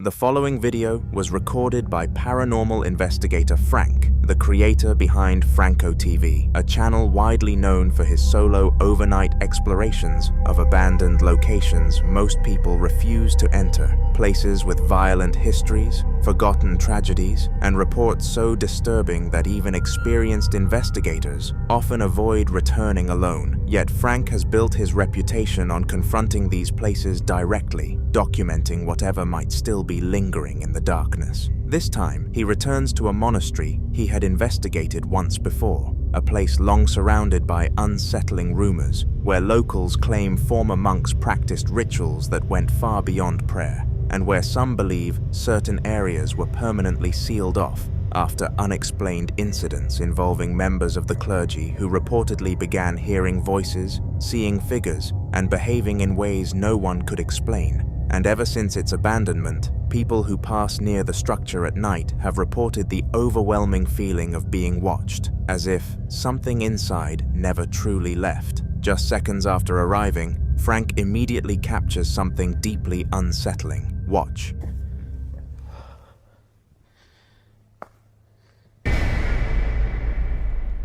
The following video was recorded by paranormal investigator Frank, the creator behind Franco TV, a channel widely known for his solo overnight explorations of abandoned locations most people refuse to enter, places with violent histories, forgotten tragedies, and reports so disturbing that even experienced investigators often avoid returning alone. Yet Frank has built his reputation on confronting these places directly, documenting whatever might still be lingering in the darkness. This time, he returns to a monastery he had investigated once before, a place long surrounded by unsettling rumors, where locals claim former monks practiced rituals that went far beyond prayer, and where some believe certain areas were permanently sealed off after unexplained incidents involving members of the clergy who reportedly began hearing voices, seeing figures, and behaving in ways no one could explain. And ever since its abandonment, people who pass near the structure at night have reported the overwhelming feeling of being watched, as if something inside never truly left. Just seconds after arriving, Frank immediately captures something deeply unsettling. Watch.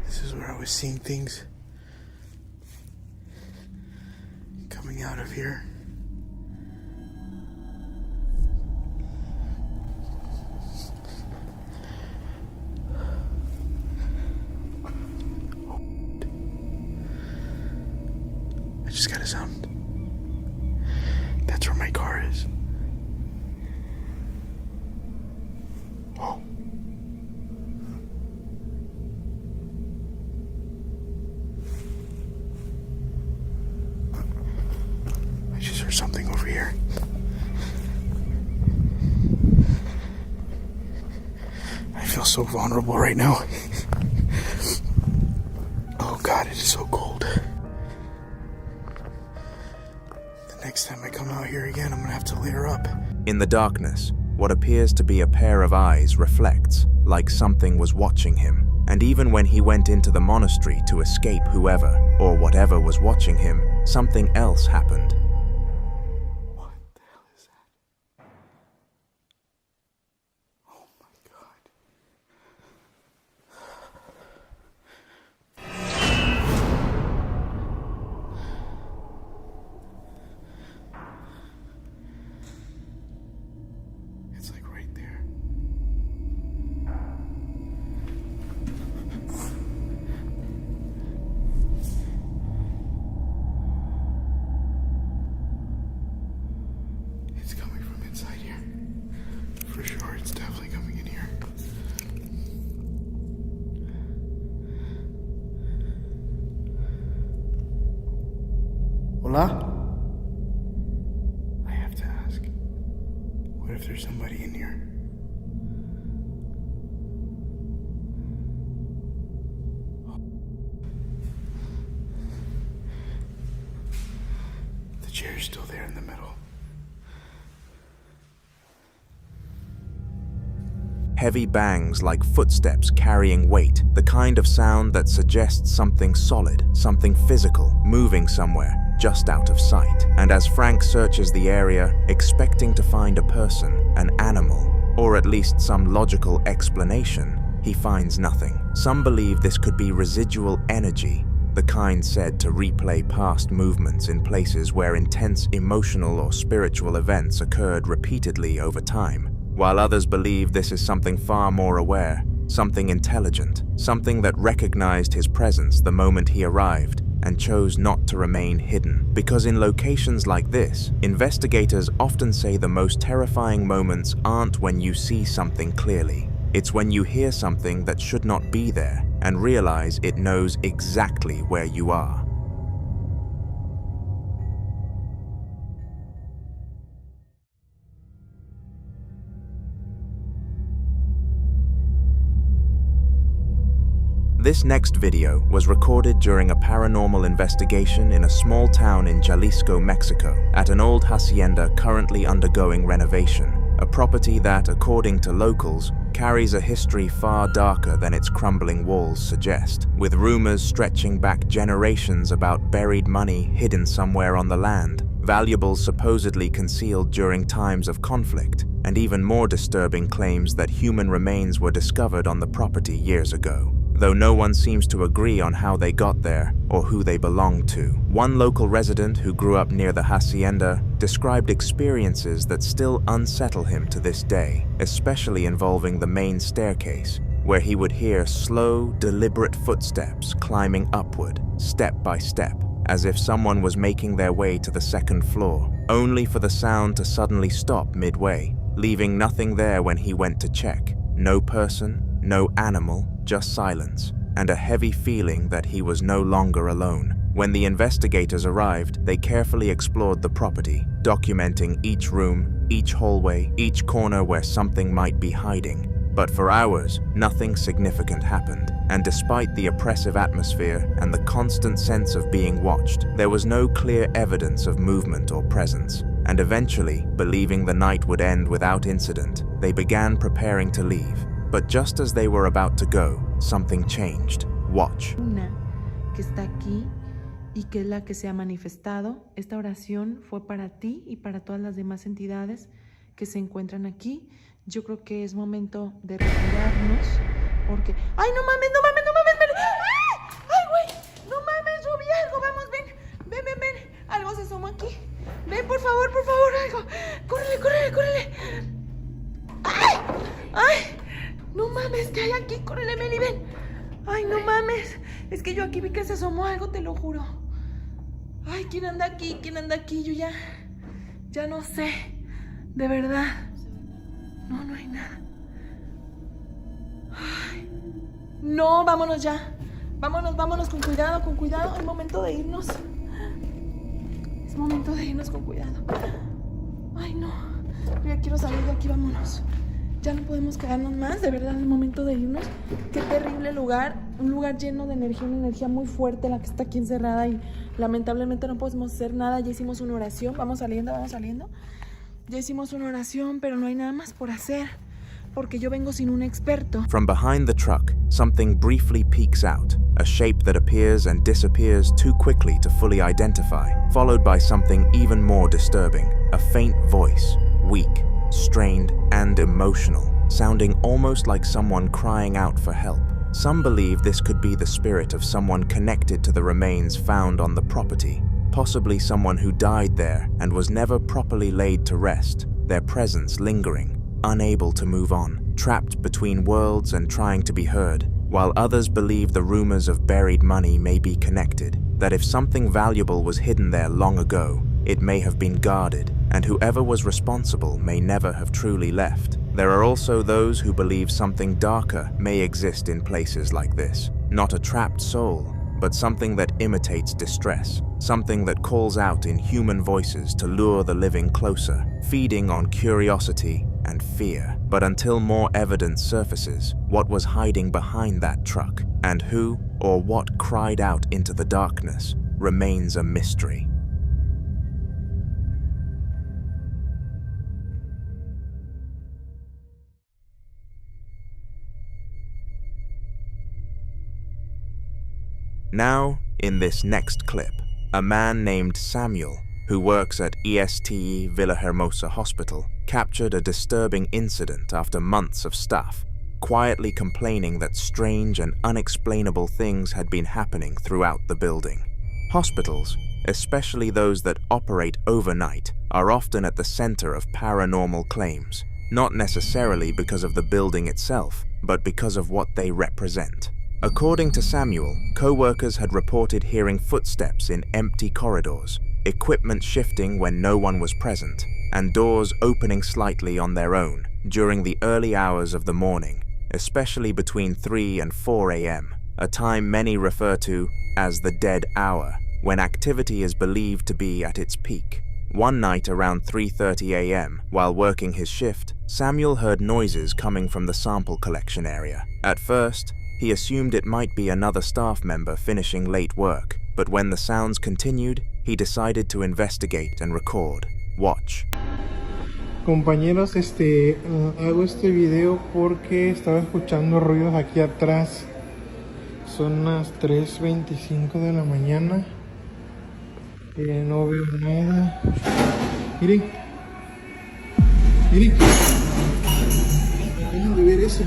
This is where I was seeing things coming out of here. I just got a sound. That's where my car is. Oh. I just heard something over here. I feel so vulnerable right now. Oh God, it is so cold. Next time I come out here again, I'm gonna have to layer up. In the darkness, what appears to be a pair of eyes reflects, like something was watching him. And even when he went into the monastery to escape whoever or whatever was watching him, something else happened. What the hell is that? Oh my God. It's like right there. It's coming from inside here. For sure, it's definitely coming in here. Hola? I have to ask. What if there's somebody in here? The chair's still there in the middle. Heavy bangs like footsteps carrying weight, the kind of sound that suggests something solid, something physical, moving somewhere, just out of sight. And as Frank searches the area, expecting to find a person, an animal, or at least some logical explanation, he finds nothing. Some believe this could be residual energy, the kind said to replay past movements in places where intense emotional or spiritual events occurred repeatedly over time, while others believe this is something far more aware, something intelligent, something that recognized his presence the moment he arrived and chose not to remain hidden. Because in locations like this, investigators often say the most terrifying moments aren't when you see something clearly. It's when you hear something that should not be there and realize it knows exactly where you are. This next video was recorded during a paranormal investigation in a small town in Jalisco, Mexico, at an old hacienda currently undergoing renovation, a property that, according to locals, carries a history far darker than its crumbling walls suggest, with rumors stretching back generations about buried money hidden somewhere on the land, valuables supposedly concealed during times of conflict, and even more disturbing claims that human remains were discovered on the property years ago, though no one seems to agree on how they got there or who they belonged to. One local resident who grew up near the Hacienda described experiences that still unsettle him to this day, especially involving the main staircase, where he would hear slow, deliberate footsteps climbing upward, step by step, as if someone was making their way to the second floor, only for the sound to suddenly stop midway, leaving nothing there when he went to check. No person, no animal, just silence, and a heavy feeling that he was no longer alone. When the investigators arrived, they carefully explored the property, documenting each room, each hallway, each corner where something might be hiding. But for hours, nothing significant happened, and despite the oppressive atmosphere and the constant sense of being watched, there was no clear evidence of movement or presence. And eventually, believing the night would end without incident, they began preparing to leave. But just as they were about to go, something changed. Watch. Una que está aquí y que es la que se ha manifestado. Esta oración fue para ti y para todas las demás entidades que se encuentran aquí. Yo creo que es momento de retirarnos porque... ¡Ay, no mames, no mames, no mames! ¡Ven! ¡Ay, güey! ¡No mames, yo vi algo! ¡Vamos, ven! ¡Ven, ven, ven! Algo se asomó aquí. ¡Ven, por favor, algo! ¡Córrele, córrele, córrele! ¡Ay! ¡Ay! ¡No mames! ¿Qué hay aquí? ¡Córrele, Meli, ven! ¡Ay, no mames! Es que yo aquí vi que se asomó algo, te lo juro. ¡Ay, quién anda aquí! ¿Quién anda aquí? Yo ya no sé. De verdad. No, no hay nada. Ay. No, vámonos ya. Vámonos con cuidado. Es momento de irnos. Es momento de irnos con cuidado. Ay, no. Ya quiero salir de aquí, vámonos. Ya no podemos quedarnos más, de verdad, es momento de irnos. Qué terrible lugar, un lugar lleno de energía, una energía muy fuerte la que está aquí encerrada y lamentablemente no podemos hacer nada. Ya hicimos una oración, vamos saliendo. Ya hicimos una oración, pero no hay nada más por hacer, porque yo vengo sin un experto. From behind the truck, something briefly peeks out, a shape that appears and disappears too quickly to fully identify, followed by something even more disturbing, a faint voice, weak, strained, and emotional, sounding almost like someone crying out for help. Some believe this could be the spirit of someone connected to the remains found on the property, possibly someone who died there and was never properly laid to rest, their presence lingering, unable to move on, trapped between worlds and trying to be heard, while others believe the rumors of buried money may be connected, that if something valuable was hidden there long ago, it may have been guarded, and whoever was responsible may never have truly left. There are also those who believe something darker may exist in places like this, not a trapped soul, but something that imitates distress, something that calls out in human voices to lure the living closer, feeding on curiosity and fear. But until more evidence surfaces, what was hiding behind that truck, and who or what cried out into the darkness, remains a mystery. Now, in this next clip, a man named Samuel, who works at ESTE Villahermosa Hospital, captured a disturbing incident after months of staff quietly complaining that strange and unexplainable things had been happening throughout the building. Hospitals, especially those that operate overnight, are often at the center of paranormal claims, not necessarily because of the building itself, but because of what they represent. According to Samuel, co-workers had reported hearing footsteps in empty corridors, equipment shifting when no one was present, and doors opening slightly on their own during the early hours of the morning, especially between 3 and 4 a.m., a time many refer to as the dead hour, when activity is believed to be at its peak. One night around 3:30 a.m., while working his shift, Samuel heard noises coming from the sample collection area. At first, he assumed it might be another staff member finishing late work, but when the sounds continued, he decided to investigate and record. Watch. Compañeros, hago este video porque estaba escuchando ruidos aquí atrás. Son las 3:25 de la mañana. No veo nada. Miren. Miren. Acaban de ver eso.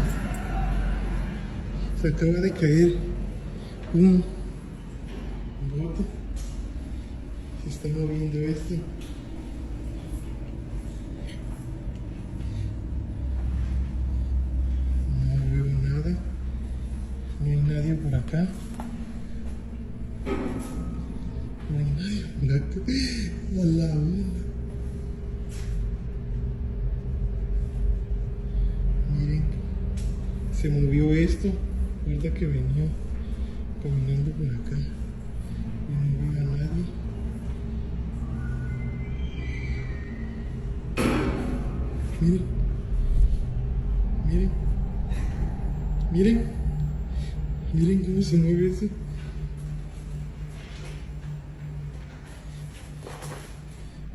Se acaba de caer un bote. Se está moviendo esto. No veo nada. No hay nadie por acá. No hay nadie por acá. A la una. Miren. Se movió esto. Recuerda que venía caminando por acá y no veo a nadie. Miren, miren, miren, miren cómo se mueve eso.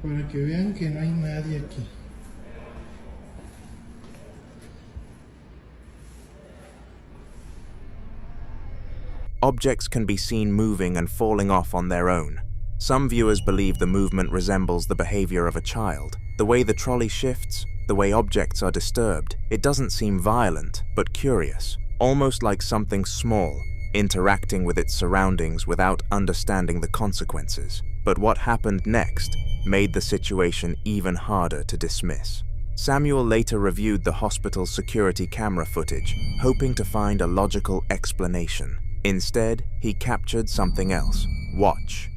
Para que vean que no hay nadie aquí. Objects can be seen moving and falling off on their own. Some viewers believe the movement resembles the behavior of a child. The way the trolley shifts, the way objects are disturbed, it doesn't seem violent, but curious, almost like something small, interacting with its surroundings without understanding the consequences. But what happened next made the situation even harder to dismiss. Samuel later reviewed the hospital's security camera footage, hoping to find a logical explanation. Instead, he captured something else. Watch.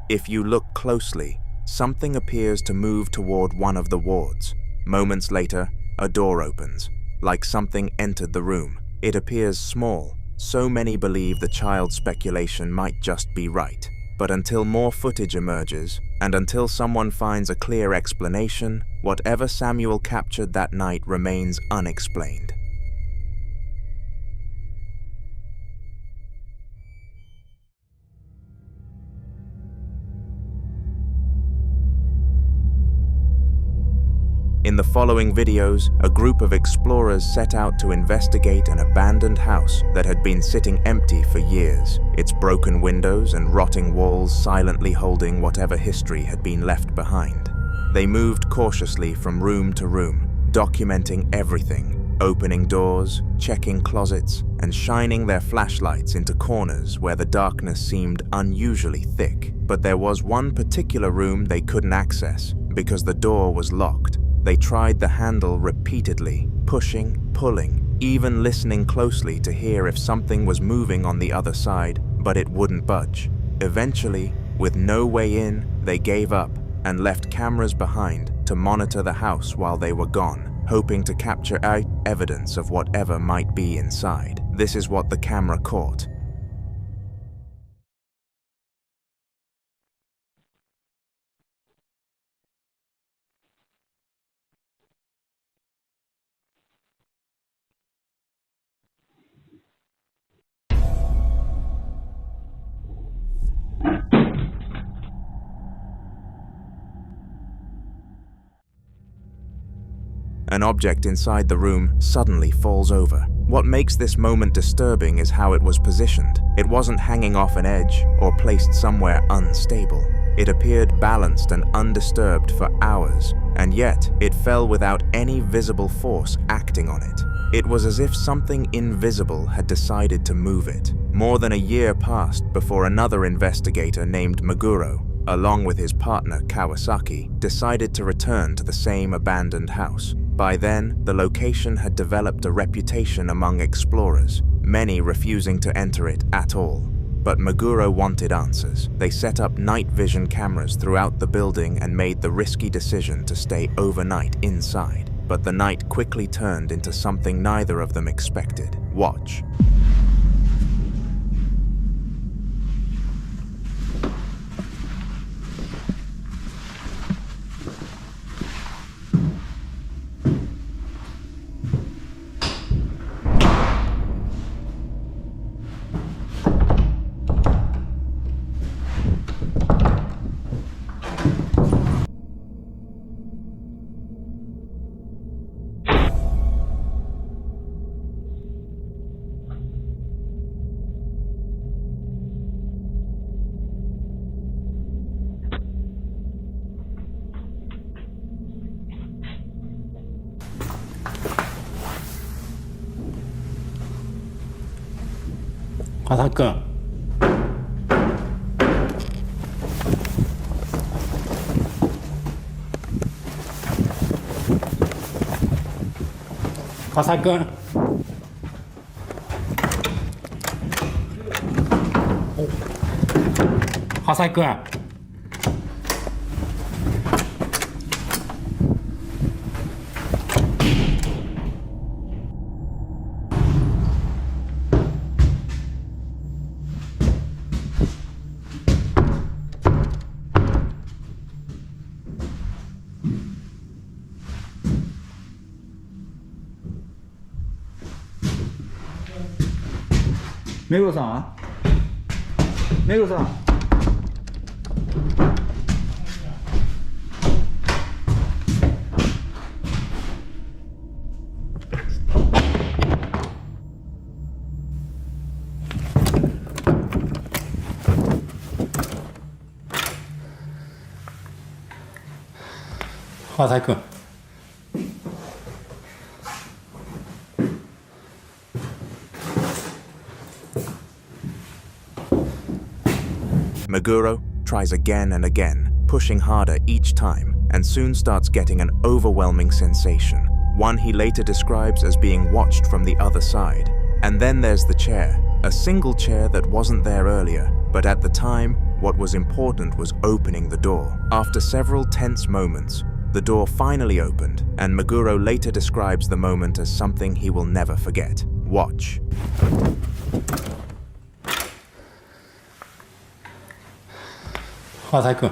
If you look closely, something appears to move toward one of the wards. Moments later, a door opens, like something entered the room. It appears small, so many believe the child's speculation might just be right. But until more footage emerges, and until someone finds a clear explanation, whatever Samuel captured that night remains unexplained. In the following videos, a group of explorers set out to investigate an abandoned house that had been sitting empty for years, its broken windows and rotting walls silently holding whatever history had been left behind. They moved cautiously from room to room, documenting everything, opening doors, checking closets, and shining their flashlights into corners where the darkness seemed unusually thick. But there was one particular room they couldn't access because the door was locked. They tried the handle repeatedly, pushing, pulling, even listening closely to hear if something was moving on the other side, but it wouldn't budge. Eventually, with no way in, they gave up and left cameras behind to monitor the house while they were gone, hoping to capture evidence of whatever might be inside. This is what the camera caught. An object inside the room suddenly falls over. What makes this moment disturbing is how it was positioned. It wasn't hanging off an edge or placed somewhere unstable. It appeared balanced and undisturbed for hours, and yet it fell without any visible force acting on it. It was as if something invisible had decided to move it. More than a year passed before another investigator named Meguro, along with his partner Kawasaki, decided to return to the same abandoned house. By then, the location had developed a reputation among explorers, many refusing to enter it at all. But Meguro wanted answers. They set up night vision cameras throughout the building and made the risky decision to stay overnight inside. But the night quickly turned into something neither of them expected. Watch. 川崎くん。川崎くん。川崎くん。目黒さん、目黒さん。川崎くん。Meguro tries again and again, pushing harder each time, and soon starts getting an overwhelming sensation, one he later describes as being watched from the other side. And then there's the chair, a single chair that wasn't there earlier, but at the time, what was important was opening the door. After several tense moments, the door finally opened, and Meguro later describes the moment as something he will never forget. Watch.川崎くん。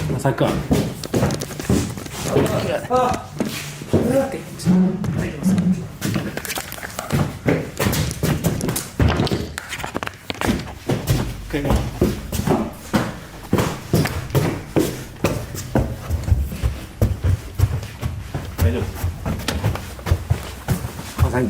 川崎くん。大丈夫。川崎。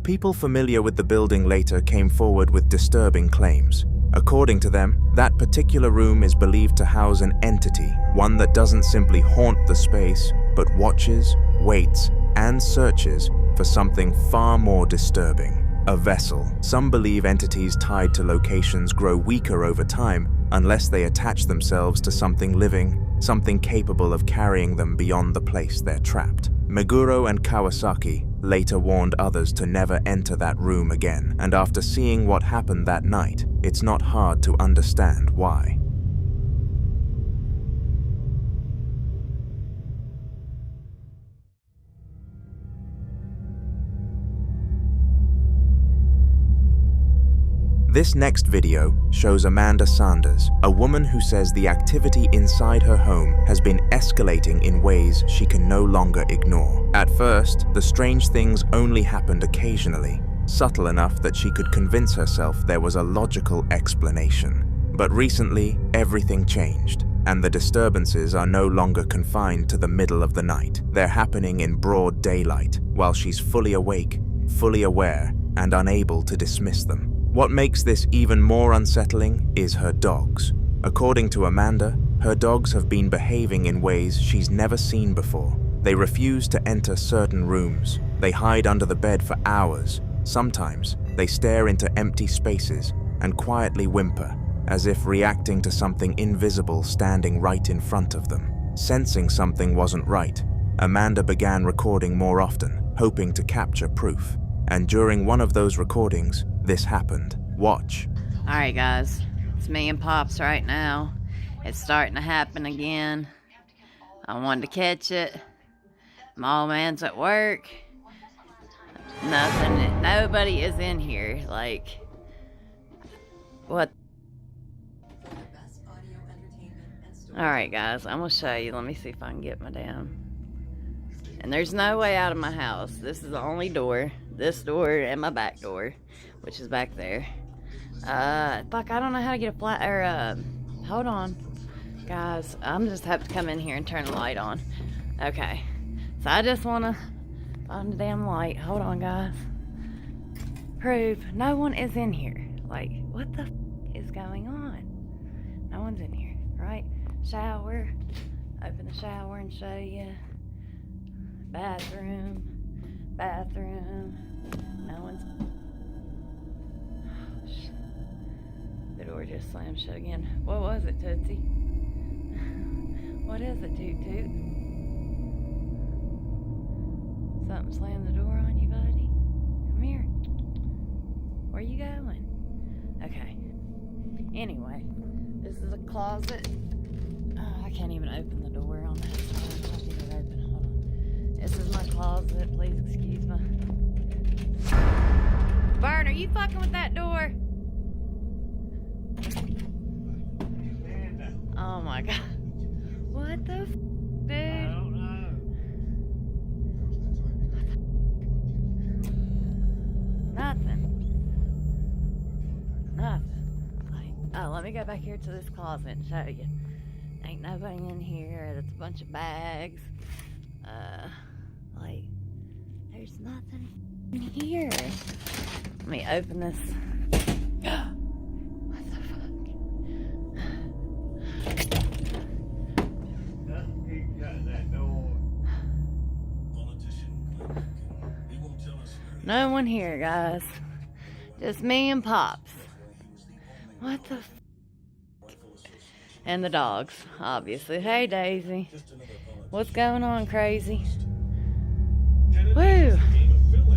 People familiar with the building later came forward with disturbing claims. According to them, that particular room is believed to house an entity, one that doesn't simply haunt the space, but watches, waits, and searches for something far more disturbing. A vessel. Some believe entities tied to locations grow weaker over time unless they attach themselves to something living, something capable of carrying them beyond the place they're trapped. Meguro and Kawasaki later warned others to never enter that room again, and after seeing what happened that night, it's not hard to understand why. This next video shows Amanda Sanders, a woman who says the activity inside her home has been escalating in ways she can no longer ignore. At first, the strange things only happened occasionally, subtle enough that she could convince herself there was a logical explanation. But recently, everything changed, and the disturbances are no longer confined to the middle of the night. They're happening in broad daylight, while she's fully awake, fully aware, and unable to dismiss them. What makes this even more unsettling is her dogs. According to Amanda, her dogs have been behaving in ways she's never seen before. They refuse to enter certain rooms. They hide under the bed for hours. Sometimes, they stare into empty spaces and quietly whimper, as if reacting to something invisible standing right in front of them. Sensing something wasn't right, Amanda began recording more often, hoping to capture proof. And during one of those recordings, this happened. Watch. Alright guys, it's me and Pops right now. It's starting to happen again. I wanted to catch it. My old man's at work. Nothing, nobody is in here. Like, what? Alright guys, I'm gonna show you. Let me see if I can get my damn. And there's no way out of my house. This is the only door. This door and my back door, which is back there. Fuck, I don't know how to get a flat, or, hold on. Guys, I'm just have to come in here and turn the light on. Okay. So I just want to find the damn light. Hold on, guys. prove no one is in here. Like, what the is going on? No one's in here, right? Shower. Open the shower and show you. Bathroom. No one's. Oh, shit. The door just slammed shut again. What was it, Tootsie? What is it, Toot Toot? Something slammed the door on you, buddy? Come here. Where you going? Okay. Anyway, this is a closet. Oh, I can't even open the door on that side. I'll get it open. Hold on. This is my closet. Please excuse me. Vern, are you fucking with that door? Oh my god. What the dude? I don't know. Nothing. Like, oh, let me go back here to this closet and show you. Ain't nobody in here. It's a bunch of bags. Like, there's nothing in here. Let me open this. What the fuck? No one here, guys. Just me and Pops. What the f? And the dogs, obviously. Hey, Daisy. What's going on, crazy? Woo!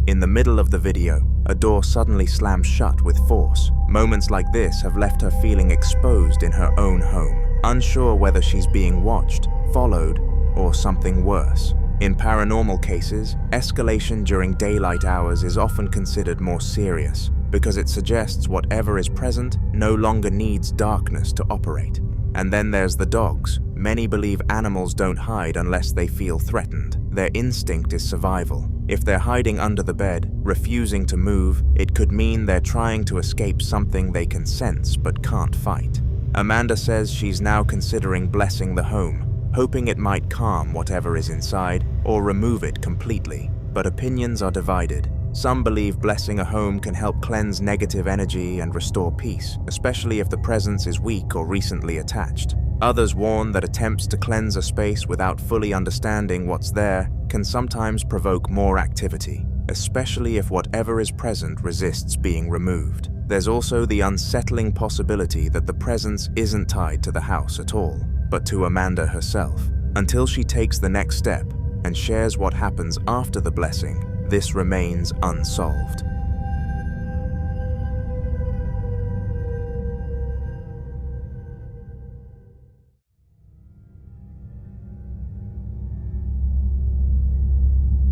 In the middle of the video, a door suddenly slams shut with force. Moments like this have left her feeling exposed in her own home, unsure whether she's being watched, followed, or something worse. In paranormal cases, escalation during daylight hours is often considered more serious because it suggests whatever is present no longer needs darkness to operate. And then there's the dogs. Many believe animals don't hide unless they feel threatened. Their instinct is survival. If they're hiding under the bed, refusing to move, it could mean they're trying to escape something they can sense but can't fight. Amanda says she's now considering blessing the home, hoping it might calm whatever is inside or remove it completely. But opinions are divided. Some believe blessing a home can help cleanse negative energy and restore peace, especially if the presence is weak or recently attached. Others warn that attempts to cleanse a space without fully understanding what's there can sometimes provoke more activity, especially if whatever is present resists being removed. There's also the unsettling possibility that the presence isn't tied to the house at all, but to Amanda herself. Until she takes the next step and shares what happens after the blessing, this remains unsolved.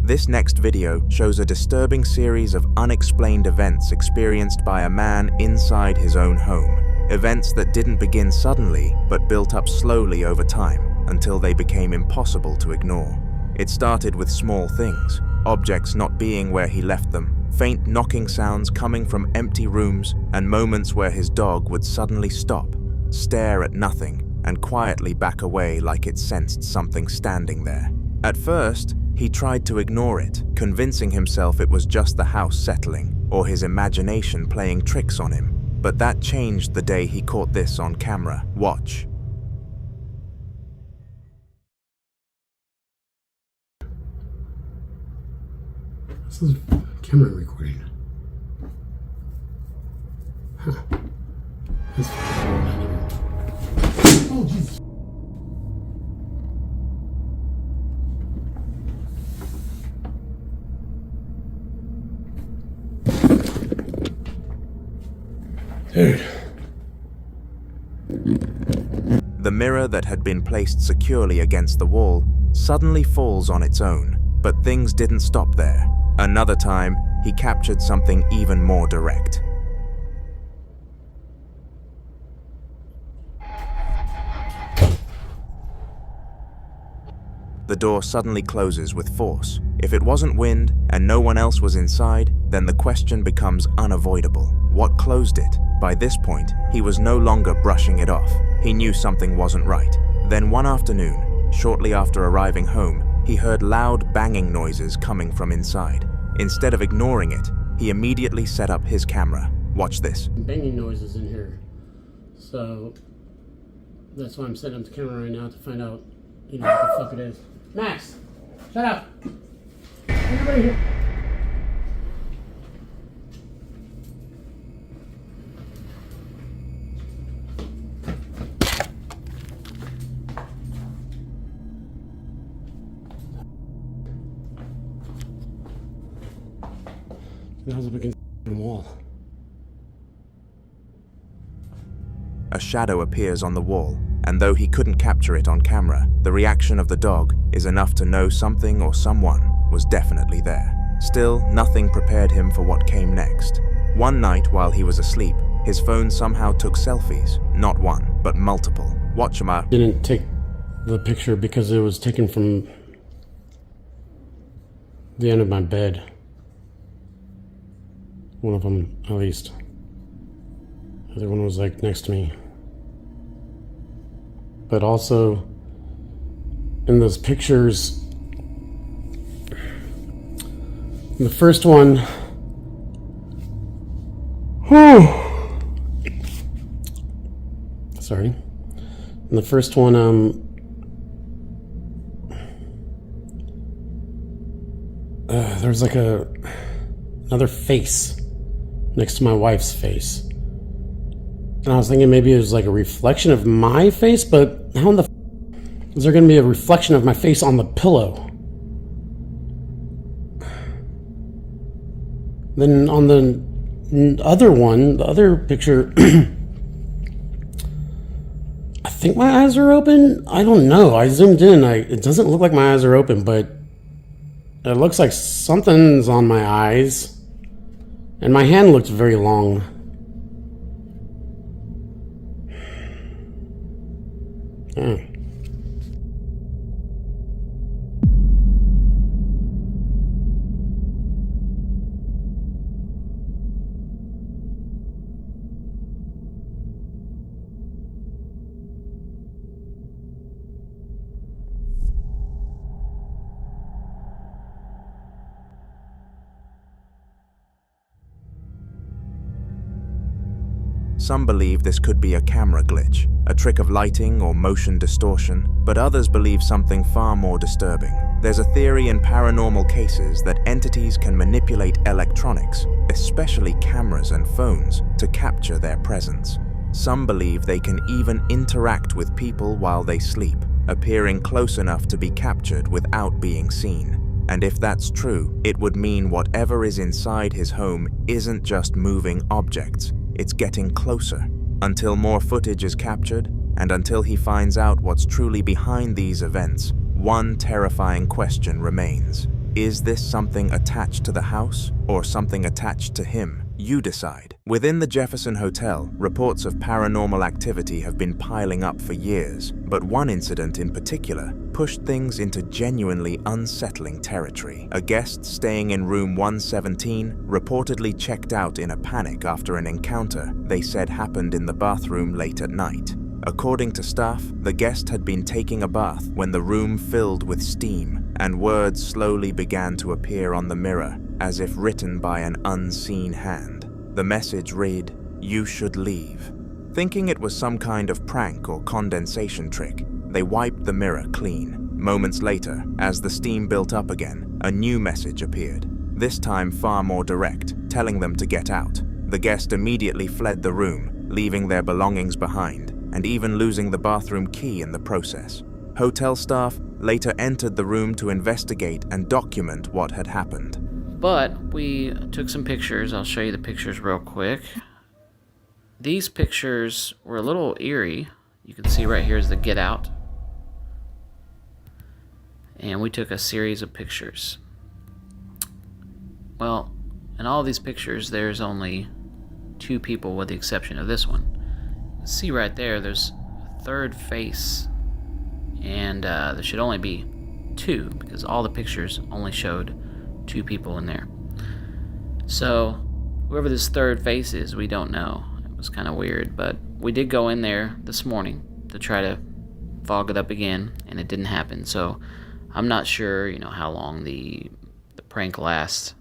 This next video shows a disturbing series of unexplained events experienced by a man inside his own home. Events that didn't begin suddenly, but built up slowly over time until they became impossible to ignore. It started with small things, objects not being where he left them, faint knocking sounds coming from empty rooms, and moments where his dog would suddenly stop, stare at nothing, and quietly back away like it sensed something standing there. At first, he tried to ignore it, convincing himself it was just the house settling, or his imagination playing tricks on him. But that changed the day he caught this on camera. Watch. This is camera recording. Huh. This oh, Jesus. Dude. The mirror that had been placed securely against the wall suddenly falls on its own, but things didn't stop there. Another time, he captured something even more direct. The door suddenly closes with force. If it wasn't wind and no one else was inside, then the question becomes unavoidable. What closed it? By this point, he was no longer brushing it off. He knew something wasn't right. Then one afternoon, shortly after arriving home, he heard loud banging noises coming from inside. Instead of ignoring it, he immediately set up his camera. Watch this. Banging noises in here. So that's why I'm setting up the camera right now to find out, what the fuck it is. Max, shut up. Everybody here. That was up against the wall. A shadow appears on the wall, and though he couldn't capture it on camera, the reaction of the dog is enough to know something or someone was definitely there. Still, nothing prepared him for what came next. One night while he was asleep, his phone somehow took selfies, not one, but multiple. Watch him out. Didn't take the picture because it was taken from the end of my bed. One of them, at least. The other one was like next to me. But also, in those pictures, the first one, sorry. In the first one, there's like another face next to my wife's face. And I was thinking maybe it was like a reflection of my face, but how in the is there going to be a reflection of my face on the pillow? Then on the other one, the other picture, I think my eyes are open. I don't know. I zoomed in. It doesn't look like my eyes are open, but it looks like something's on my eyes. And my hand looked very long. Yeah. Some believe this could be a camera glitch, a trick of lighting or motion distortion, but others believe something far more disturbing. There's a theory in paranormal cases that entities can manipulate electronics, especially cameras and phones, to capture their presence. Some believe they can even interact with people while they sleep, appearing close enough to be captured without being seen. And if that's true, it would mean whatever is inside his home isn't just moving objects, it's getting closer. Until more footage is captured, and until he finds out what's truly behind these events, one terrifying question remains. Is this something attached to the house, or something attached to him? You decide. Within the Jefferson Hotel, reports of paranormal activity have been piling up for years, but one incident in particular pushed things into genuinely unsettling territory. A guest staying in room 117 reportedly checked out in a panic after an encounter they said happened in the bathroom late at night. According to staff, the guest had been taking a bath when the room filled with steam, and words slowly began to appear on the mirror, as if written by an unseen hand. The message read, "You should leave." Thinking it was some kind of prank or condensation trick, they wiped the mirror clean. Moments later, as the steam built up again, a new message appeared, this time far more direct, telling them to get out. The guest immediately fled the room, leaving their belongings behind, and even losing the bathroom key in the process. Hotel staff later entered the room to investigate and document what had happened. But we took some pictures. I'll show you the pictures real quick. These pictures were a little eerie. You can see right here is the get out. And we took a series of pictures. Well, in all these pictures, there's only 2 people with the exception of this one. See right there, there's a third face, and there should only be 2 because all the pictures only showed 2 people in there. So whoever this third face is, we don't know. It was kind of weird, but we did go in there this morning to try to fog it up again, and it didn't happen. So I'm not sure, how long the prank lasts.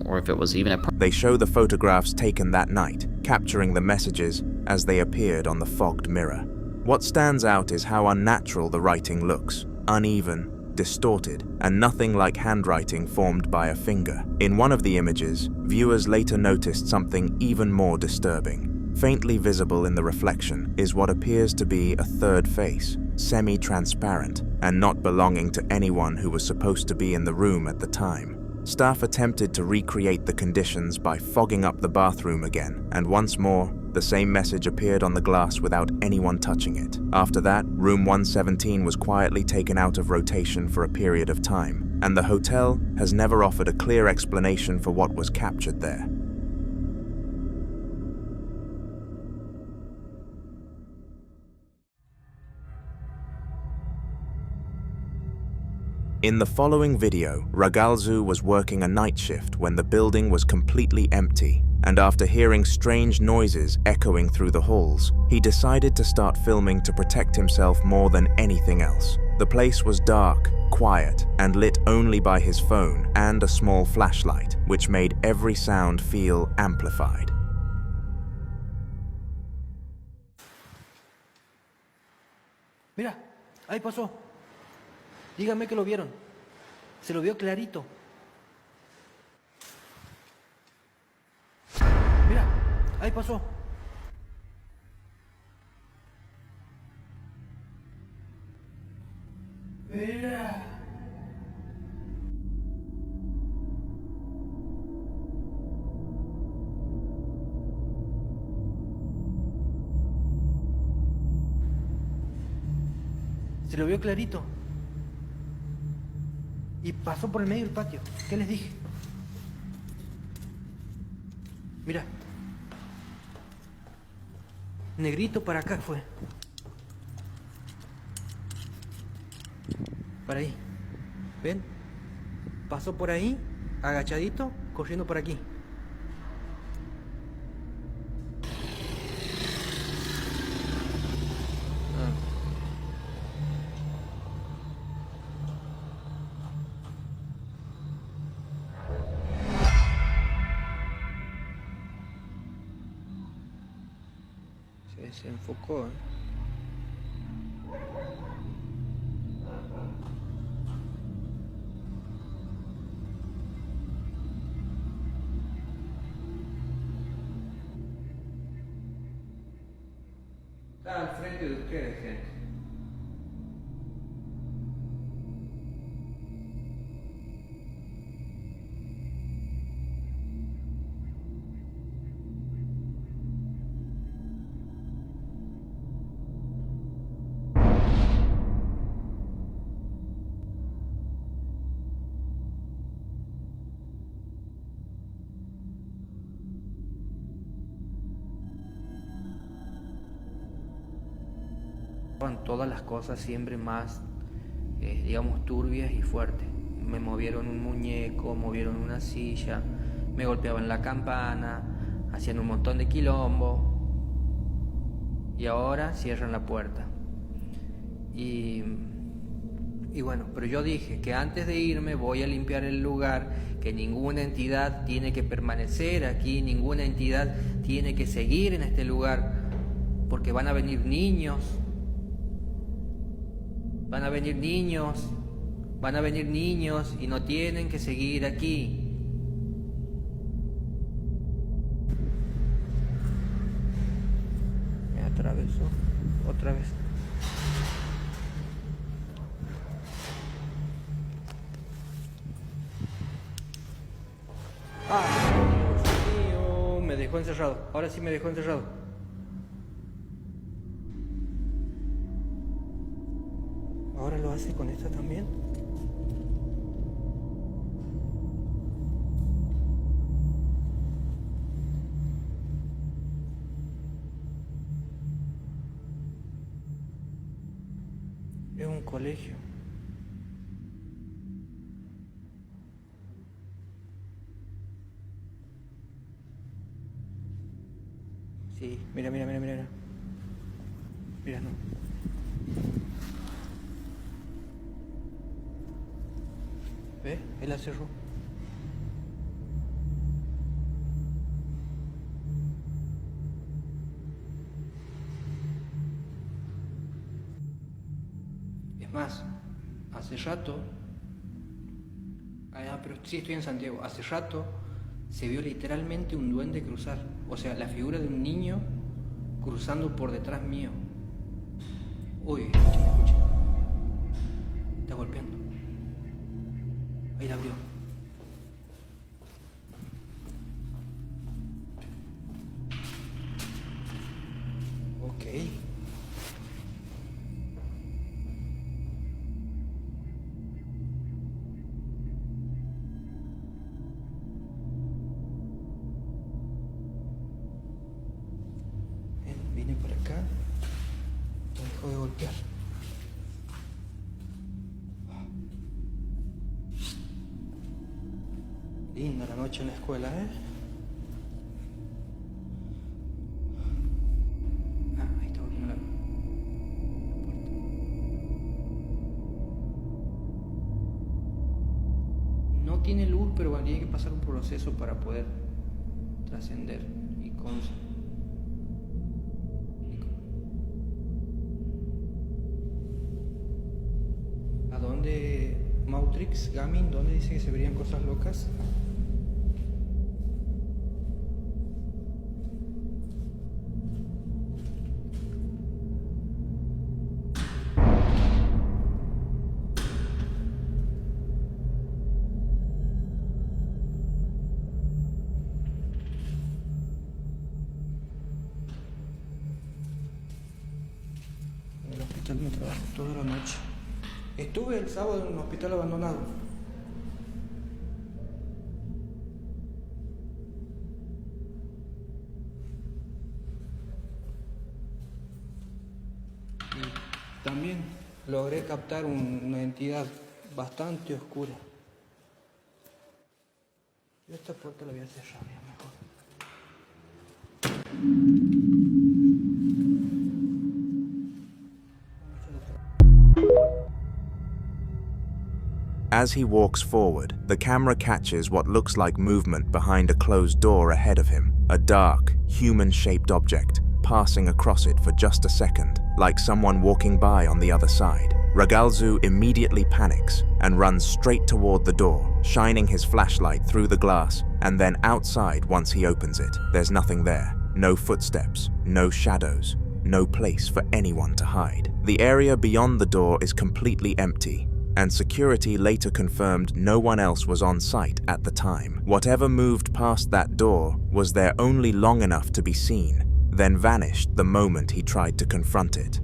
or if it was even a... They show the photographs taken that night, capturing the messages as they appeared on the fogged mirror. What stands out is how unnatural the writing looks, uneven, distorted, and nothing like handwriting formed by a finger. In one of the images, viewers later noticed something even more disturbing. Faintly visible in the reflection is what appears to be a third face, semi-transparent, and not belonging to anyone who was supposed to be in the room at the time. Staff attempted to recreate the conditions by fogging up the bathroom again, and once more, the same message appeared on the glass without anyone touching it. After that, room 117 was quietly taken out of rotation for a period of time, and the hotel has never offered a clear explanation for what was captured there. In the following video, Ragalzu was working a night shift when the building was completely empty, and after hearing strange noises echoing through the halls, he decided to start filming to protect himself more than anything else. The place was dark, quiet, and lit only by his phone and a small flashlight, which made every sound feel amplified. Mira, ahí pasó. Díganme que lo vieron. Se lo vio clarito. Mira, ahí pasó. Mira. Se lo vio clarito. Y pasó por el medio del patio. ¿Qué les dije? Mira. Negrito para acá fue. Para ahí. ¿Ven? Pasó por ahí, agachadito, corriendo por aquí. Se enfocó, ¿eh? Está al frente de ustedes, gente. Todas las cosas siempre más, digamos, turbias y fuertes. Me movieron un muñeco, movieron una silla, me golpeaban la campana, hacían un montón de quilombo y ahora cierran la puerta. Y bueno, pero yo dije que antes de irme voy a limpiar el lugar, que ninguna entidad tiene que permanecer aquí, ninguna entidad tiene que seguir en este lugar, porque van a venir niños. Van a venir niños y no tienen que seguir aquí. Me atravesó otra vez. Dios mío, me dejó encerrado. Ahora sí me dejó encerrado. ¿Ahora lo hace con esta también? Es un colegio. Sí, mira. Mira, no. ¿Ves? Él la cerró. Más, hace rato, pero sí estoy en Santiago, hace rato se vio literalmente un duende cruzar, o sea, la figura de un niño cruzando por detrás mío. Uy, escuchen. Está golpeando. Ahí la abrió. Ok. Vine por acá. Me dejó de golpear. Linda la noche en la escuela, ¿eh? Ahí está volviendo la puerta. No tiene luz, pero habría que pasar un proceso para poder trascender y ¿A dónde Mautrix, Gamin, dónde dice que se verían cosas locas? En el hospital me trabajo toda la noche. Estuve el sábado en un hospital abandonado. Y también logré captar una entidad bastante oscura. Yo esta puerta la voy a cerrar ya mejor. As he walks forward, the camera catches what looks like movement behind a closed door ahead of him, a dark, human-shaped object, passing across it for just a second, like someone walking by on the other side. Ragalzu immediately panics and runs straight toward the door, shining his flashlight through the glass and then outside once he opens it. There's nothing there, no footsteps, no shadows, no place for anyone to hide. The area beyond the door is completely empty, and security later confirmed no one else was on site at the time. Whatever moved past that door was there only long enough to be seen, then vanished the moment he tried to confront it.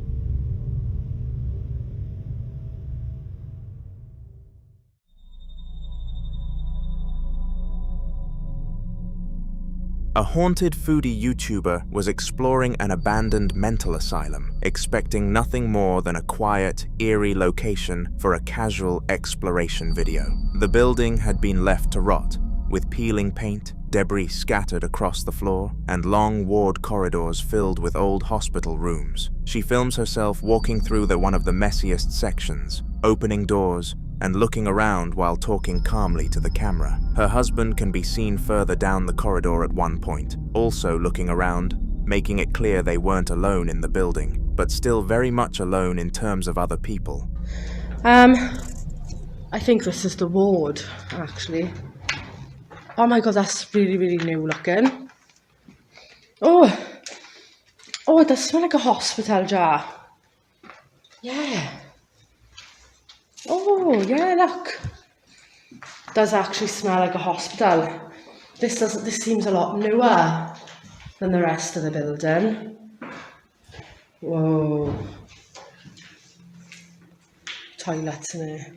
A haunted foodie YouTuber was exploring an abandoned mental asylum, expecting nothing more than a quiet, eerie location for a casual exploration video. The building had been left to rot, with peeling paint, debris scattered across the floor, and long ward corridors filled with old hospital rooms. She films herself walking through one of the messiest sections, opening doors, and looking around while talking calmly to the camera. Her husband can be seen further down the corridor at one point, also looking around, making it clear they weren't alone in the building, but still very much alone in terms of other people. I think this is the ward, actually. Oh my god, that's really, really new looking. Oh, it does smell like a hospital jar. Yeah. Oh, yeah, look. It does actually smell like a hospital. This seems a lot newer than the rest of the building. Whoa. Toilets in here.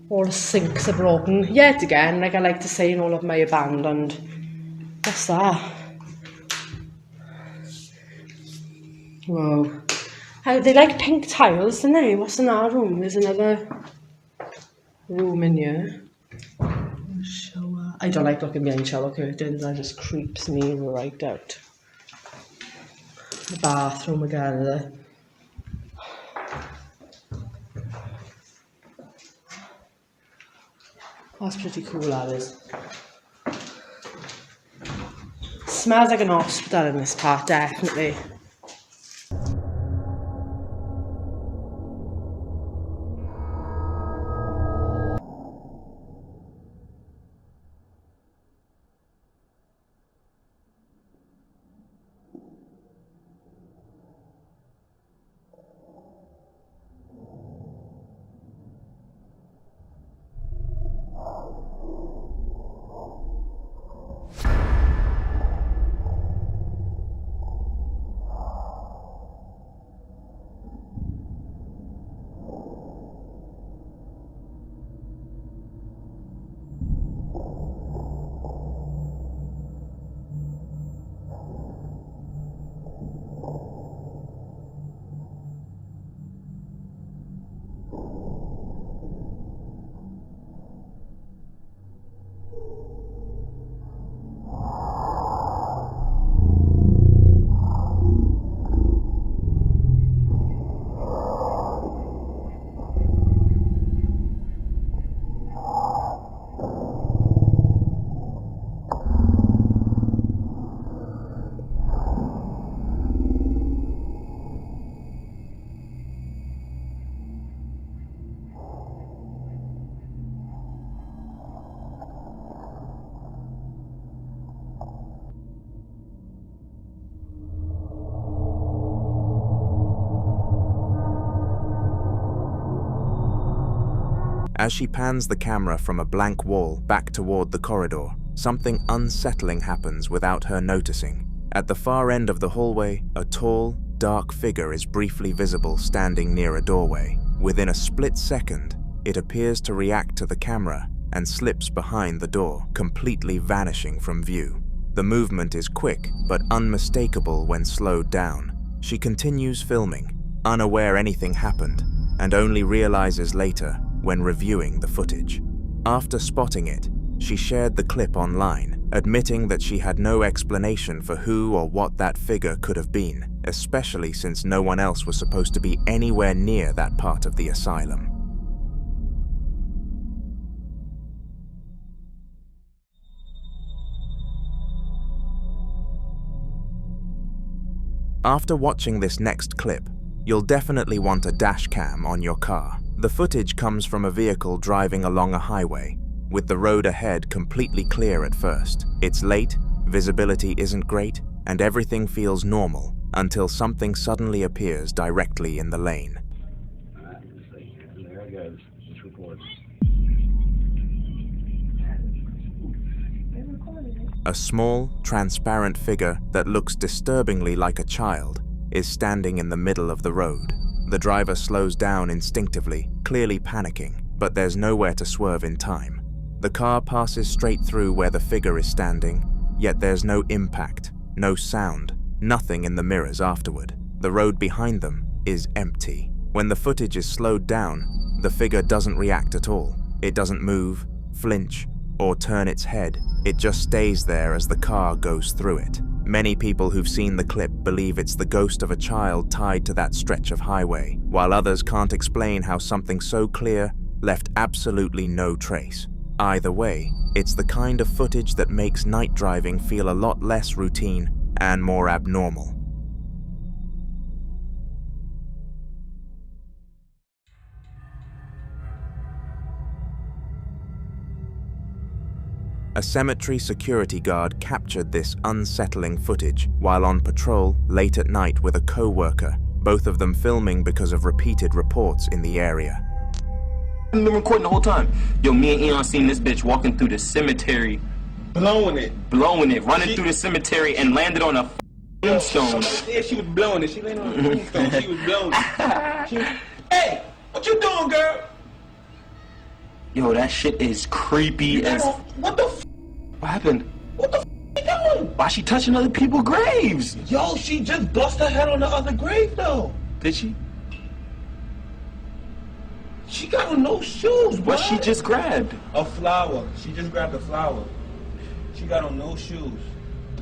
All the sinks are broken. Yet again, like I like to say in all of my abandoned. What's that? Whoa. They like pink tiles, don't they? What's in our room? There's another room in here. Shower. I don't like looking behind shower curtains. That just creeps me right out. The bathroom again there. That's pretty cool, that is. Smells like an hospital in this part, definitely. As she pans the camera from a blank wall back toward the corridor, something unsettling happens without her noticing. At the far end of the hallway, a tall, dark figure is briefly visible standing near a doorway. Within a split second, it appears to react to the camera and slips behind the door, completely vanishing from view. The movement is quick but unmistakable when slowed down. She continues filming, unaware anything happened, and only realizes later when reviewing the footage. After spotting it, she shared the clip online, admitting that she had no explanation for who or what that figure could have been, especially since no one else was supposed to be anywhere near that part of the asylum. After watching this next clip, you'll definitely want a dash cam on your car. The footage comes from a vehicle driving along a highway, with the road ahead completely clear at first. It's late, visibility isn't great, and everything feels normal until something suddenly appears directly in the lane. There it goes. Just record. A small, transparent figure that looks disturbingly like a child is standing in the middle of the road. The driver slows down instinctively, clearly panicking, but there's nowhere to swerve in time. The car passes straight through where the figure is standing, yet there's no impact, no sound, nothing in the mirrors afterward. The road behind them is empty. When the footage is slowed down, the figure doesn't react at all. It doesn't move, flinch, or turn its head. It just stays there as the car goes through it. Many people who've seen the clip believe it's the ghost of a child tied to that stretch of highway, while others can't explain how something so clear left absolutely no trace. Either way, it's the kind of footage that makes night driving feel a lot less routine and more abnormal. A cemetery security guard captured this unsettling footage while on patrol late at night with a co-worker, both of them filming because of repeated reports in the area. I've been recording the whole time. Yo, me and Eon seen this bitch walking through the cemetery. Blowing it, running through the cemetery and landed on a tombstone. Yeah, she was blowing it. She landed on a tombstone. She was blowing it. Hey, what you doing, girl? Yo, that shit is creepy as... What the What happened? What the you doing? Why she touching other people's graves? Yo, she just bust her head on the other grave, though. Did she? She got on no shoes, bro. What she just grabbed? A flower. She just grabbed a flower. She got on no shoes.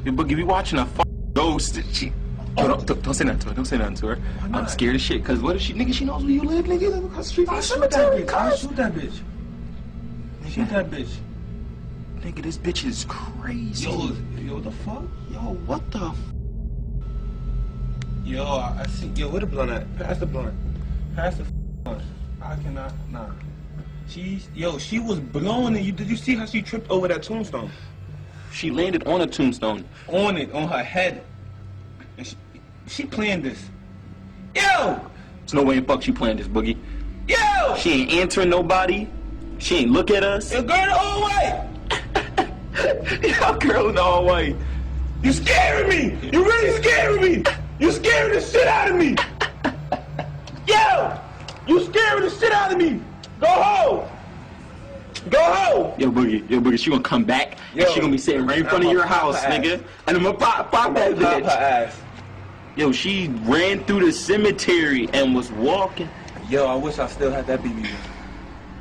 Yo, Boogie, we watching a ghost. She... Yo, don't say nothing to her. Don't say nothing to her. I'm scared as shit. Cause what if she, nigga, she knows where you live, nigga. Live across the street from the cemetery. I'll shoot that bitch. Shoot that bitch. Nigga, this bitch is crazy. Yo, what the fuck? Yo, what the? Yo, I see. Yo, where the blunt at? Pass the blunt. Pass the blunt. I cannot. Nah. She was blowing it. Did you see how she tripped over that tombstone? She landed on a tombstone. On it, on her head. And she planned this. Yo! There's no way in fuck she planned this, Boogie. Yo! She ain't answering nobody. She ain't look at us. Yo, girl, the whole way. Yo, girl in the whole way. You scaring me. You really scaring me. You scaring the shit out of me. Yo! You scaring the shit out of me. Go home. Go home. Yo, Boogie, she gonna come back and she gonna be sitting right in front of your house, nigga. And I'm gonna pop that bitch. Her ass. Yo, she ran through the cemetery and was walking. Yo, I wish I still had that BB gun.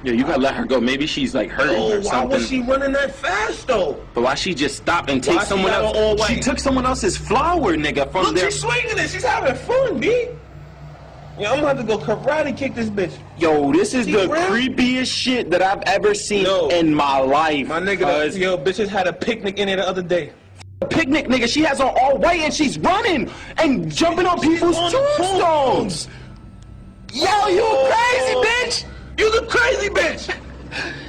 Yo, you gotta let her go. Maybe she's like hurting or something. Why was she running that fast though? But why she just stopped and take someone else? She took someone else's flower, nigga, from there. Look, she's swinging it. She's having fun, B. Yeah, I'm gonna have to go karate kick this bitch. Yo, this is the creepiest shit that I've ever seen in my life. My nigga, yo, bitches had a picnic in there the other day. A picnic, nigga. She has on all white and she's running and jumping on people's tombstones. Yo, you crazy bitch! You the crazy bitch!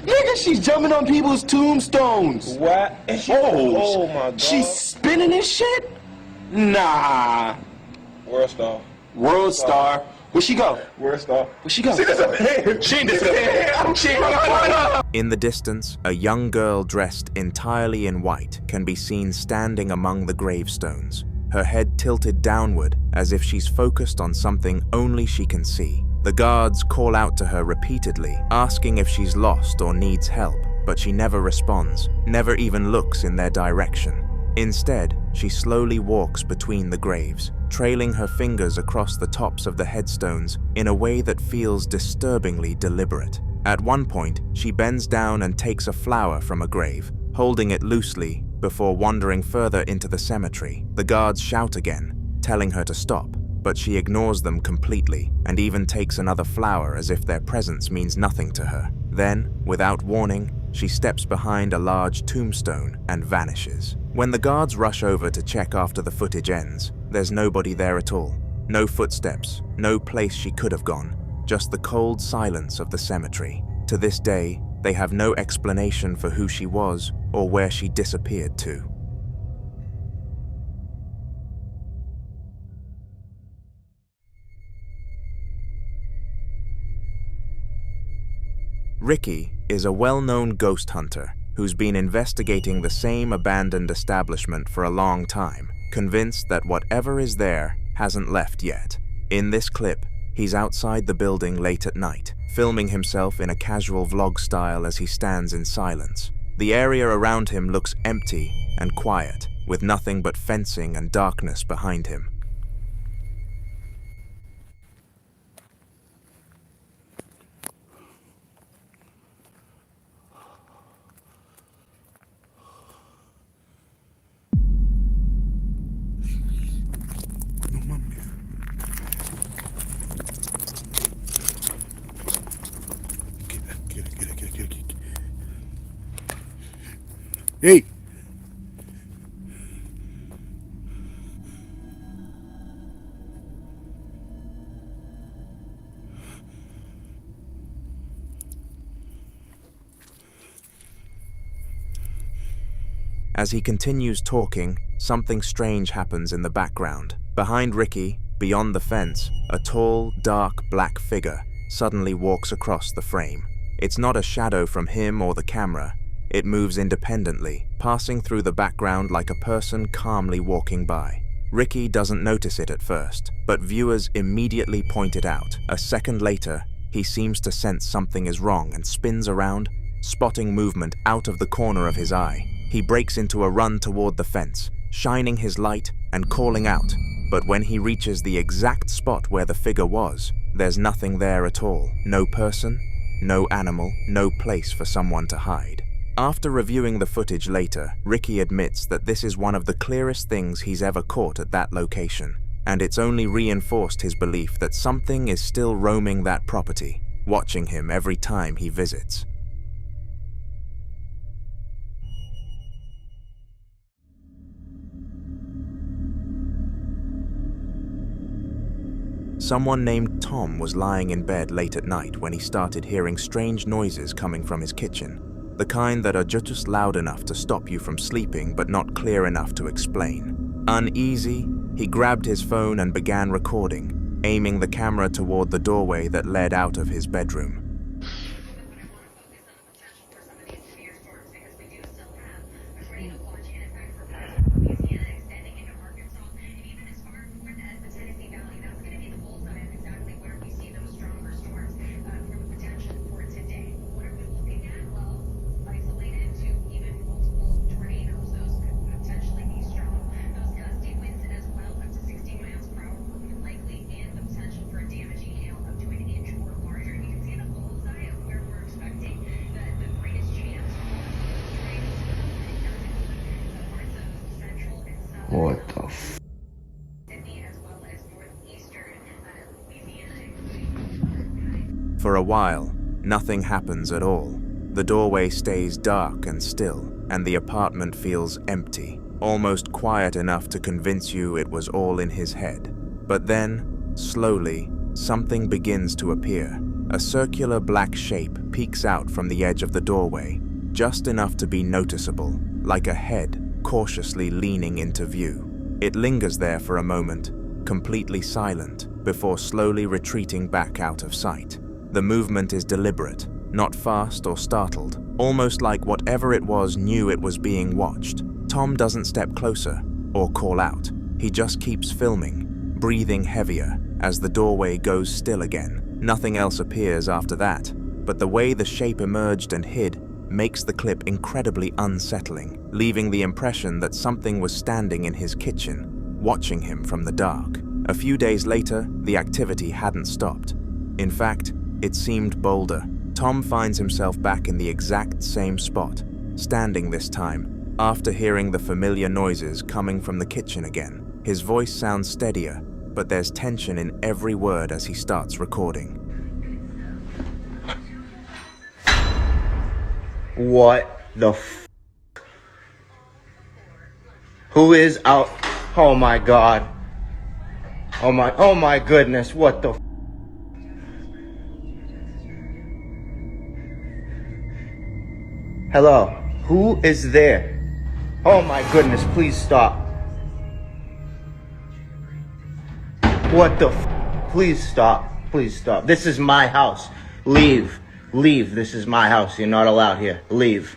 Nigga, she's jumping on people's tombstones. What? Oh my god. She's spinning this shit? Nah. World star. World star. Where'd she go? Where's the? Where'd she go? She disappeared. She disappeared. She run. In the distance, a young girl dressed entirely in white can be seen standing among the gravestones, her head tilted downward as if she's focused on something only she can see. The guards call out to her repeatedly, asking if she's lost or needs help, but she never responds, never even looks in their direction. Instead, she slowly walks between the graves, trailing her fingers across the tops of the headstones in a way that feels disturbingly deliberate. At one point, she bends down and takes a flower from a grave, holding it loosely before wandering further into the cemetery. The guards shout again, telling her to stop, but she ignores them completely and even takes another flower as if their presence means nothing to her. Then, without warning, she steps behind a large tombstone and vanishes. When the guards rush over to check after the footage ends, there's nobody there at all. No footsteps, no place she could have gone, just the cold silence of the cemetery. To this day, they have no explanation for who she was or where she disappeared to. Ricky is a well-known ghost hunter who's been investigating the same abandoned establishment for a long time, convinced that whatever is there hasn't left yet. In this clip, he's outside the building late at night, filming himself in a casual vlog style as he stands in silence. The area around him looks empty and quiet, with nothing but fencing and darkness behind him. Hey! As he continues talking, something strange happens in the background. Behind Ricky, beyond the fence, a tall, dark black figure suddenly walks across the frame. It's not a shadow from him or the camera. It moves independently, passing through the background like a person calmly walking by. Ricky doesn't notice it at first, but viewers immediately point it out. A second later, he seems to sense something is wrong and spins around, spotting movement out of the corner of his eye. He breaks into a run toward the fence, shining his light and calling out, but when he reaches the exact spot where the figure was, there's nothing there at all. No person, no animal, no place for someone to hide. After reviewing the footage later, Ricky admits that this is one of the clearest things he's ever caught at that location, and it's only reinforced his belief that something is still roaming that property, watching him every time he visits. Someone named Tom was lying in bed late at night when he started hearing strange noises coming from his kitchen. The kind that are just loud enough to stop you from sleeping but not clear enough to explain. Uneasy, he grabbed his phone and began recording, aiming the camera toward the doorway that led out of his bedroom. What the f... For a while, nothing happens at all. The doorway stays dark and still, and the apartment feels empty, almost quiet enough to convince you it was all in his head. But then, slowly, something begins to appear. A circular black shape peeks out from the edge of the doorway, just enough to be noticeable, like a head cautiously leaning into view. It lingers there for a moment, completely silent, before slowly retreating back out of sight. The movement is deliberate, not fast or startled, almost like whatever it was knew it was being watched. Tom doesn't step closer or call out. He just keeps filming, breathing heavier as the doorway goes still again. Nothing else appears after that, but the way the shape emerged and hid makes the clip incredibly unsettling, leaving the impression that something was standing in his kitchen, watching him from the dark. A few days later, the activity hadn't stopped. In fact, it seemed bolder. Tom finds himself back in the exact same spot, standing this time, after hearing the familiar noises coming from the kitchen again. His voice sounds steadier, but there's tension in every word as he starts recording. What the f? Who is out? Oh my god. Oh my goodness, what the f? Hello, who is there? Oh my goodness, please stop. What the f? Please stop, please stop. This is my house. Leave. Leave, this is my house. You're not allowed here. Leave.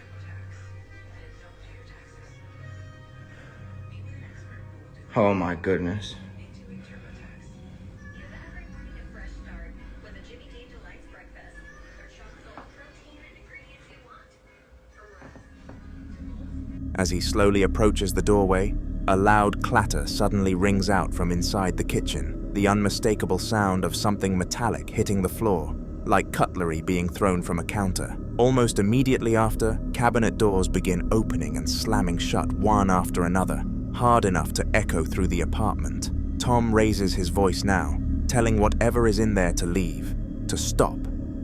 Oh my goodness. As he slowly approaches the doorway, a loud clatter suddenly rings out from inside the kitchen, the unmistakable sound of something metallic hitting the floor, like cutlery being thrown from a counter. Almost immediately after, cabinet doors begin opening and slamming shut one after another, hard enough to echo through the apartment. Tom raises his voice now, telling whatever is in there to leave, to stop,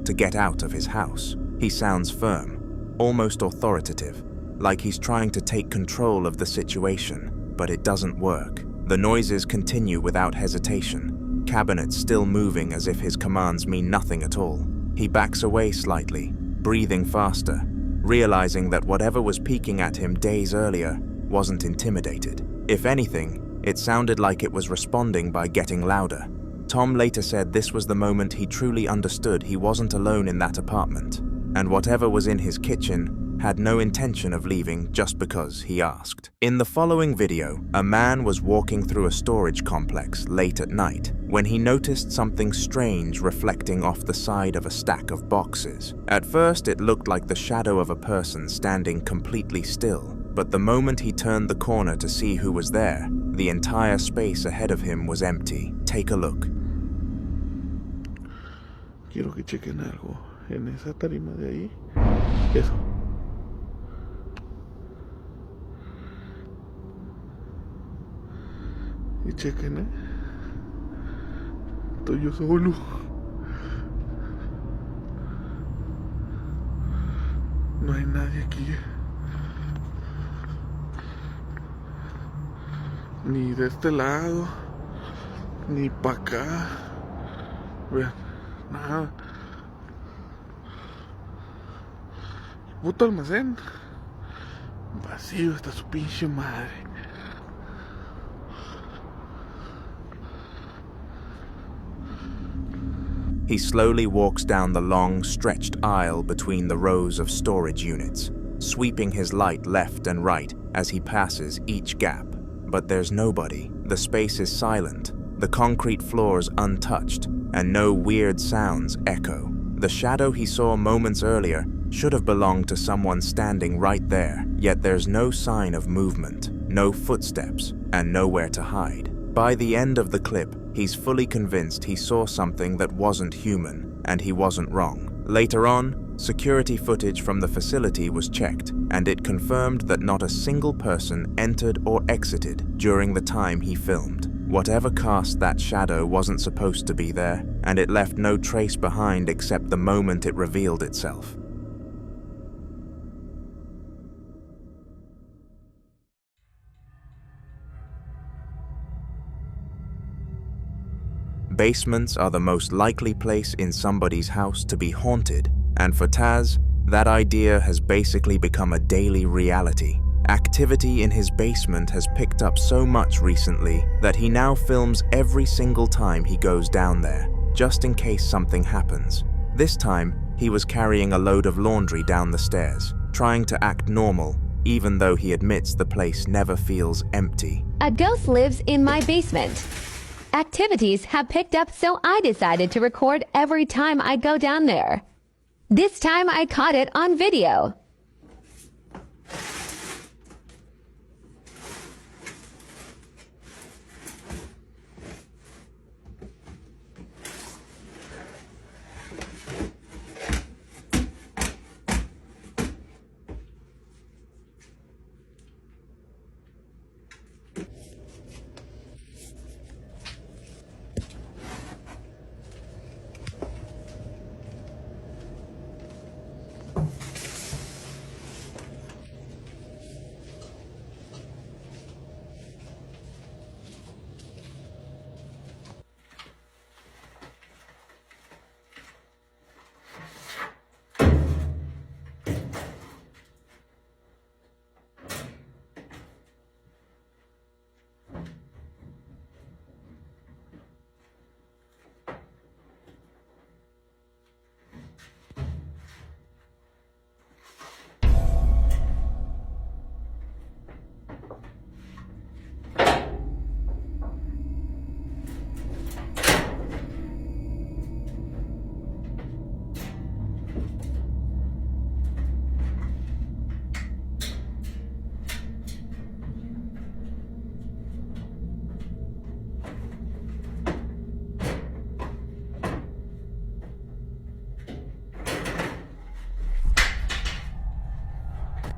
to get out of his house. He sounds firm, almost authoritative, like he's trying to take control of the situation, but it doesn't work. The noises continue without hesitation, cabinets still moving as if his commands mean nothing at all. He backs away slightly, breathing faster, realizing that whatever was peeking at him days earlier wasn't intimidated. If anything, it sounded like it was responding by getting louder. Tom later said this was the moment he truly understood he wasn't alone in that apartment, and whatever was in his kitchen had no intention of leaving just because he asked. In the following video, a man was walking through a storage complex late at night when he noticed something strange reflecting off the side of a stack of boxes. At first, it looked like the shadow of a person standing completely still, but the moment he turned the corner to see who was there, the entire space ahead of him was empty. Take a look. Quiero que chequen algo en esa tarima de ahí. Eso. Y chequen, estoy yo solo. No hay nadie aquí. Ni de este lado, ni para acá. Vean, nada. Puto almacén. Vacío está su pinche madre. He slowly walks down the long, stretched aisle between the rows of storage units, sweeping his light left and right as he passes each gap. But there's nobody. The space is silent, the concrete floors untouched, and no weird sounds echo. The shadow he saw moments earlier should have belonged to someone standing right there, yet there's no sign of movement, no footsteps, and nowhere to hide. By the end of the clip, he's fully convinced he saw something that wasn't human, and he wasn't wrong. Later on, security footage from the facility was checked, and it confirmed that not a single person entered or exited during the time he filmed. Whatever cast that shadow wasn't supposed to be there, and it left no trace behind except the moment it revealed itself. Basements are the most likely place in somebody's house to be haunted, and for Taz, that idea has basically become a daily reality. Activity in his basement has picked up so much recently that he now films every single time he goes down there, just in case something happens. This time, he was carrying a load of laundry down the stairs, trying to act normal, even though he admits the place never feels empty. A ghost lives in my basement. Activities have picked up, so I decided to record every time I go down there. This time I caught it on video.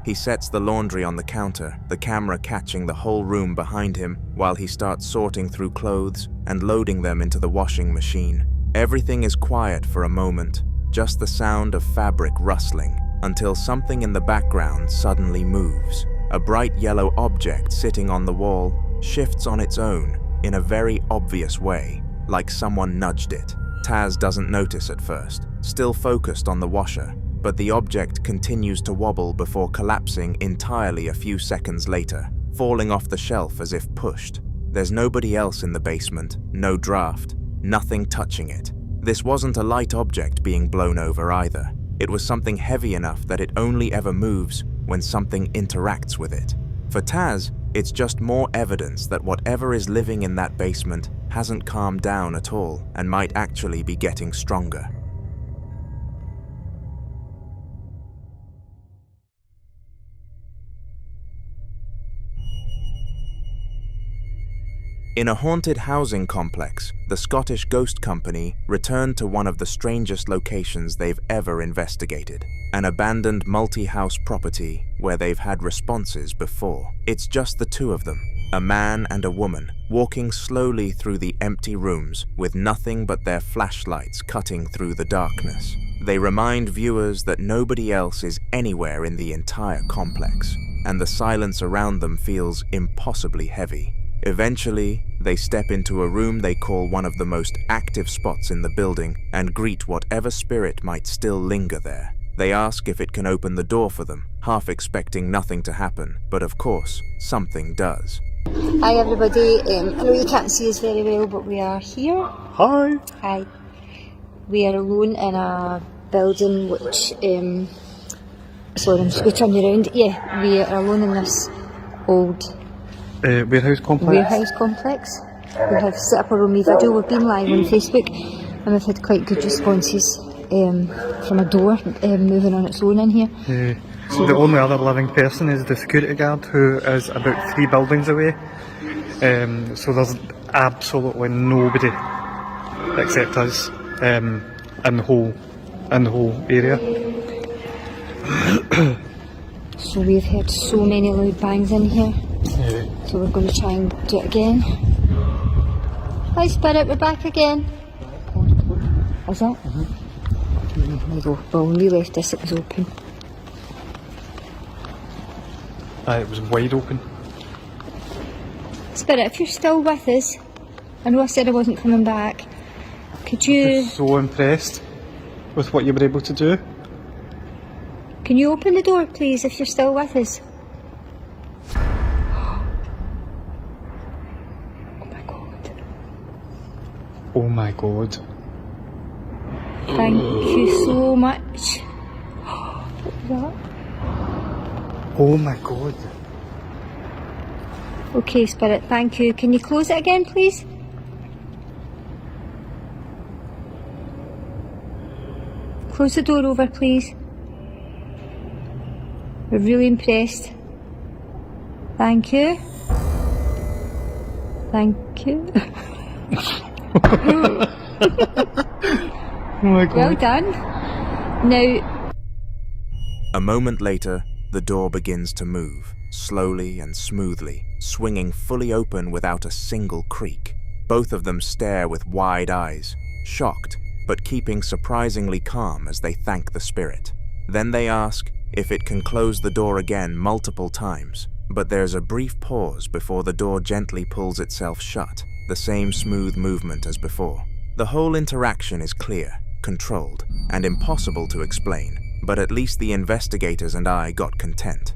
He sets the laundry on the counter, the camera catching the whole room behind him while he starts sorting through clothes and loading them into the washing machine. Everything is quiet for a moment, just the sound of fabric rustling, until something in the background suddenly moves. A bright yellow object sitting on the wall shifts on its own in a very obvious way, like someone nudged it. Taz doesn't notice at first, still focused on the washer, but the object continues to wobble before collapsing entirely a few seconds later, falling off the shelf as if pushed. There's nobody else in the basement, no draft, nothing touching it. This wasn't a light object being blown over either. It was something heavy enough that it only ever moves when something interacts with it. For Taz, it's just more evidence that whatever is living in that basement hasn't calmed down at all and might actually be getting stronger. In a haunted housing complex, the Scottish Ghost Company returned to one of the strangest locations they've ever investigated, an abandoned multi-house property where they've had responses before. It's just the two of them, a man and a woman, walking slowly through the empty rooms with nothing but their flashlights cutting through the darkness. They remind viewers that nobody else is anywhere in the entire complex, and the silence around them feels impossibly heavy. Eventually, they step into a room they call one of the most active spots in the building and greet whatever spirit might still linger there. They ask if it can open the door for them, half expecting nothing to happen, but of course, something does. Hi everybody, I know you can't see us very well, but we are here. Hi! Hi. We are alone in a building which, sorry, I'm just going to turn you around. Yeah, we are alone in this old warehouse complex. We have set up a room video. We've been live on Facebook and we've had quite good responses from a door moving on its own in here. So the only other living person is the security guard, who is about 3 buildings away. So there's absolutely nobody except us in the whole area. So we've heard so many loud bangs in here. So we're going to try and do it again. Hi Spirit, we're back again. Is that? There we go. Well, when we left this, it was open. It was wide open. Spirit, if you're still with us, I know I said I wasn't coming back. Could you... I'm so impressed with what you were able to do. Can you open the door, please, if you're still with us? Oh my god. Thank you so much. What was that? Oh my god. Okay, Spirit, thank you. Can you close it again, please? Close the door over, please. We're really impressed. Thank you. Thank you. Oh my god. Well done. Now, A moment later, the door begins to move, slowly and smoothly, swinging fully open without a single creak. Both of them stare with wide eyes, shocked, but keeping surprisingly calm as they thank the spirit. Then they ask if it can close the door again multiple times, but there's a brief pause before the door gently pulls itself shut, the same smooth movement as before. The whole interaction is clear, controlled, and impossible to explain, but at least the investigators and I got content.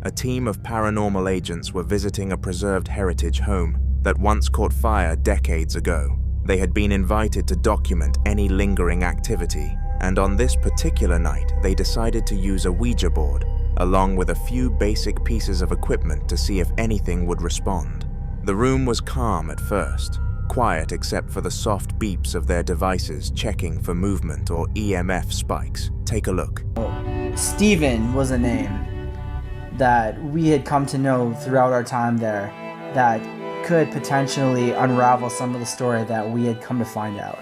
A team of paranormal agents were visiting a preserved heritage home that once caught fire decades ago. They had been invited to document any lingering activity, and on this particular night, they decided to use a Ouija board, along with a few basic pieces of equipment to see if anything would respond. The room was calm at first, quiet except for the soft beeps of their devices checking for movement or EMF spikes. Take a look. Steven was a name that we had come to know throughout our time there that could potentially unravel some of the story that we had come to find out.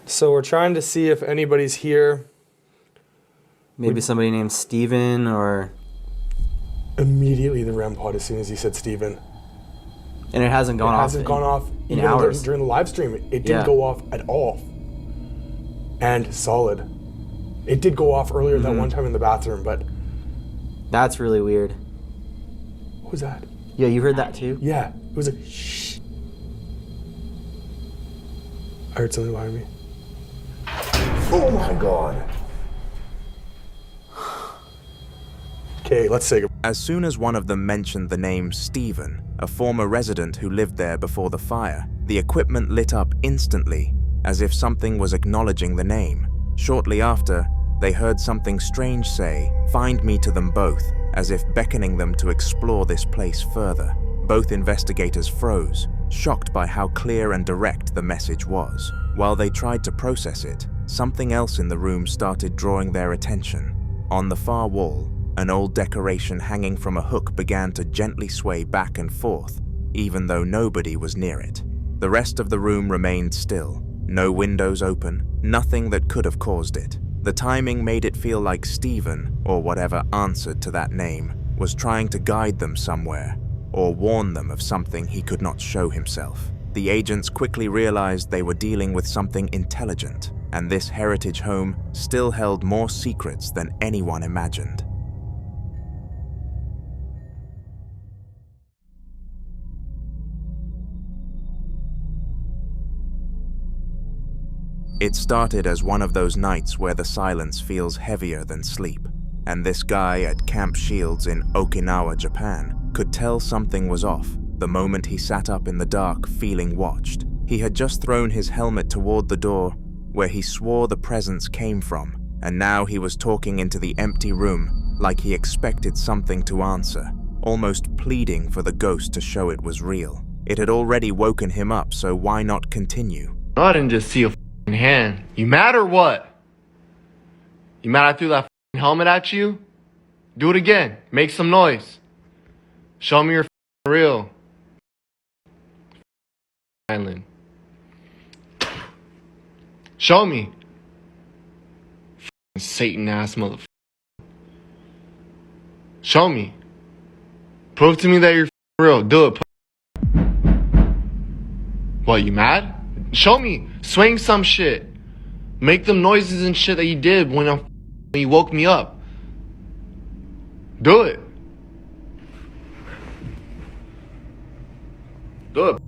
So we're trying to see if anybody's here. Maybe somebody named Steven or... Immediately the REM pod as soon as he said Steven. And it hasn't gone off. It hasn't gone off in even hours. During the live stream. It didn't go off at all. And solid. It did go off earlier that one time in the bathroom, but... That's really weird. What was that? Yeah, you heard that too? Yeah, it was a shh. I heard something behind me. Oh my god. Okay, let's say goodbye. As soon as one of them mentioned the name Stephen, a former resident who lived there before the fire, the equipment lit up instantly, as if something was acknowledging the name. Shortly after, they heard something strange say, "Find me to them both," as if beckoning them to explore this place further. Both investigators froze, shocked by how clear and direct the message was. While they tried to process it, something else in the room started drawing their attention. On the far wall, an old decoration hanging from a hook began to gently sway back and forth, even though nobody was near it. The rest of the room remained still. No windows open, nothing that could have caused it. The timing made it feel like Stephen, or whatever answered to that name, was trying to guide them somewhere, or warn them of something he could not show himself. The agents quickly realized they were dealing with something intelligent, and this heritage home still held more secrets than anyone imagined. It started as one of those nights where the silence feels heavier than sleep, and this guy at Camp Shields in Okinawa, Japan, could tell something was off the moment he sat up in the dark feeling watched. He had just thrown his helmet toward the door where he swore the presence came from, and now he was talking into the empty room like he expected something to answer, almost pleading for the ghost to show it was real. It had already woken him up, so why not continue? I didn't just see a hand. You mad or what? You mad I threw that helmet at you? Do it again. Make some noise. Show me you're real. Island. Show me. Satan ass motherfucker. Show me. Prove to me that you're real. Do it. What, you mad? Show me. Swing some shit. Make them noises and shit that you did when you woke me up. Do it. Do it.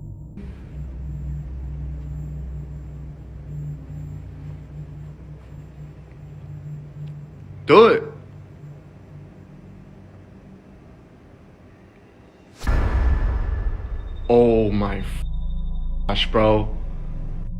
Do it. Oh my gosh, bro.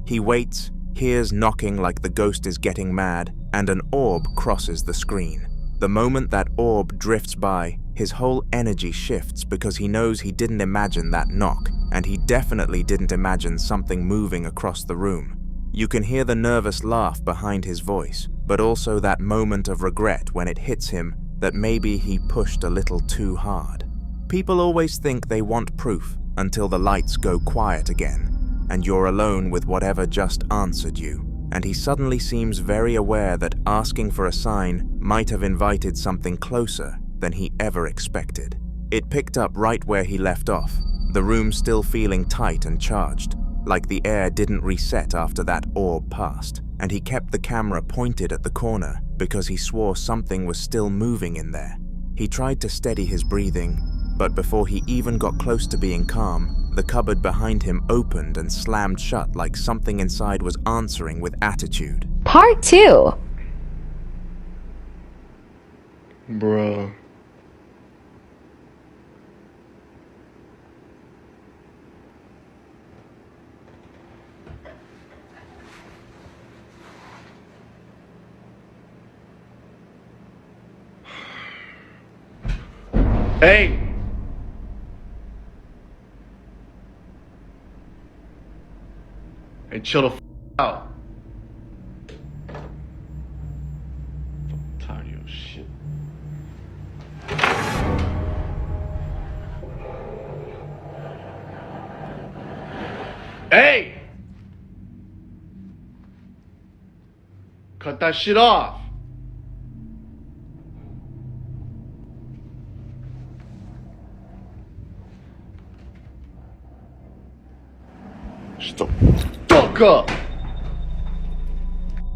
He waits, hears knocking like the ghost is getting mad, and an orb crosses the screen. The moment that orb drifts by, his whole energy shifts because he knows he didn't imagine that knock, and he definitely didn't imagine something moving across the room. You can hear the nervous laugh behind his voice, but also that moment of regret when it hits him that maybe he pushed a little too hard. People always think they want proof until the lights go quiet again, and you're alone with whatever just answered you, and he suddenly seems very aware that asking for a sign might have invited something closer than he ever expected. It picked up right where he left off, the room still feeling tight and charged, like the air didn't reset after that orb passed, and he kept the camera pointed at the corner because he swore something was still moving in there. He tried to steady his breathing, but before he even got close to being calm, the cupboard behind him opened and slammed shut like something inside was answering with attitude. Part 2. Bruh. Hey! Hey, chill the f out. I'm tired of your shit. Hey! Cut that shit off. Shut the fuck up!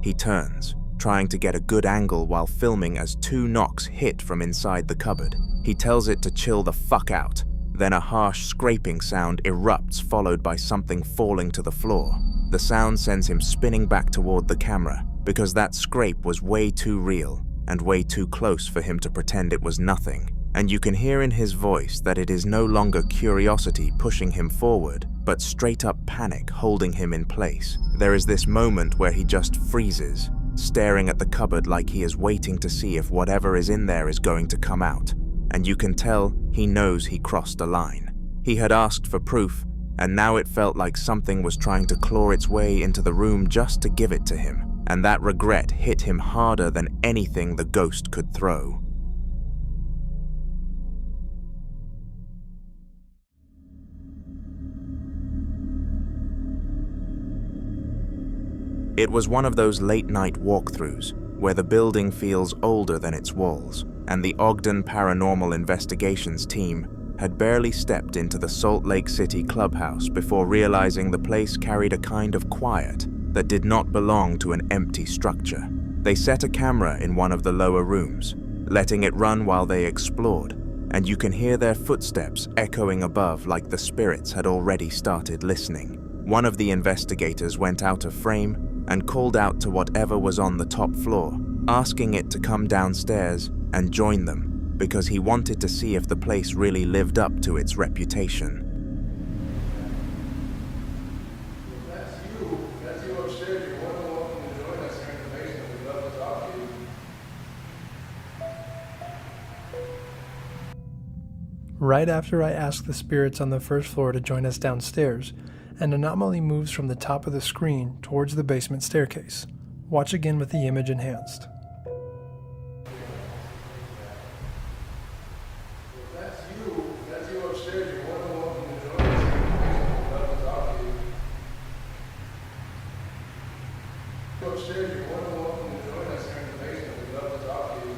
He turns, trying to get a good angle while filming as 2 knocks hit from inside the cupboard. He tells it to chill the fuck out. Then a harsh scraping sound erupts, followed by something falling to the floor. The sound sends him spinning back toward the camera, because that scrape was way too real and way too close for him to pretend it was nothing. And you can hear in his voice that it is no longer curiosity pushing him forward, but straight up panic holding him in place. There is this moment where he just freezes, staring at the cupboard like he is waiting to see if whatever is in there is going to come out. And you can tell he knows he crossed a line. He had asked for proof, and now it felt like something was trying to claw its way into the room just to give it to him. And that regret hit him harder than anything the ghost could throw. It was one of those late-night walkthroughs where the building feels older than its walls, and the Ogden Paranormal Investigations team had barely stepped into the Salt Lake City Clubhouse before realizing the place carried a kind of quiet that did not belong to an empty structure. They set a camera in one of the lower rooms, letting it run while they explored, and you can hear their footsteps echoing above like the spirits had already started listening. One of the investigators went out of frame and called out to whatever was on the top floor, asking it to come downstairs and join them, because he wanted to see if the place really lived up to its reputation. That's you upstairs. You're more than welcome to join us here in the basement. We'd love to talk to you. Right after I ask the spirits on the first floor to join us downstairs, an anomaly moves from the top of the screen towards the basement staircase. Watch again with the image enhanced. That's you upstairs. You're more than welcome to join us here in the basement. We'd love to talk to you. Upstairs, you're more than welcome to join us here in the basement. We'd love to talk to you.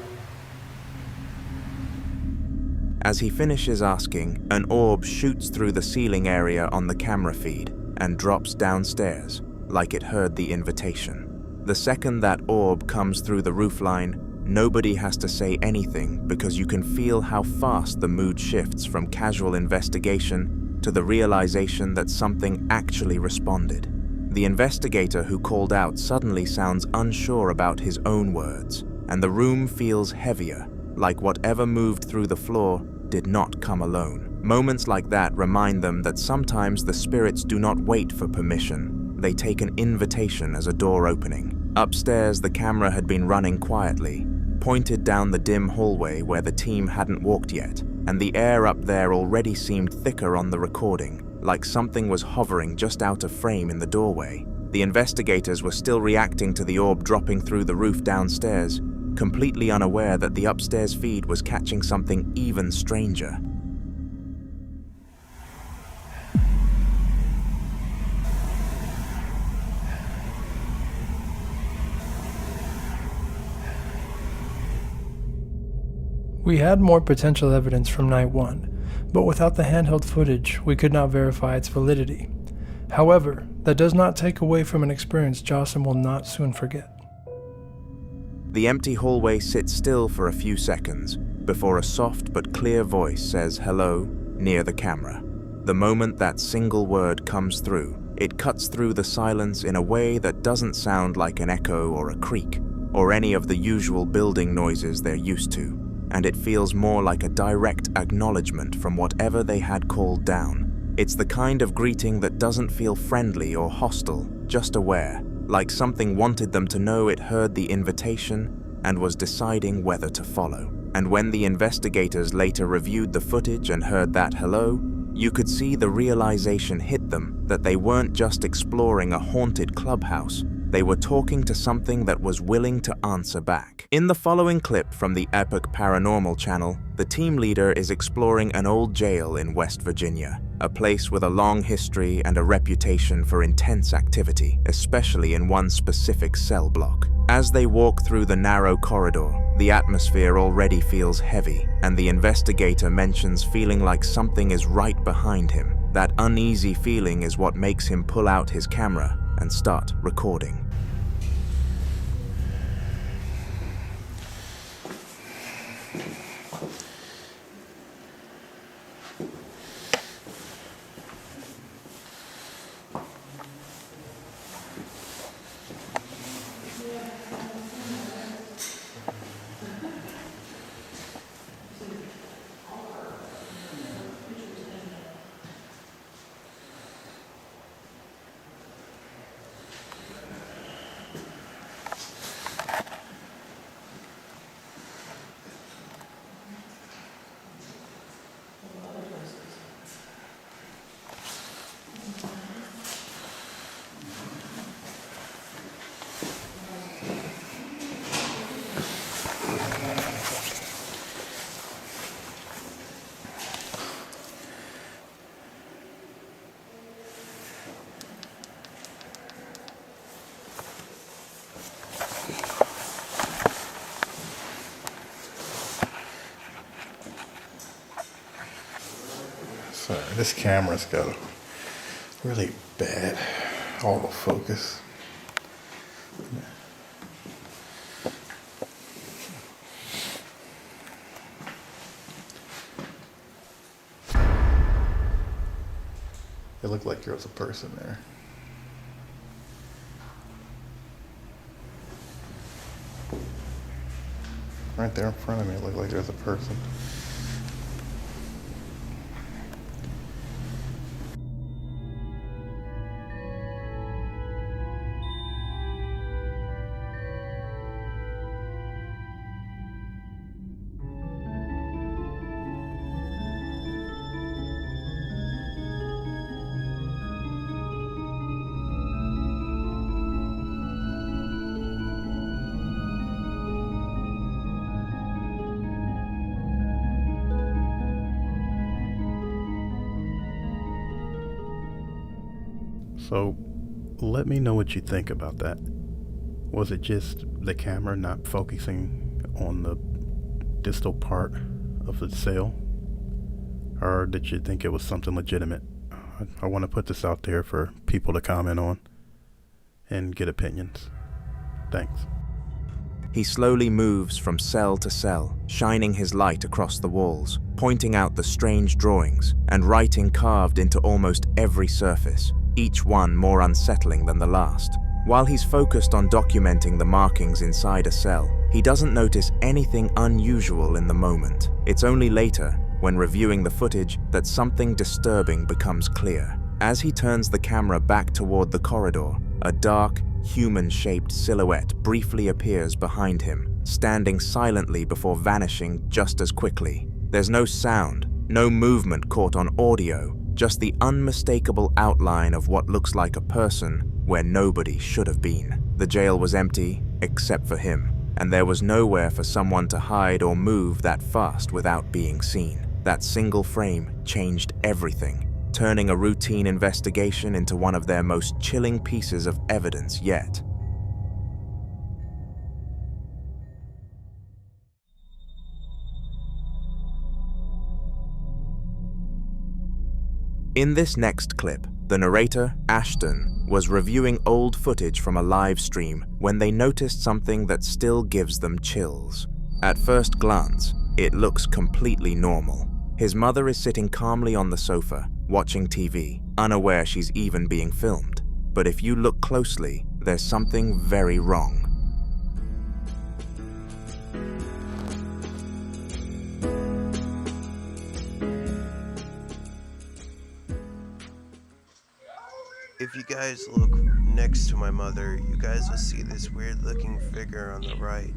As he finishes asking, an orb shoots through the ceiling area on the camera feed and drops downstairs, like it heard the invitation. The second that orb comes through the roofline, nobody has to say anything because you can feel how fast the mood shifts from casual investigation to the realization that something actually responded. The investigator who called out suddenly sounds unsure about his own words, and the room feels heavier, like whatever moved through the floor did not come alone. Moments like that remind them that sometimes the spirits do not wait for permission. They take an invitation as a door opening. Upstairs, the camera had been running quietly, pointed down the dim hallway where the team hadn't walked yet, and the air up there already seemed thicker on the recording, like something was hovering just out of frame in the doorway. The investigators were still reacting to the orb dropping through the roof downstairs, completely unaware that the upstairs feed was catching something even stranger. We had more potential evidence from night 1, but without the handheld footage, we could not verify its validity. However, that does not take away from an experience Jocelyn will not soon forget. The empty hallway sits still for a few seconds before a soft but clear voice says hello near the camera. The moment that single word comes through, it cuts through the silence in a way that doesn't sound like an echo or a creak, or any of the usual building noises they're used to, and it feels more like a direct acknowledgement from whatever they had called down. It's the kind of greeting that doesn't feel friendly or hostile, just aware, like something wanted them to know it heard the invitation and was deciding whether to follow. And when the investigators later reviewed the footage and heard that hello, you could see the realization hit them that they weren't just exploring a haunted clubhouse, they were talking to something that was willing to answer back. In the following clip from the Epic Paranormal channel, the team leader is exploring an old jail in West Virginia, a place with a long history and a reputation for intense activity, especially in one specific cell block. As they walk through the narrow corridor, the atmosphere already feels heavy, and the investigator mentions feeling like something is right behind him. That uneasy feeling is what makes him pull out his camera and start recording. Sorry, this camera's got really bad autofocus. It looked like there was a person there. Right there in front of me, it looked like there was a person. So, let me know what you think about that. Was it just the camera not focusing on the distal part of the cell? Or did you think it was something legitimate? I want to put this out there for people to comment on and get opinions. Thanks. He slowly moves from cell to cell, shining his light across the walls, pointing out the strange drawings and writing carved into almost every surface, each one more unsettling than the last. While he's focused on documenting the markings inside a cell, he doesn't notice anything unusual in the moment. It's only later, when reviewing the footage, that something disturbing becomes clear. As he turns the camera back toward the corridor, a dark, human-shaped silhouette briefly appears behind him, standing silently before vanishing just as quickly. There's no sound, no movement caught on audio, just the unmistakable outline of what looks like a person where nobody should have been. The jail was empty, except for him, and there was nowhere for someone to hide or move that fast without being seen. That single frame changed everything, turning a routine investigation into one of their most chilling pieces of evidence yet. In this next clip, the narrator, Ashton, was reviewing old footage from a live stream when they noticed something that still gives them chills. At first glance, it looks completely normal. His mother is sitting calmly on the sofa, watching TV, unaware she's even being filmed. But if you look closely, there's something very wrong. If you guys look next to my mother, you guys will see this weird looking figure on the right.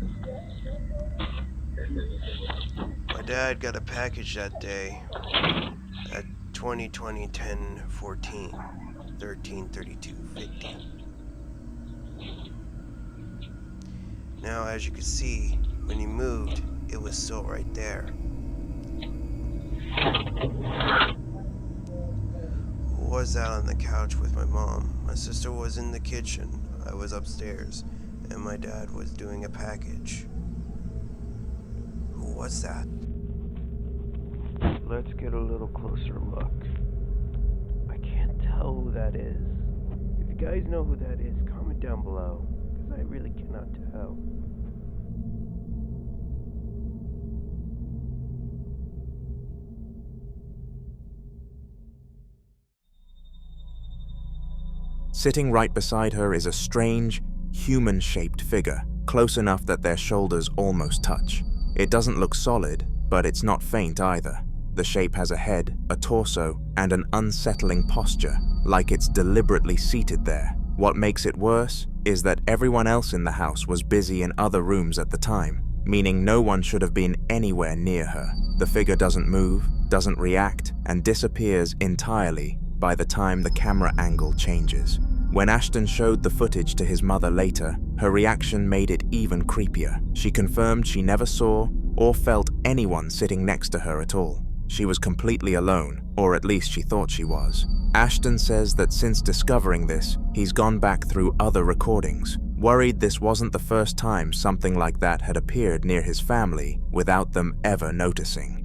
My dad got a package that day at 20/20/10/14, 13/32/50. Now, as you can see, when he moved, it was still right there. Who was that on the couch with my mom? My sister was in the kitchen, I was upstairs, and my dad was doing a package. Who was that? Let's get a little closer look. I can't tell who that is. If you guys know who that is, comment down below, because I really cannot tell. Sitting right beside her is a strange, human-shaped figure, close enough that their shoulders almost touch. It doesn't look solid, but it's not faint either. The shape has a head, a torso, and an unsettling posture, like it's deliberately seated there. What makes it worse is that everyone else in the house was busy in other rooms at the time, meaning no one should have been anywhere near her. The figure doesn't move, doesn't react, and disappears entirely by the time the camera angle changes. When Ashton showed the footage to his mother later, her reaction made it even creepier. She confirmed she never saw or felt anyone sitting next to her at all. She was completely alone, or at least she thought she was. Ashton says that since discovering this, he's gone back through other recordings, worried this wasn't the first time something like that had appeared near his family without them ever noticing.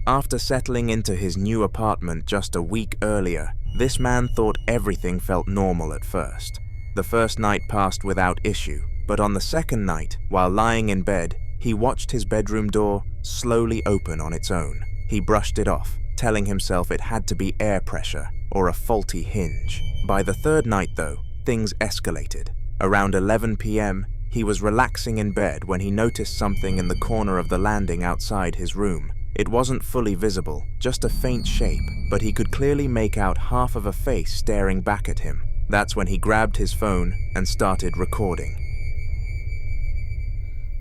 After settling into his new apartment just a week earlier, this man thought everything felt normal at first. The first night passed without issue, but on the second night, while lying in bed, he watched his bedroom door slowly open on its own. He brushed it off, telling himself it had to be air pressure or a faulty hinge. By the third night, though, things escalated. Around 11 p.m., he was relaxing in bed when he noticed something in the corner of the landing outside his room. It wasn't fully visible, just a faint shape, but he could clearly make out half of a face staring back at him. That's when he grabbed his phone and started recording.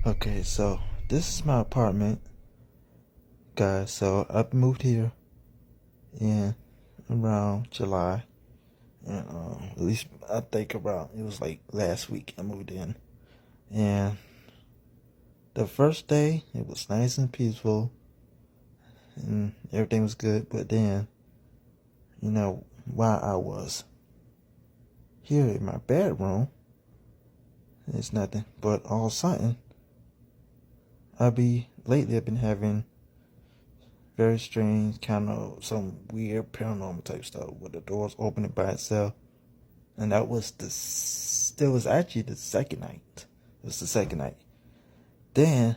Okay, so this is my apartment, guys. So I moved here in around July, and at least I think around, it was like last week I moved in. And the first day it was nice and peaceful and everything was good, but then, you know, while I was here in my bedroom, it's nothing, but all of a sudden lately I've been having very strange, kind of some weird paranormal type stuff with the doors opening by itself. And that was actually the second night. It was the second night. Then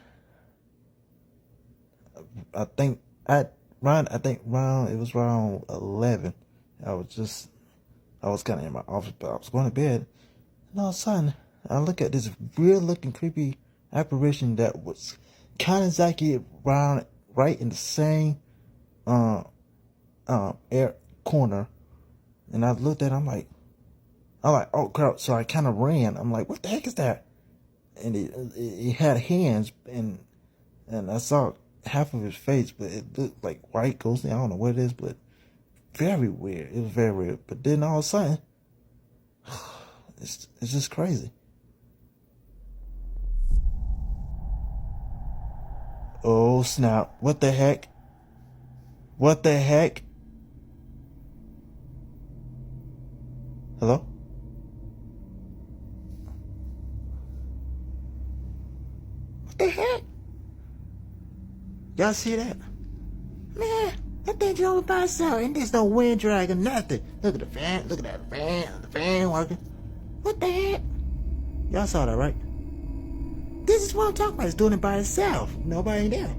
I think it was around 11. I was kind of in my office, but I was going to bed, and all of a sudden I look at this weird looking creepy apparition that was kind of exactly around right in the same air corner, and I looked at it, I'm like, oh crap! So I kind of ran. I'm like, what the heck is that? And it had hands, and I saw half of his face, but it looked like white, ghostly. I don't know what it is, but very weird. It was very weird. But then all of a sudden, it's just crazy. Oh snap! What the heck? What the heck? Hello? What the heck? Y'all see that? Man, that thing drove by itself, and there's no wind drag or nothing. Look at the fan, look at that fan, the fan working. What the heck? Y'all saw that, right? This is what I'm talking about. It's doing it by itself. Nobody there.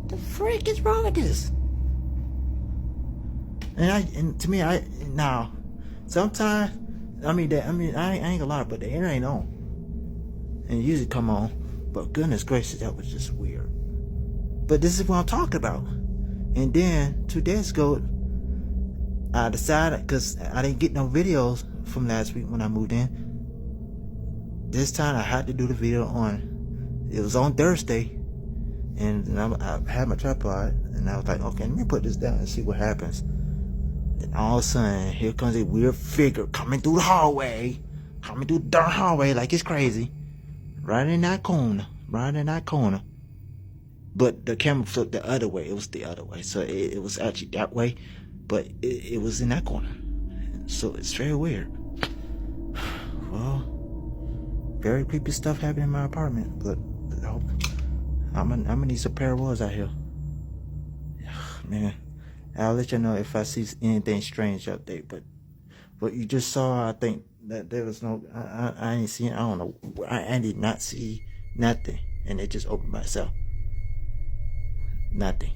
The frick is wrong with this? And to me, sometimes, I ain't gonna lie, but the air ain't on. And it usually come on. But goodness gracious, that was just weird. But this is what I'm talking about. And then 2 days ago, I decided, because I didn't get no videos from last week when I moved in. This time I had to do the video it was on Thursday. And I had my tripod, and I was like, okay, let me put this down and see what happens. Then all of a sudden, here comes a weird figure coming through the hallway. Coming through the dark hallway like it's crazy. Right in that corner. But the camera flipped the other way. It was the other way. So it was actually that way. But it was in that corner. So it's very weird. Well, very creepy stuff happening in my apartment. But I'm gonna need some parallels out here. Man, I'll let you know if I see anything strange up there. But what you just saw, I think that there was no, I ain't seen, I don't know, I did not see nothing, and it just opened by itself. Nothing.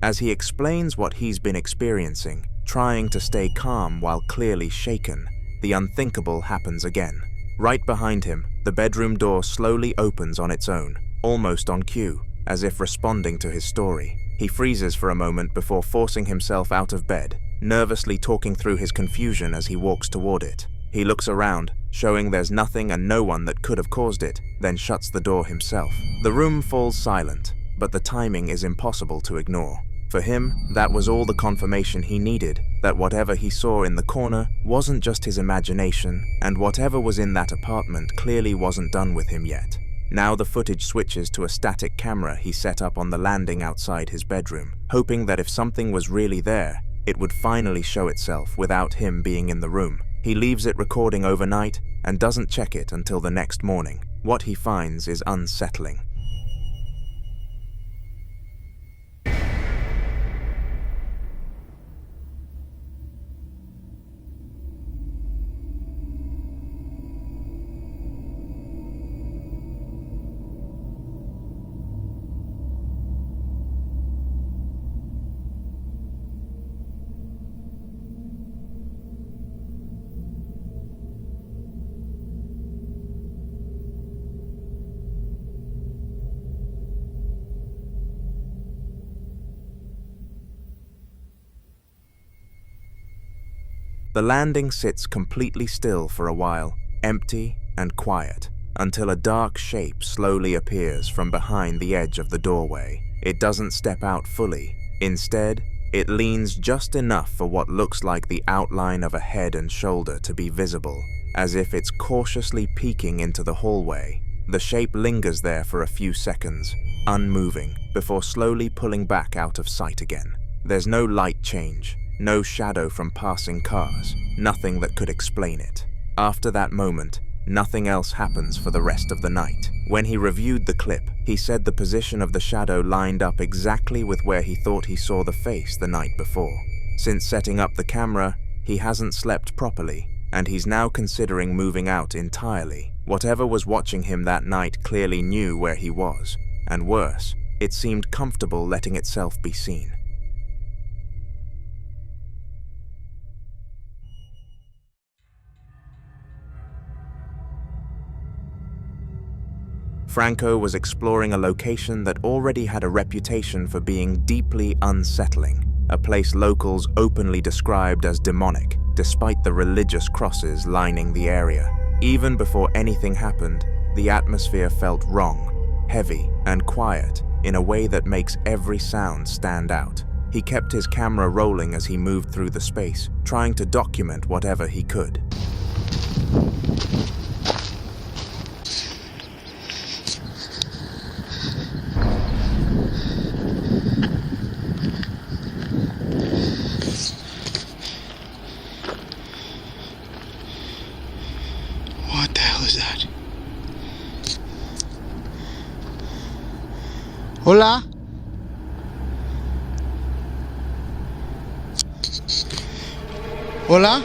As he explains what he's been experiencing, trying to stay calm while clearly shaken, the unthinkable happens again. Right behind him, the bedroom door slowly opens on its own, almost on cue, as if responding to his story. He freezes for a moment before forcing himself out of bed, nervously talking through his confusion as he walks toward it. He looks around, showing there's nothing and no one that could have caused it, then shuts the door himself. The room falls silent, but the timing is impossible to ignore. For him, that was all the confirmation he needed, that whatever he saw in the corner wasn't just his imagination, and whatever was in that apartment clearly wasn't done with him yet. Now the footage switches to a static camera he set up on the landing outside his bedroom, hoping that if something was really there, it would finally show itself without him being in the room. He leaves it recording overnight and doesn't check it until the next morning. What he finds is unsettling. The landing sits completely still for a while, empty and quiet, until a dark shape slowly appears from behind the edge of the doorway. It doesn't step out fully. Instead, it leans just enough for what looks like the outline of a head and shoulder to be visible, as if it's cautiously peeking into the hallway. The shape lingers there for a few seconds, unmoving, before slowly pulling back out of sight again. There's no light change. No shadow from passing cars, nothing that could explain it. After that moment, nothing else happens for the rest of the night. When he reviewed the clip, he said the position of the shadow lined up exactly with where he thought he saw the face the night before. Since setting up the camera, he hasn't slept properly, and he's now considering moving out entirely. Whatever was watching him that night clearly knew where he was, and worse, it seemed comfortable letting itself be seen. Franco was exploring a location that already had a reputation for being deeply unsettling, a place locals openly described as demonic, despite the religious crosses lining the area. Even before anything happened, the atmosphere felt wrong, heavy, and quiet in a way that makes every sound stand out. He kept his camera rolling as he moved through the space, trying to document whatever he could. What the hell is that? Hola? Hola?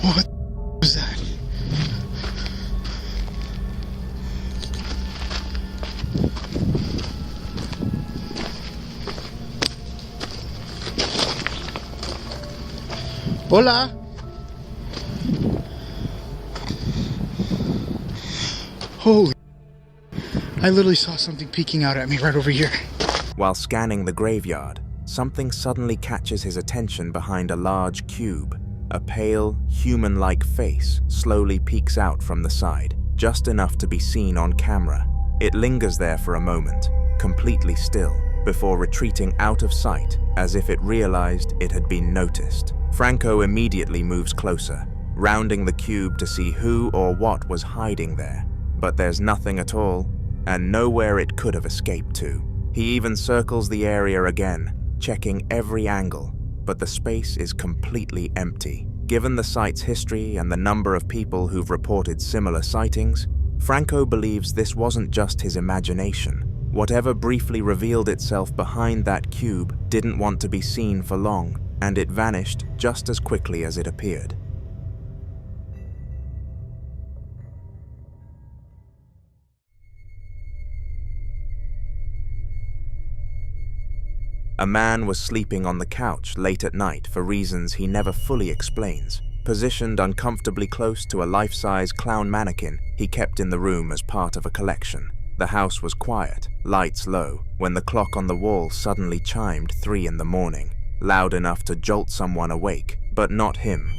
What was that? Hola? Holy, I literally saw something peeking out at me right over here. While scanning the graveyard, something suddenly catches his attention behind a large cube. A pale, human-like face slowly peeks out from the side, just enough to be seen on camera. It lingers there for a moment, completely still, before retreating out of sight as if it realized it had been noticed. Franco immediately moves closer, rounding the cube to see who or what was hiding there. But there's nothing at all, and nowhere it could have escaped to. He even circles the area again, checking every angle, but the space is completely empty. Given the site's history and the number of people who've reported similar sightings, Franco believes this wasn't just his imagination. Whatever briefly revealed itself behind that cube didn't want to be seen for long, and it vanished just as quickly as it appeared. A man was sleeping on the couch late at night for reasons he never fully explains, positioned uncomfortably close to a life-size clown mannequin he kept in the room as part of a collection. The house was quiet, lights low, when the clock on the wall suddenly chimed 3 in the morning, loud enough to jolt someone awake, but not him.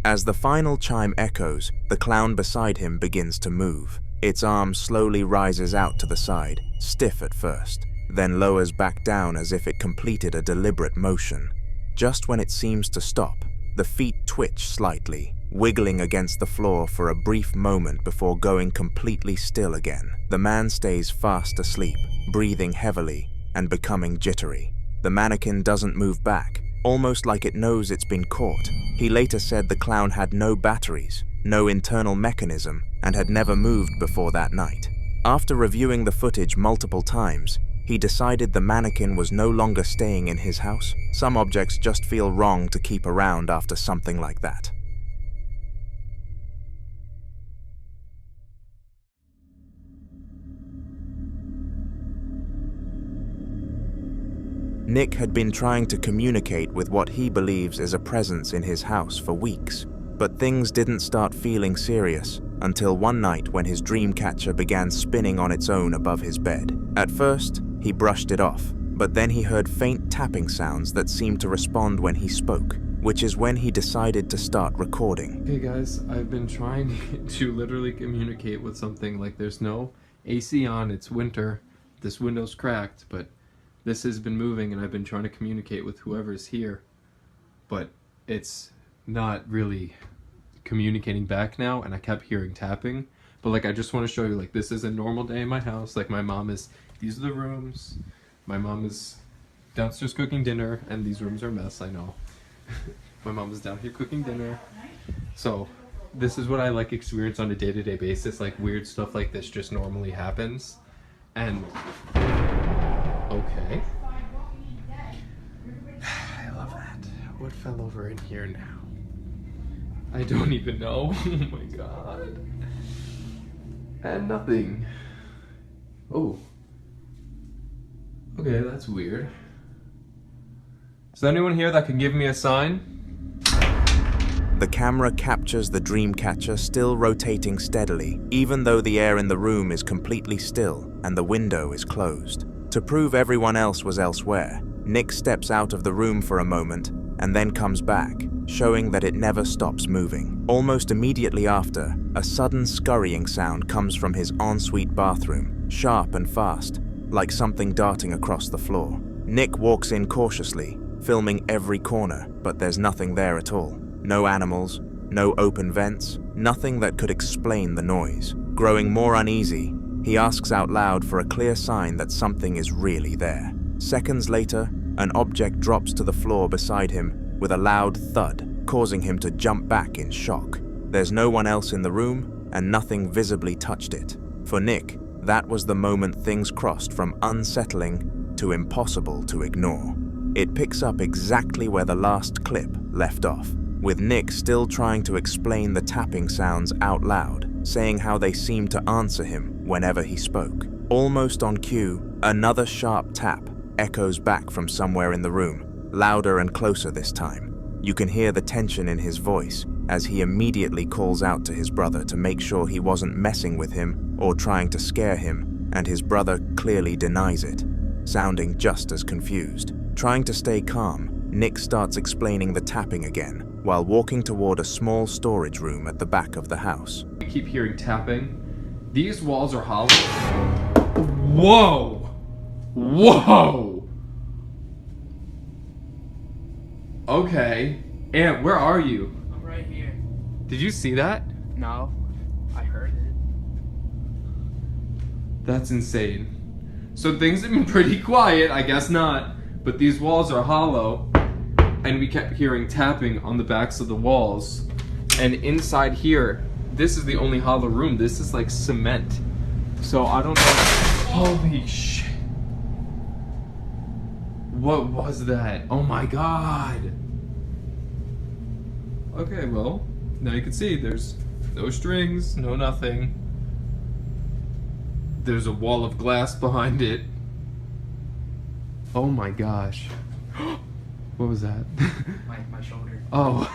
As the final chime echoes, the clown beside him begins to move. Its arm slowly rises out to the side, stiff at first, then lowers back down as if it completed a deliberate motion. Just when it seems to stop, the feet twitch slightly, wiggling against the floor for a brief moment before going completely still again. The man stays fast asleep, breathing heavily and becoming jittery. The mannequin doesn't move back, almost like it knows it's been caught. He later said the clown had no batteries, no internal mechanism, and had never moved before that night. After reviewing the footage multiple times, he decided the mannequin was no longer staying in his house. Some objects just feel wrong to keep around after something like that. Nick had been trying to communicate with what he believes is a presence in his house for weeks, but things didn't start feeling serious until one night when his dream catcher began spinning on its own above his bed. At first, he brushed it off, but then he heard faint tapping sounds that seemed to respond when he spoke, which is when he decided to start recording. Okay guys, I've been trying to literally communicate with something. Like, there's no AC on, it's winter, this window's cracked, but this has been moving and I've been trying to communicate with whoever's here, but it's not really communicating back now, and I kept hearing tapping. But like, I just want to show you, like, this is a normal day in my house. Like, my mom is, these are the rooms, my mom is downstairs cooking dinner, and these rooms are a mess, I know. My mom is down here cooking dinner. So this is what I like experience on a day-to-day basis. Like, weird stuff like this just normally happens. And okay, I love that. What fell over in here now? I don't even know. Oh my god. And nothing. Oh, okay, that's weird. Is there anyone here that can give me a sign? The camera captures the dream catcher still rotating steadily, even though the air in the room is completely still and the window is closed. To prove everyone else was elsewhere, Nick steps out of the room for a moment and then comes back, showing that it never stops moving. Almost immediately after, a sudden scurrying sound comes from his ensuite bathroom, sharp and fast, like something darting across the floor. Nick walks in cautiously, filming every corner, but there's nothing there at all. No animals, no open vents, nothing that could explain the noise. Growing more uneasy, he asks out loud for a clear sign that something is really there. Seconds later, an object drops to the floor beside him with a loud thud, causing him to jump back in shock. There's no one else in the room, and nothing visibly touched it. For Nick, that was the moment things crossed from unsettling to impossible to ignore. It picks up exactly where the last clip left off, with Nick still trying to explain the tapping sounds out loud, saying how they seemed to answer him whenever he spoke. Almost on cue, another sharp tap echoes back from somewhere in the room, louder and closer this time. You can hear the tension in his voice as he immediately calls out to his brother to make sure he wasn't messing with him or trying to scare him, and his brother clearly denies it, sounding just as confused. Trying to stay calm, Nick starts explaining the tapping again while walking toward a small storage room at the back of the house. I keep hearing tapping. These walls are hollow. Whoa! Whoa! Okay. Aunt, where are you? I'm right here. Did you see that? No, I heard it. That's insane. So things have been pretty quiet, I guess not, but these walls are hollow, and we kept hearing tapping on the backs of the walls. And inside here, this is the only hollow room. This is like cement. So I don't know. Holy shit. What was that? Oh my god. Okay, well, now you can see there's no strings, no nothing. There's a wall of glass behind it. Oh my gosh. What was that? My shoulder. Oh.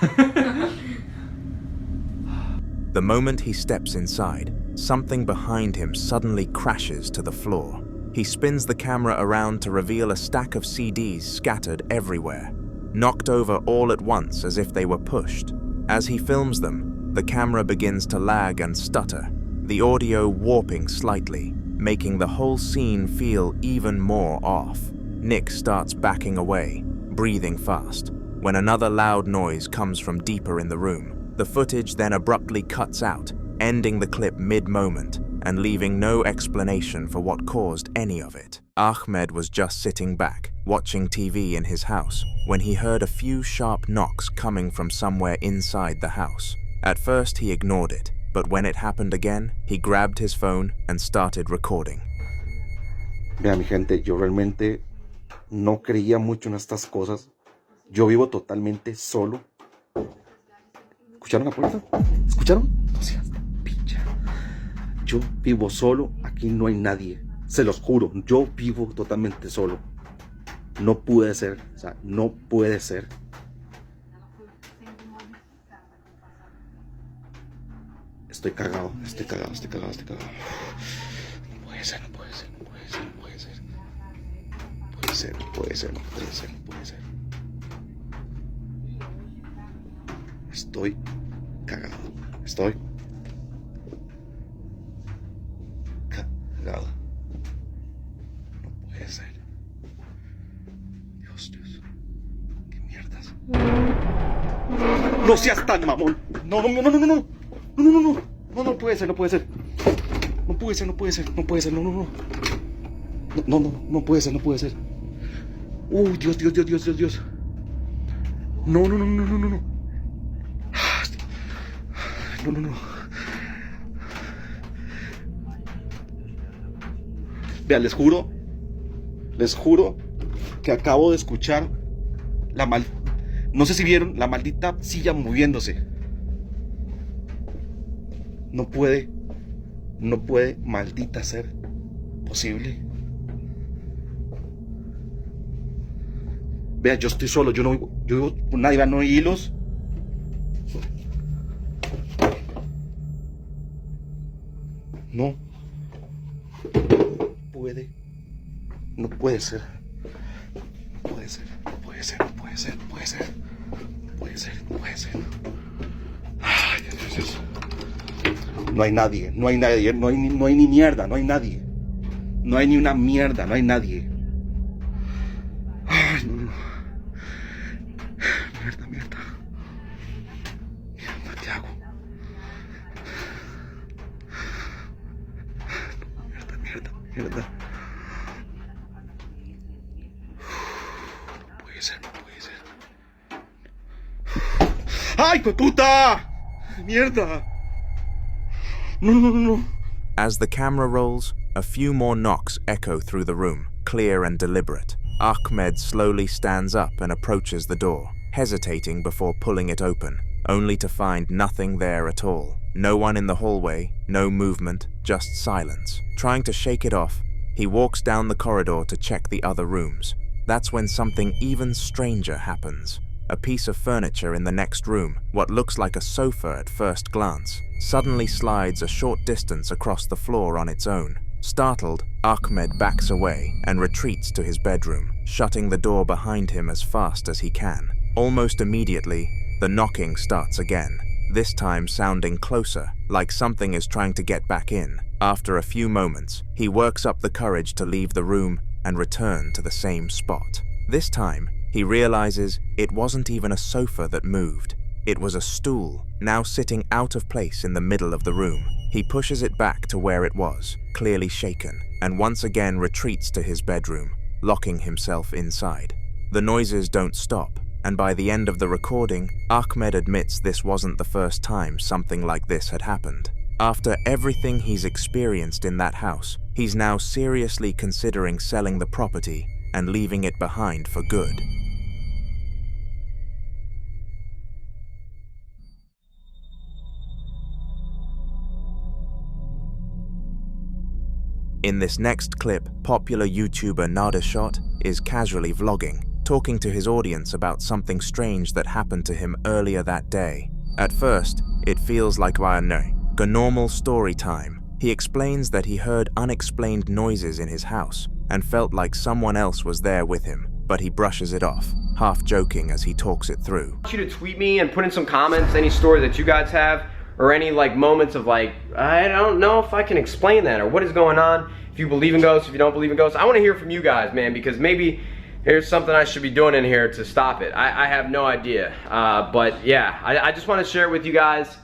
The moment he steps inside, something behind him suddenly crashes to the floor. He spins the camera around to reveal a stack of CDs scattered everywhere, knocked over all at once as if they were pushed. As he films them, the camera begins to lag and stutter, the audio warping slightly, making the whole scene feel even more off. Nick starts backing away, breathing fast, when another loud noise comes from deeper in the room. The footage then abruptly cuts out, ending the clip mid-moment and leaving no explanation for what caused any of it. Ahmed was just sitting back, watching TV in his house, when he heard a few sharp knocks coming from somewhere inside the house. At first he ignored it, but when it happened again, he grabbed his phone and started recording. Vea, mi gente, yo realmente no creía mucho en estas cosas. Yo vivo totalmente solo. ¿Escucharon la puerta? ¿Escucharon? No seas pincha. Yo vivo solo, aquí no hay nadie. Se los juro, yo vivo totalmente solo. No puede ser, o sea, no puede ser. Estoy cagado. No puede ser. ser, no puede ser, no puede ser, no puede ser. Estoy cagado. Estoy cagado. No puede ser. Dios. ¿Qué mierdas? No seas tan mamón. No puede ser, no puede ser. No puede ser, no puede ser, no puede ser, no. No puede ser, no puede ser. Dios. No. No. Vean, les juro que acabo de escuchar no sé si vieron la maldita silla moviéndose. No puede, maldita ser posible. Vean, yo estoy solo, yo vivo con nadie, no hay hilos. No puede ser. Ay, Dios. No hay nadie, no hay ni mierda, no hay nadie. No hay ni una mierda, no hay nadie. Ay, no. Mierda. ¿Qué hago? Mierda. No puede ser. ¡Ay, puta! ¡Mierda! No. As the camera rolls, a few more knocks echo through the room, clear and deliberate. Ahmed slowly stands up and approaches the door, hesitating before pulling it open, only to find nothing there at all. No one in the hallway, no movement, just silence. Trying to shake it off, he walks down the corridor to check the other rooms. That's when something even stranger happens. A piece of furniture in the next room, what looks like a sofa at first glance, suddenly slides a short distance across the floor on its own. Startled, Ahmed backs away and retreats to his bedroom, shutting the door behind him as fast as he can. Almost immediately, the knocking starts again, this time sounding closer, like something is trying to get back in. After a few moments, he works up the courage to leave the room and return to the same spot. This time, he realizes it wasn't even a sofa that moved. It was a stool, now sitting out of place in the middle of the room. He pushes it back to where it was, clearly shaken, and once again retreats to his bedroom, locking himself inside. The noises don't stop, and by the end of the recording, Ahmed admits this wasn't the first time something like this had happened. After everything he's experienced in that house, he's now seriously considering selling the property and leaving it behind for good. In this next clip, popular YouTuber Narrated is casually vlogging, talking to his audience about something strange that happened to him earlier that day. At first, it feels like a normal story time. He explains that he heard unexplained noises in his house and felt like someone else was there with him, but he brushes it off, half joking as he talks it through. I want you to tweet me and put in some comments any story that you guys have, or any moments of I don't know if I can explain that, or what is going on, if you believe in ghosts, if you don't believe in ghosts. I want to hear from you guys, man, because maybe there's something I should be doing in here to stop it. I have no idea, but yeah, I just want to share it with you guys.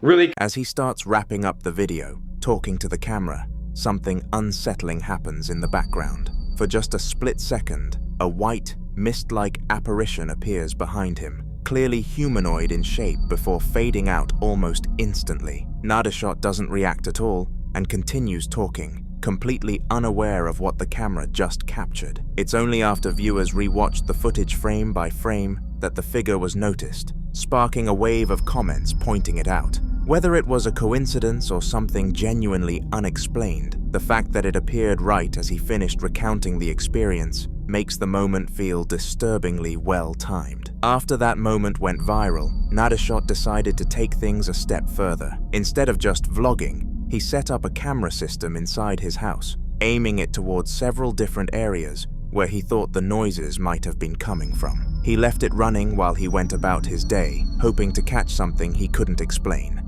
Really. As he starts wrapping up the video, talking to the camera, something unsettling happens in the background. For just a split second, a white, mist-like apparition appears behind him, clearly humanoid in shape before fading out almost instantly. Narrated doesn't react at all and continues talking, completely unaware of what the camera just captured. It's only after viewers rewatched the footage frame by frame that the figure was noticed, sparking a wave of comments pointing it out. Whether it was a coincidence or something genuinely unexplained, the fact that it appeared right as he finished recounting the experience makes the moment feel disturbingly well-timed. After that moment went viral, Narrated decided to take things a step further. Instead of just vlogging, he set up a camera system inside his house, aiming it towards several different areas where he thought the noises might have been coming from. He left it running while he went about his day, hoping to catch something he couldn't explain.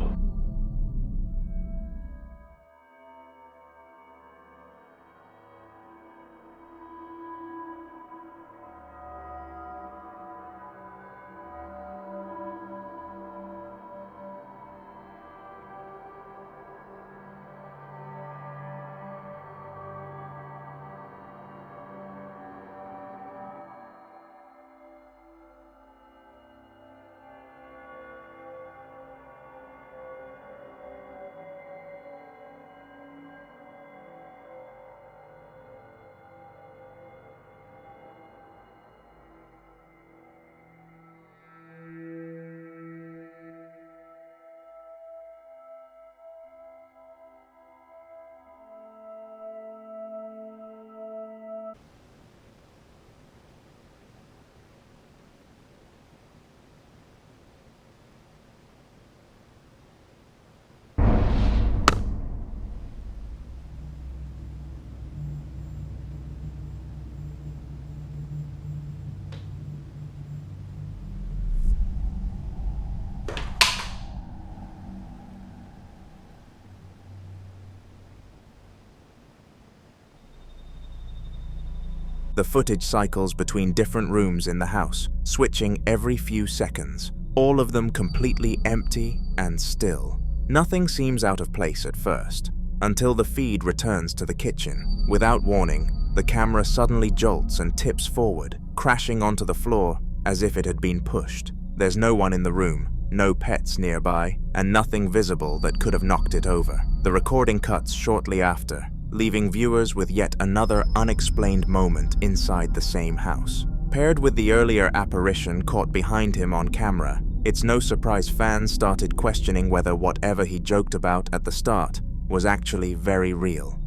The footage cycles between different rooms in the house, switching every few seconds, all of them completely empty and still. Nothing seems out of place at first, until the feed returns to the kitchen. Without warning, the camera suddenly jolts and tips forward, crashing onto the floor as if it had been pushed. There's no one in the room, no pets nearby, and nothing visible that could have knocked it over. The recording cuts shortly after, leaving viewers with yet another unexplained moment inside the same house. Paired with the earlier apparition caught behind him on camera, it's no surprise fans started questioning whether whatever he joked about at the start was actually very real.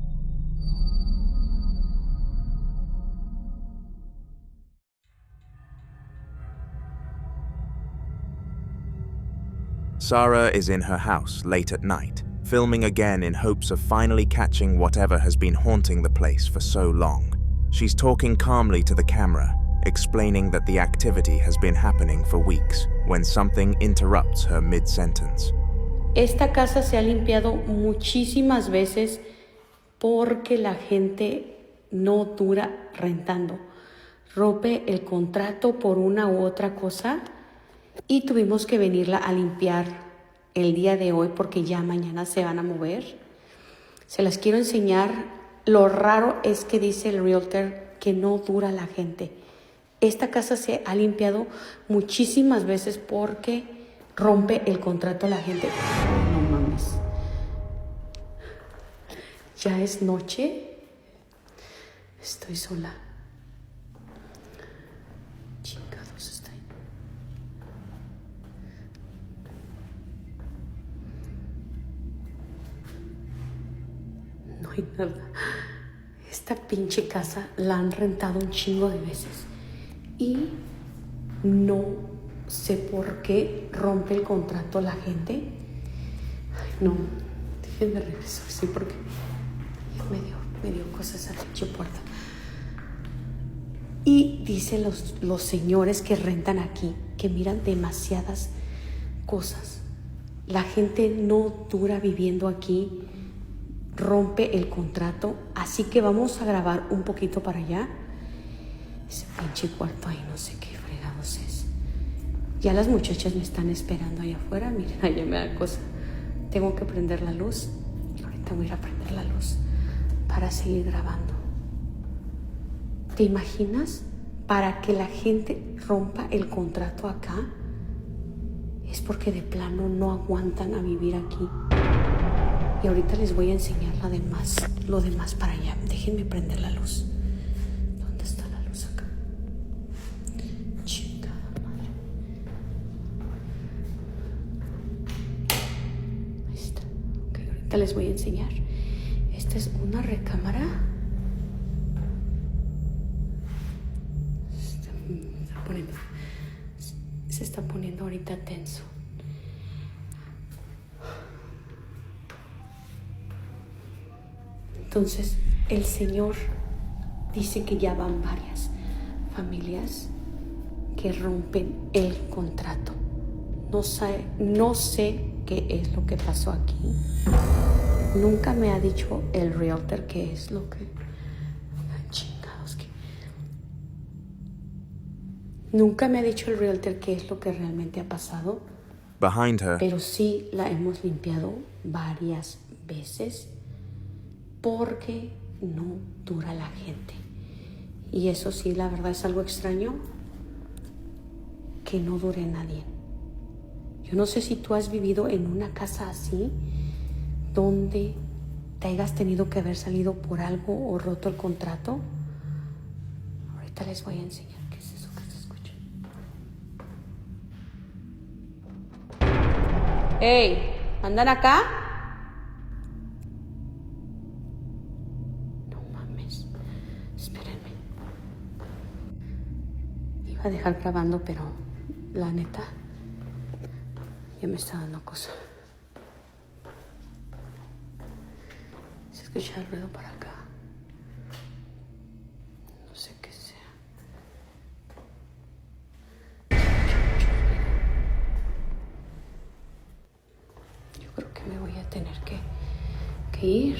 Sarah is in her house late at night, filming again in hopes of finally catching whatever has been haunting the place for so long. She's talking calmly to the camera, explaining that the activity has been happening for weeks, when something interrupts her mid-sentence. Esta casa se ha limpiado muchísimas veces porque la gente no dura rentando. Rompe el contrato por una u otra cosa y tuvimos que venirla a limpiar el día de hoy porque ya mañana se van a mover. Se las quiero enseñar. Lo raro es que dice el realtor que no dura la gente. Esta casa se ha limpiado muchísimas veces porque rompe el contrato a la gente. No mames. Ya es noche. Estoy sola. Chingados, estoy. No hay nada. Esta pinche casa la han rentado un chingo de veces. Y no sé por qué rompe el contrato la gente. Ay, no, déjenme regresar, sí, porque me dio cosas a la pinche puerta. Y dicen los señores que rentan aquí que miran demasiadas cosas. La gente no dura viviendo aquí, rompe el contrato, así que vamos a grabar un poquito para allá. Ese pinche cuarto ahí no sé qué fregados es. Ya las muchachas me están esperando allá afuera. Miren, allá me da cosa. Tengo que prender la luz. Ahorita voy a ir a prender la luz para seguir grabando. ¿Te imaginas? Para que la gente rompa el contrato acá, es porque de plano no aguantan a vivir aquí. Y ahorita les voy a enseñar lo demás para allá. Déjenme prender la luz. ¿Dónde está la luz acá? Chingada madre. Ahí está. Ok, ahorita les voy a enseñar. Esta es una recámara. Se está poniendo ahorita tenso. Entonces, el señor Dice que ya van varias familias que rompen el contrato. No sé qué es lo que pasó aquí. Nunca me ha dicho el realtor qué es lo que... Chingados, que... Nunca me ha dicho el realtor qué es lo que realmente ha pasado. Behind her, Pero sí la hemos limpiado varias veces porque no dura la gente. Y eso sí, la verdad es algo extraño, que no dure nadie. Yo no sé si tú has vivido en una casa así, donde te hayas tenido que haber salido por algo o roto el contrato. Ahorita les voy a enseñar qué es eso que se escucha. ¡Ey! ¿Andan acá? No mames. Espérenme. Iba a dejar grabando, pero la neta ya me está dando cosa. Se escucha el ruido para acá. No sé qué sea. Yo creo que me voy a tener que ir.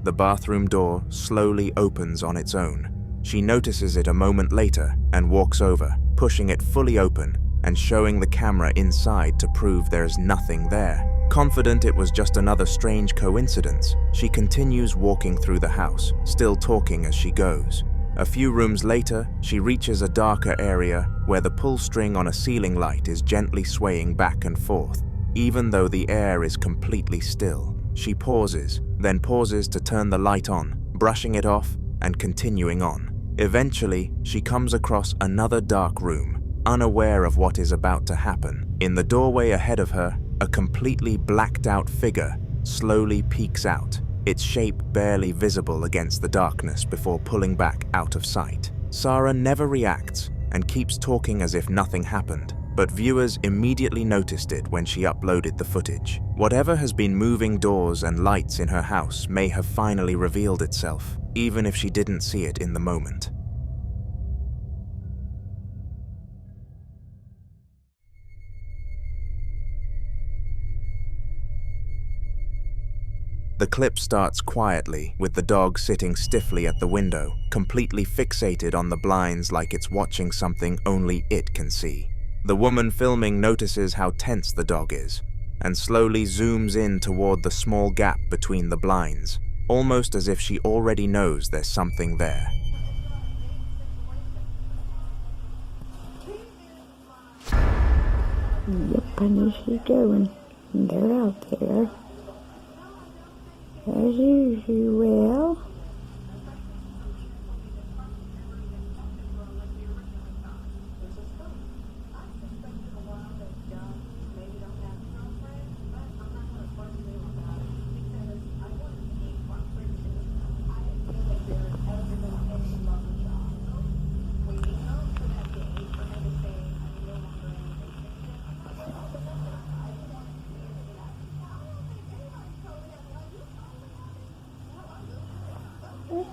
the bathroom door slowly opens on its own. She notices it a moment later and walks over, pushing it fully open and showing the camera inside to prove there's nothing there. Confident it was just another strange coincidence, she continues walking through the house, still talking as she goes. A few rooms later, she reaches a darker area where the pull string on a ceiling light is gently swaying back and forth, even though the air is completely still. She pauses, then pauses to turn the light on, brushing it off and continuing on. Eventually, she comes across another dark room, unaware of what is about to happen. In the doorway ahead of her, a completely blacked-out figure slowly peeks out, its shape barely visible against the darkness before pulling back out of sight. Sarah never reacts and keeps talking as if nothing happened, but viewers immediately noticed it when she uploaded the footage. Whatever has been moving doors and lights in her house may have finally revealed itself, even if she didn't see it in the moment. The clip starts quietly, with the dog sitting stiffly at the window, completely fixated on the blinds like it's watching something only it can see. The woman filming notices how tense the dog is, and slowly zooms in toward the small gap between the blinds, almost as if she already knows there's something there. Yep, I know she's going. They're out there. As usual.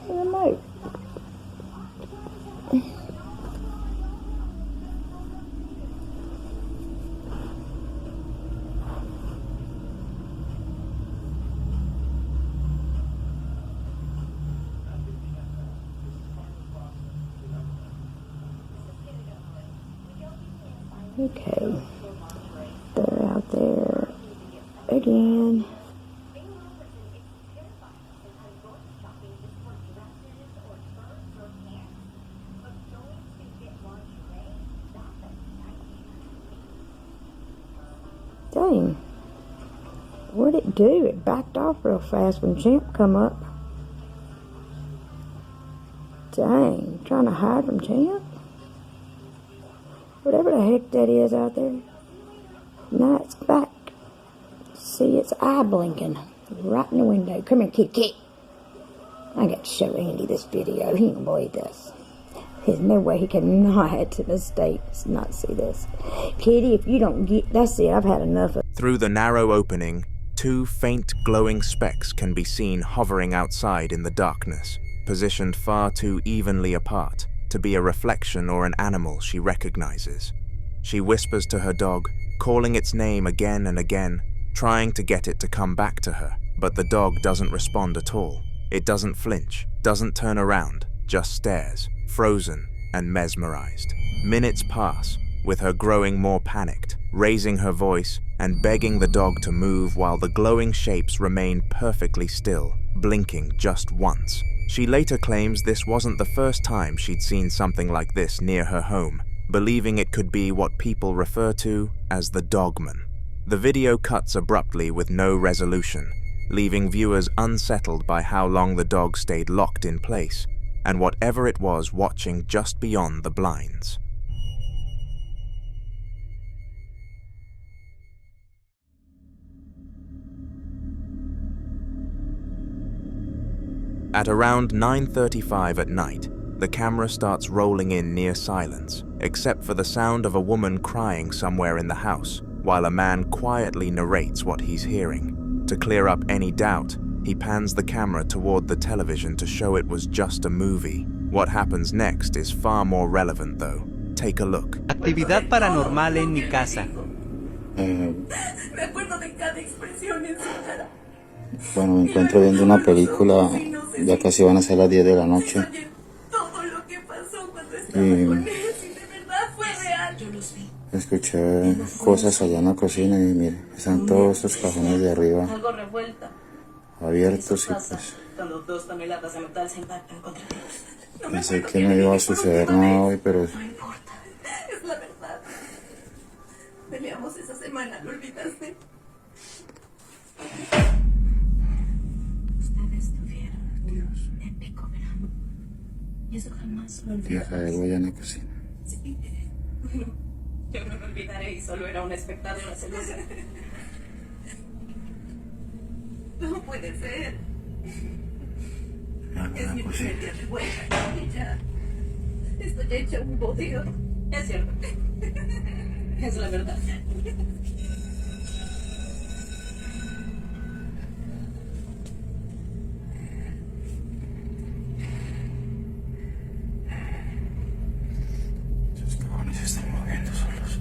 Remote. Okay, they're out there again. Dang, what'd it do? It backed off real fast when Champ come up. Dang, trying to hide from Champ? Whatever the heck that is out there. Now it's back. See, its eye blinking right in the window. Come here, kitty. I got to show Andy this video. He ain't believe this. There's no way he cannot not see this. Kitty, if you don't get... That's it, I've had enough of... Through the narrow opening, two faint glowing specks can be seen hovering outside in the darkness. positioned far too evenly apart to be a reflection or an animal she recognizes. She whispers to her dog, calling its name again and again, trying to get it to come back to her, but the dog doesn't respond at all. It doesn't flinch, doesn't turn around, just stares, frozen and mesmerized. Minutes pass, with her growing more panicked, raising her voice and begging the dog to move while the glowing shapes remain perfectly still, blinking just once. She later claims this wasn't the first time she'd seen something like this near her home, believing it could be what people refer to as the dogman. The video cuts abruptly with no resolution, leaving viewers unsettled by how long the dog stayed locked in place, and whatever it was watching just beyond the blinds. At around 9:35 at night, the camera starts rolling in near silence, except for the sound of a woman crying somewhere in the house, while a man quietly narrates what he's hearing. To clear up any doubt, he pans the camera toward the television to show it was just a movie. What happens next is far more relevant though. Take a look. Actividad paranormal en mi casa. Me acuerdo de cada expresión en su cara. Bueno, me encuentro viendo una película, ya casi van a ser las 10 de la noche. Todo lo que pasó cuando estaba con él, si de verdad fue real. Yo los vi. Escuché cosas allá en la cocina y mire, están todos esos cajones de arriba Algo revuelta. abiertos y pues Cuando 2 toneladas de metal se impactan contra ti. pensé que no iba a suceder nada hoy, pero No importa, es la verdad. Peleamos esa semana, ¿lo olvidaste? Ustedes tuvieron un épico verano. Y eso jamás lo olvidaré. deja de algo allá en la cocina. Sí. Bueno, yo no lo olvidaré y solo era un espectáculo celoso. No puede ser. Es mi primer día de vuelta y ya estoy hecha un bodrio. Es cierto. Es la verdad. Esos cajones se están moviendo solos.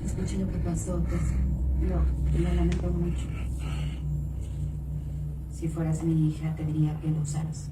Escuché lo que pasó, pues. Lo lamento mucho. Si fueras mi hija, te diría que lo usaras.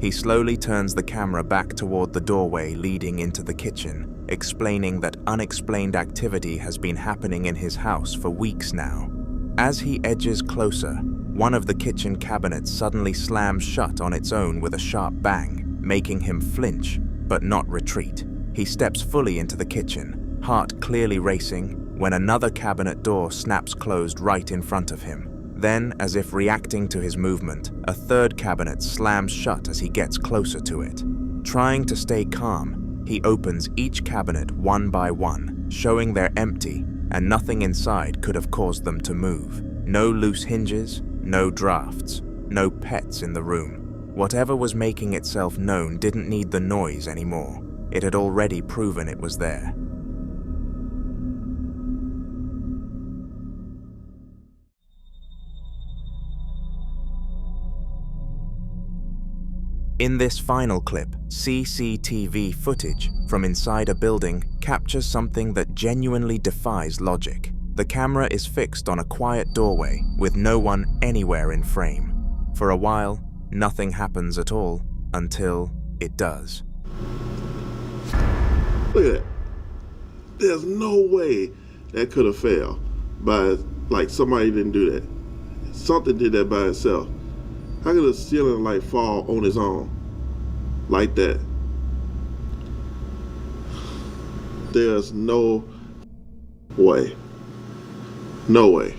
He slowly turns the camera back toward the doorway leading into the kitchen, explaining that unexplained activity has been happening in his house for weeks now. As he edges closer, one of the kitchen cabinets suddenly slams shut on its own with a sharp bang, making him flinch, but not retreat. He steps fully into the kitchen, heart clearly racing, when another cabinet door snaps closed right in front of him. Then, as if reacting to his movement, a third cabinet slams shut as he gets closer to it. Trying to stay calm, he opens each cabinet one by one, showing they're empty, and nothing inside could have caused them to move. No loose hinges, no drafts, no pets in the room. Whatever was making itself known didn't need the noise anymore. It had already proven it was there. In this final clip, CCTV footage from inside a building captures something that genuinely defies logic. The camera is fixed on a quiet doorway with no one anywhere in frame. For a while, nothing happens at all until it does. Look at that. There's no way that could have failed by, like, somebody didn't do that. Something did that by itself. How could a ceiling light fall on its own like that? There's no way. No way.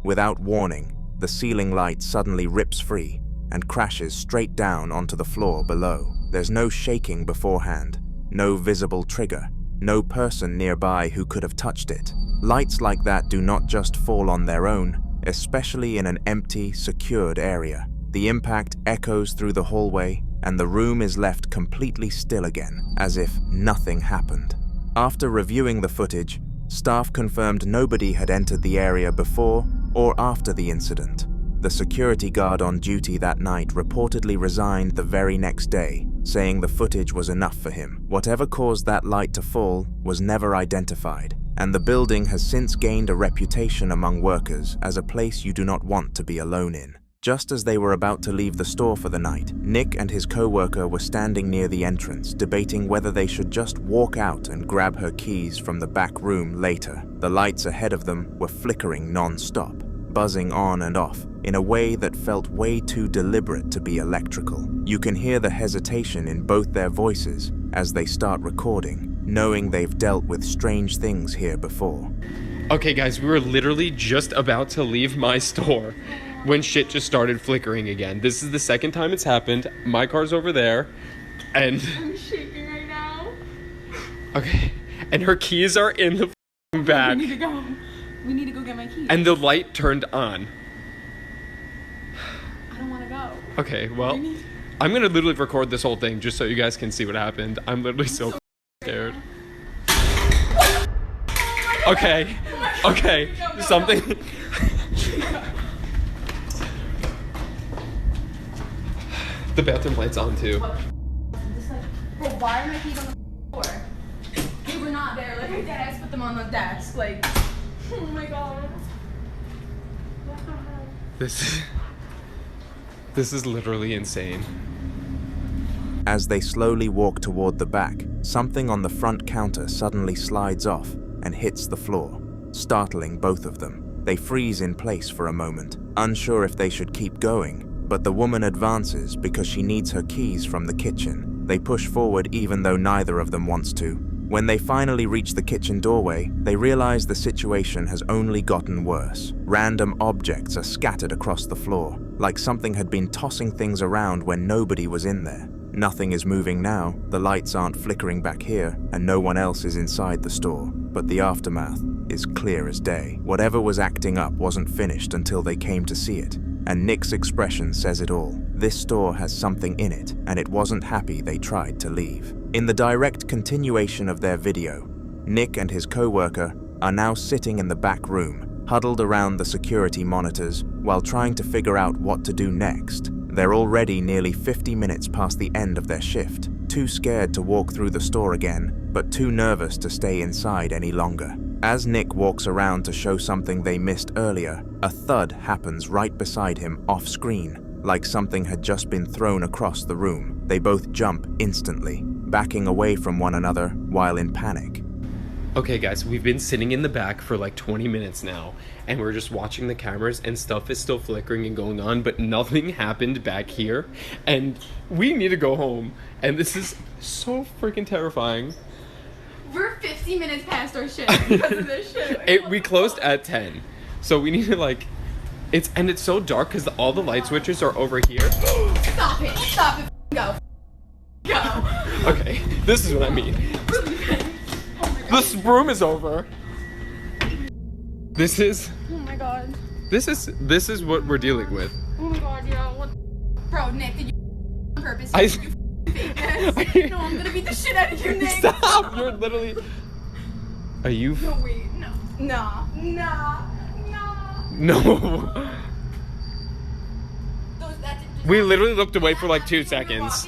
Without warning, the ceiling light suddenly rips free and crashes straight down onto the floor below. There's no shaking beforehand, no visible trigger, no person nearby who could have touched it. Lights like that do not just fall on their own, especially in an empty, secured area. The impact echoes through the hallway, and the room is left completely still again, as if nothing happened. After reviewing the footage, staff confirmed nobody had entered the area before or after the incident. The security guard on duty that night reportedly resigned the very next day, saying the footage was enough for him. Whatever caused that light to fall was never identified, and the building has since gained a reputation among workers as a place you do not want to be alone in. Just as they were about to leave the store for the night, Nick and his co-worker were standing near the entrance, debating whether they should just walk out and grab her keys from the back room later. The lights ahead of them were flickering non-stop, buzzing on and off in a way that felt way too deliberate to be electrical. You can hear the hesitation in both their voices as they start recording, knowing they've dealt with strange things here before. Okay guys, we were literally just about to leave my store when shit just started flickering again. This is the second time it's happened. My car's over there, and I'm shaking right now. okay, and her keys are in the back. We need to go. We need to go get my keys. And the light turned on. I don't want to go. Okay, well, I'm gonna literally record this whole thing just so you guys can see what happened. I'm literally so scared. Okay, okay, something. The bathroom light's on too. Bro, why are my keys on the floor? They were not there. Like, I deadass put them on the desk. Like, oh my god. This is literally insane. As they slowly walk toward the back, something on the front counter suddenly slides off and hits the floor, startling both of them. They freeze in place for a moment, unsure if they should keep going, but the woman advances because she needs her keys from the kitchen. They push forward even though neither of them wants to. When they finally reach the kitchen doorway, they realize the situation has only gotten worse. Random objects are scattered across the floor, like something had been tossing things around when nobody was in there. Nothing is moving now, the lights aren't flickering back here, and no one else is inside the store. But the aftermath is clear as day. Whatever was acting up wasn't finished until they came to see it, and Nick's expression says it all. This store has something in it, and it wasn't happy they tried to leave. In the direct continuation of their video, Nick and his co-worker are now sitting in the back room, huddled around the security monitors while trying to figure out what to do next. They're already nearly 50 minutes past the end of their shift, too scared to walk through the store again, but too nervous to stay inside any longer. As Nick walks around to show something they missed earlier, a thud happens right beside him off-screen, like something had just been thrown across the room. They both jump instantly, backing away from one another while in panic. Okay guys, we've been sitting in the back for like 20 minutes now, and we're just watching the cameras and stuff is still flickering and going on, but nothing happened back here, and we need to go home, and this is so freaking terrifying. We're 50 minutes past our shift because of this shit. We closed at 10, so we need to like, it's so dark because all the light switches are over here. Stop it, go. Okay, this is what I mean. This room is over. This is. Oh my god. This is what we're dealing with. Oh my god, yeah. What? Bro, Nick, did you on purpose? I. You fake this? No, I'm gonna beat the shit out of you, Nick. Stop! You're literally. Are you? No, wait, no. Nah. No. We literally looked away for like 2 seconds.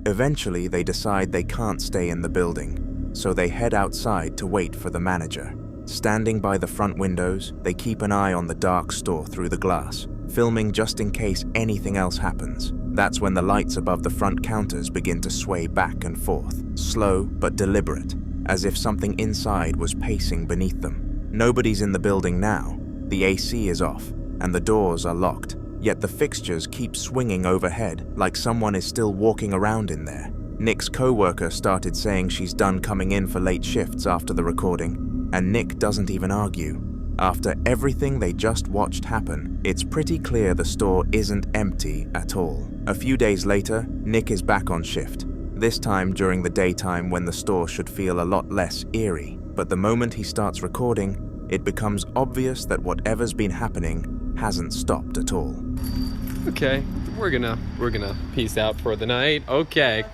Eventually, they decide they can't stay in the building, so they head outside to wait for the manager. Standing by the front windows, they keep an eye on the dark store through the glass, filming just in case anything else happens. That's when the lights above the front counters begin to sway back and forth, slow but deliberate, as if something inside was pacing beneath them. Nobody's in the building now, the AC is off, and the doors are locked, yet the fixtures keep swinging overhead like someone is still walking around in there. Nick's co-worker started saying she's done coming in for late shifts after the recording, and Nick doesn't even argue. After everything they just watched happen, it's pretty clear the store isn't empty at all. A few days later, Nick is back on shift, this time during the daytime when the store should feel a lot less eerie. But the moment he starts recording, it becomes obvious that whatever's been happening hasn't stopped at all. Okay, we're gonna peace out for the night. Okay,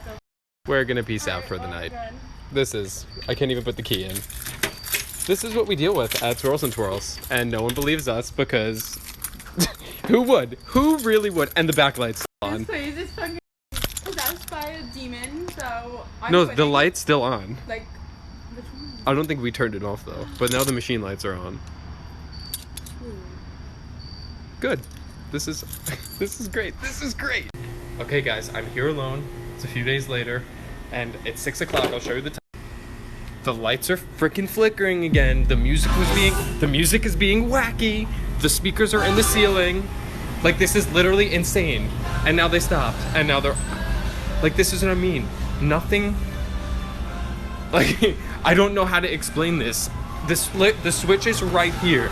we're gonna peace out for the night. I can't even put the key in. This is what we deal with at Swirls and Twirls, and no one believes us because who would? Who really would? And the backlight's still on. This place is fucking possessed by a demon, so No, the light's still on. Like, which one? I don't think we turned it off though, but now the machine lights are on. Good. This is great. This is great. Okay, guys, I'm here alone. It's a few days later, and it's 6 o'clock. I'll show you the time. The lights are freaking flickering again. The music is being wacky. The speakers are in the ceiling. Like, this is literally insane. And now they stopped. And now they're like, this is what I mean. Nothing. Like, I don't know how to explain this. The switch is right here.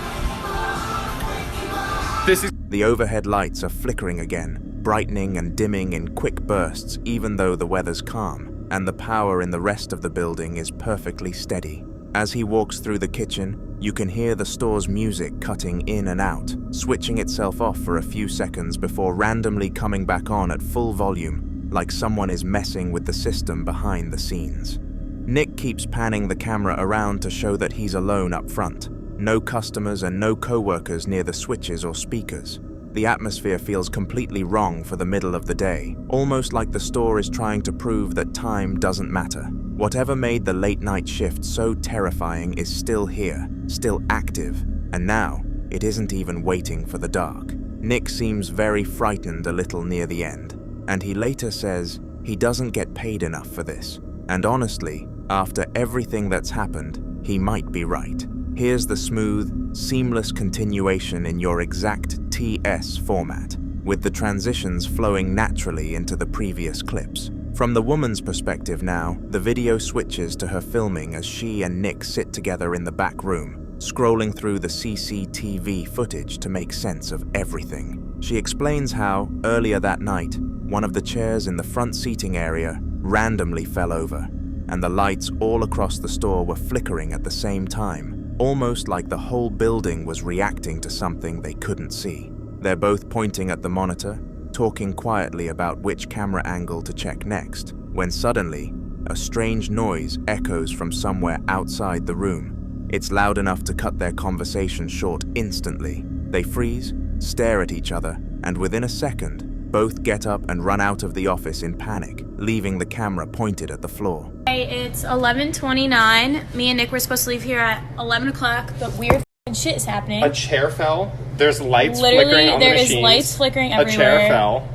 The overhead lights are flickering again, brightening and dimming in quick bursts even though the weather's calm, and the power in the rest of the building is perfectly steady. As he walks through the kitchen, you can hear the store's music cutting in and out, switching itself off for a few seconds before randomly coming back on at full volume, like someone is messing with the system behind the scenes. Nick keeps panning the camera around to show that he's alone up front. No customers and no co-workers near the switches or speakers. The atmosphere feels completely wrong for the middle of the day, almost like the store is trying to prove that time doesn't matter. Whatever made the late night shift so terrifying is still here, still active, and now it isn't even waiting for the dark. Nick seems very frightened a little near the end, and he later says he doesn't get paid enough for this. And honestly, after everything that's happened, he might be right. Here's the smooth, seamless continuation in your exact TS format, with the transitions flowing naturally into the previous clips. From the woman's perspective now, the video switches to her filming as she and Nick sit together in the back room, scrolling through the CCTV footage to make sense of everything. She explains how, earlier that night, one of the chairs in the front seating area randomly fell over, and the lights all across the store were flickering at the same time, almost like the whole building was reacting to something they couldn't see. They're both pointing at the monitor, talking quietly about which camera angle to check next, when suddenly, a strange noise echoes from somewhere outside the room. It's loud enough to cut their conversation short instantly. They freeze, stare at each other, and within a second, both get up and run out of the office in panic, leaving the camera pointed at the floor. Hey, it's 11:29. Me and Nick were supposed to leave here at 11 o'clock, but weird shit is happening. A chair fell. There's lights flickering on the machines. There is lights flickering everywhere. A chair fell.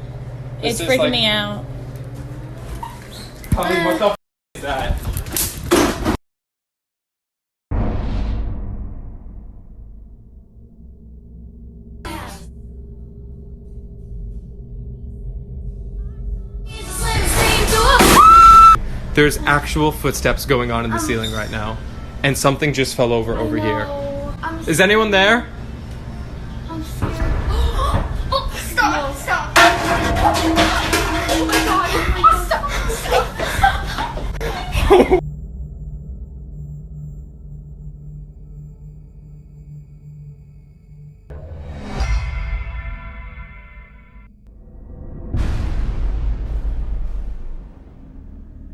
It's freaking me out. Tell me what the f is that? There's actual footsteps going on in the ceiling right now, and something just fell over here. Is anyone there? Stop! Stop! Oh my god! Stop!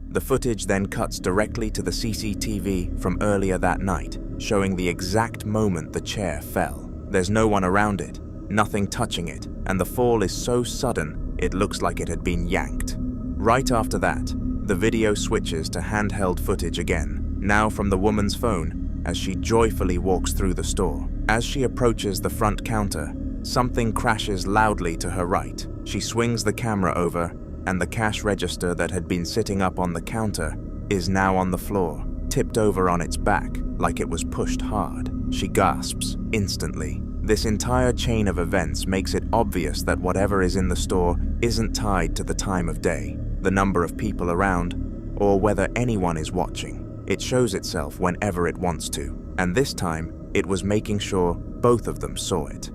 The footage then cuts directly to the CCTV from earlier that night, showing the exact moment the chair fell. There's no one around it, nothing touching it, and the fall is so sudden it looks like it had been yanked. Right after that, the video switches to handheld footage again, now from the woman's phone, as she joyfully walks through the store. As she approaches the front counter, something crashes loudly to her right. She swings the camera over, and the cash register that had been sitting up on the counter is now on the floor, tipped over on its back like it was pushed hard. She gasps instantly. This entire chain of events makes it obvious that whatever is in the store isn't tied to the time of day, the number of people around, or whether anyone is watching. It shows itself whenever it wants to, and this time it was making sure both of them saw it.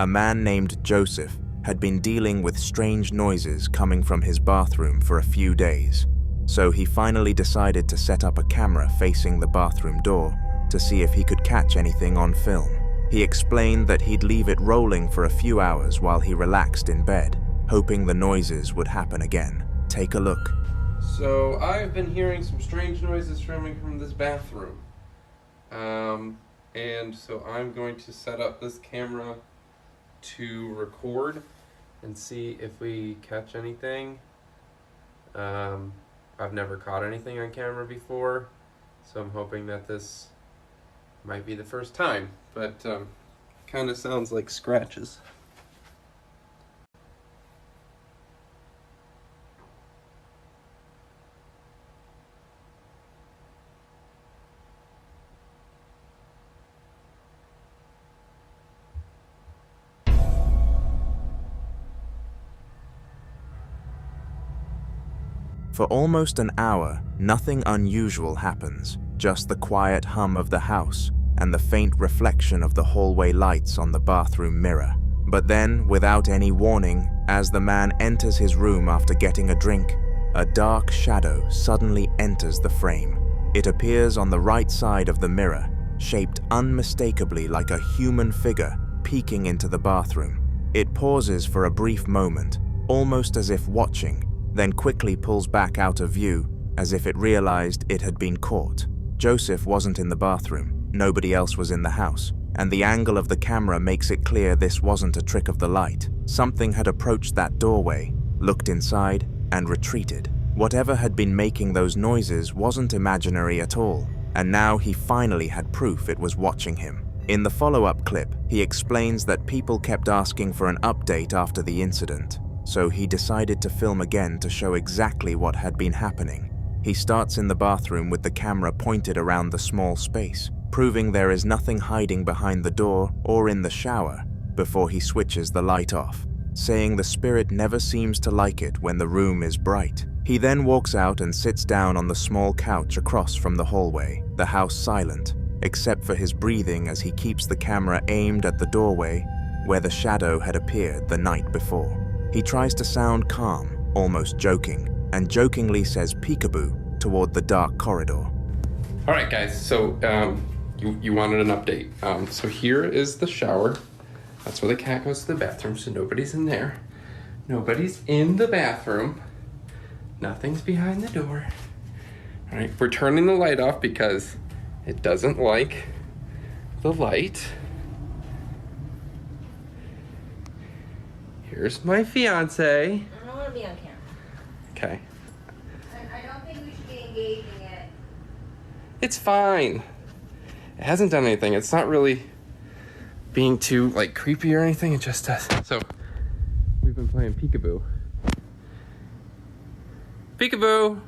A man named Joseph had been dealing with strange noises coming from his bathroom for a few days, so he finally decided to set up a camera facing the bathroom door to see if he could catch anything on film. He explained that he'd leave it rolling for a few hours while he relaxed in bed, hoping the noises would happen again. Take a look. So I've been hearing some strange noises coming from this bathroom. And so I'm going to set up this camera to record and see if we catch anything. I've never caught anything on camera before, so I'm hoping that this might be the first time, but kind of sounds like scratches. For almost an hour, nothing unusual happens, just the quiet hum of the house and the faint reflection of the hallway lights on the bathroom mirror. But then, without any warning, as the man enters his room after getting a drink, a dark shadow suddenly enters the frame. It appears on the right side of the mirror, shaped unmistakably like a human figure peeking into the bathroom. It pauses for a brief moment, almost as if watching, then quickly pulls back out of view as if it realized it had been caught. Joseph wasn't in the bathroom, nobody else was in the house, and the angle of the camera makes it clear this wasn't a trick of the light. Something had approached that doorway, looked inside, and retreated. Whatever had been making those noises wasn't imaginary at all, and now he finally had proof it was watching him. In the follow-up clip, he explains that people kept asking for an update after the incident, so he decided to film again to show exactly what had been happening. He starts in the bathroom with the camera pointed around the small space, proving there is nothing hiding behind the door or in the shower, before he switches the light off, saying the spirit never seems to like it when the room is bright. He then walks out and sits down on the small couch across from the hallway, the house silent, except for his breathing as he keeps the camera aimed at the doorway where the shadow had appeared the night before. He tries to sound calm, almost joking, and jokingly says peekaboo toward the dark corridor. All right, guys, so you wanted an update. So here is the shower. That's where the cat goes to the bathroom, so nobody's in there. Nobody's in the bathroom. Nothing's behind the door. All right, we're turning the light off because it doesn't like the light. Here's my fiance. I don't want to be on camera. Okay. I don't think we should be engaging it. It's fine. It hasn't done anything. It's not really being too, like, creepy or anything. It just does. So, we've been playing peekaboo. Peekaboo!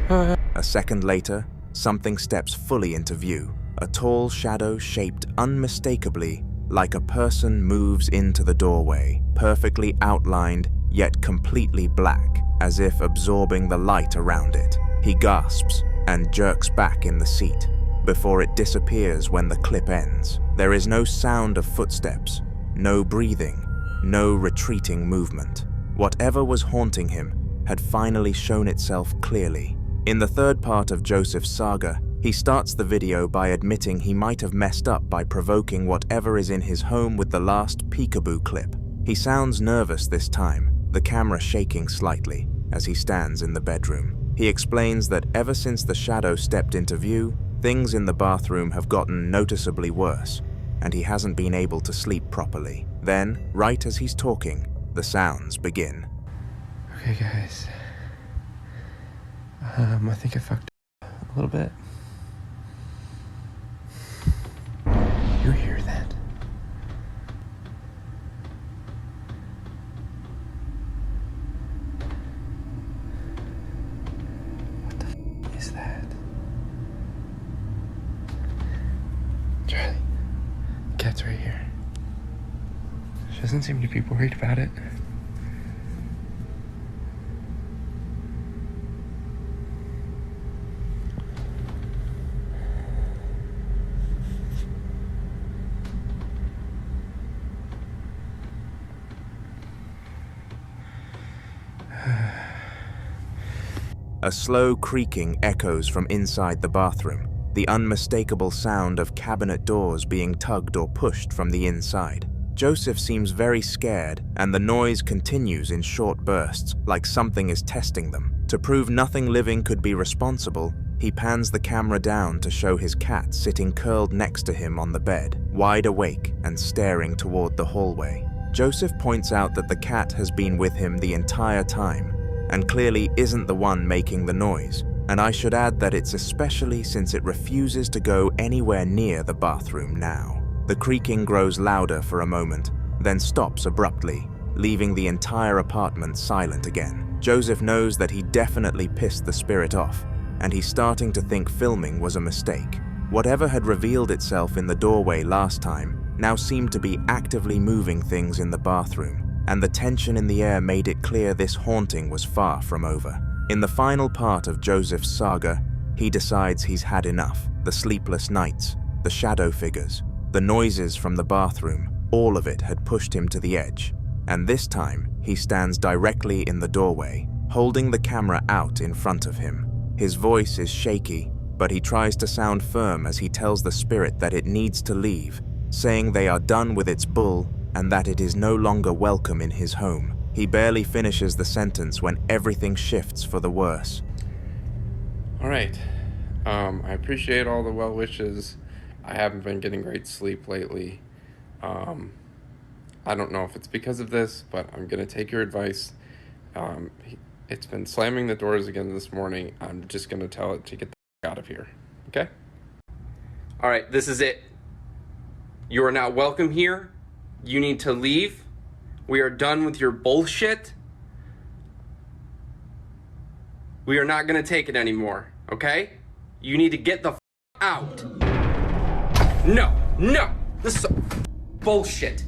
A second later, something steps fully into view. A tall shadow shaped unmistakably like a person moves into the doorway, perfectly outlined yet completely black, as if absorbing the light around it. He gasps and jerks back in the seat before it disappears when the clip ends. There is no sound of footsteps, no breathing, no retreating movement. Whatever was haunting him had finally shown itself clearly. In the third part of Joseph's saga, he starts the video by admitting he might have messed up by provoking whatever is in his home with the last peekaboo clip. He sounds nervous this time, the camera shaking slightly as he stands in the bedroom. He explains that ever since the shadow stepped into view, things in the bathroom have gotten noticeably worse, and he hasn't been able to sleep properly. Then, right as he's talking, the sounds begin. Okay, guys. I think I fucked up a little bit. You hear that? What the f is that? Charlie, the cat's right here. She doesn't seem to be worried about it. A slow creaking echoes from inside the bathroom, the unmistakable sound of cabinet doors being tugged or pushed from the inside. Joseph seems very scared, and the noise continues in short bursts, like something is testing them. To prove nothing living could be responsible, he pans the camera down to show his cat sitting curled next to him on the bed, wide awake and staring toward the hallway. Joseph points out that the cat has been with him the entire time, and clearly isn't the one making the noise, and I should add that it's especially since it refuses to go anywhere near the bathroom now. The creaking grows louder for a moment, then stops abruptly, leaving the entire apartment silent again. Joseph knows that he definitely pissed the spirit off, and he's starting to think filming was a mistake. Whatever had revealed itself in the doorway last time now seemed to be actively moving things in the bathroom, and the tension in the air made it clear this haunting was far from over. In the final part of Joseph's saga, he decides he's had enough. The sleepless nights, the shadow figures, the noises from the bathroom, all of it had pushed him to the edge. And this time, he stands directly in the doorway, holding the camera out in front of him. His voice is shaky, but he tries to sound firm as he tells the spirit that it needs to leave, saying they are done with its bull and that it is no longer welcome in his home. He barely finishes the sentence when everything shifts for the worse. All right. I appreciate all the well wishes. I haven't been getting great sleep lately. I don't know if it's because of this, but I'm going to take your advice. It's been slamming the doors again this morning. I'm just going to tell it to get the f*** out of here. Okay? All right, this is it. You are not welcome here. You need to leave. We are done with your bullshit. We are not going to take it anymore, okay? You need to get the f*** out. No, this is so bullshit.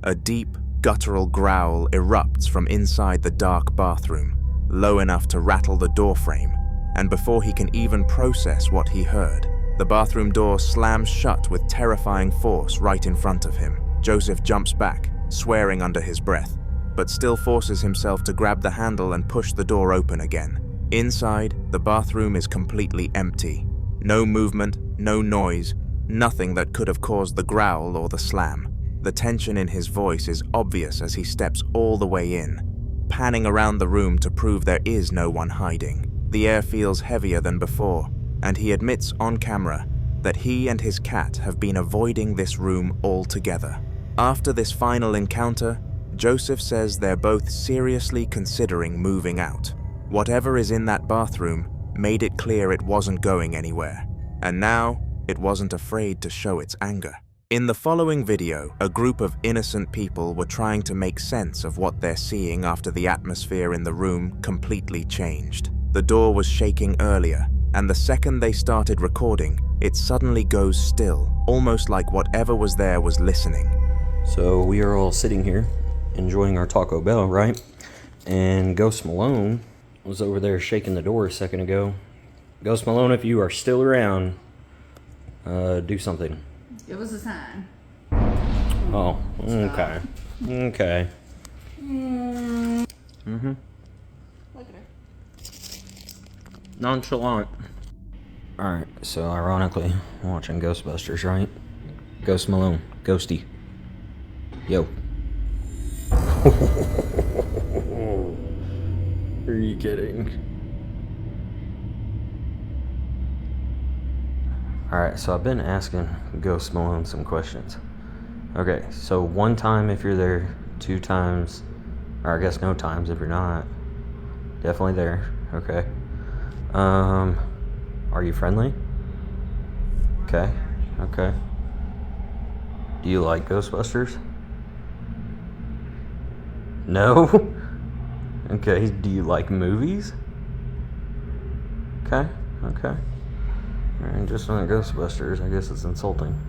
A deep, guttural growl erupts from inside the dark bathroom, low enough to rattle the doorframe, and before he can even process what he heard, the bathroom door slams shut with terrifying force right in front of him. Joseph jumps back, swearing under his breath, but still forces himself to grab the handle and push the door open again. Inside, the bathroom is completely empty. No movement, no noise, nothing that could have caused the growl or the slam. The tension in his voice is obvious as he steps all the way in, panning around the room to prove there is no one hiding. The air feels heavier than before, and he admits on camera that he and his cat have been avoiding this room altogether. After this final encounter, Joseph says they're both seriously considering moving out. Whatever is in that bathroom made it clear it wasn't going anywhere, and now it wasn't afraid to show its anger. In the following video, a group of innocent people were trying to make sense of what they're seeing after the atmosphere in the room completely changed. The door was shaking earlier, and the second they started recording, it suddenly goes still, almost like whatever was there was listening. So we are all sitting here, enjoying our Taco Bell, right? And Ghost Malone was over there shaking the door a second ago. Ghost Malone, if you are still around, do something. It was a sign. Oh, okay. Okay. Mm-hmm. Look at her. Nonchalant. Alright, so ironically, I'm watching Ghostbusters, right? Ghost Malone. Ghosty. Yo. Are you kidding? Alright, so I've been asking Ghost Malone some questions. Okay, so 1 time if you're there, 2 times, or I guess no times if you're not. Definitely there, okay. Are you friendly? Okay, okay. Do you like Ghostbusters? No? Okay, do you like movies? Okay, okay. Alright, just not Ghostbusters, I guess it's insulting.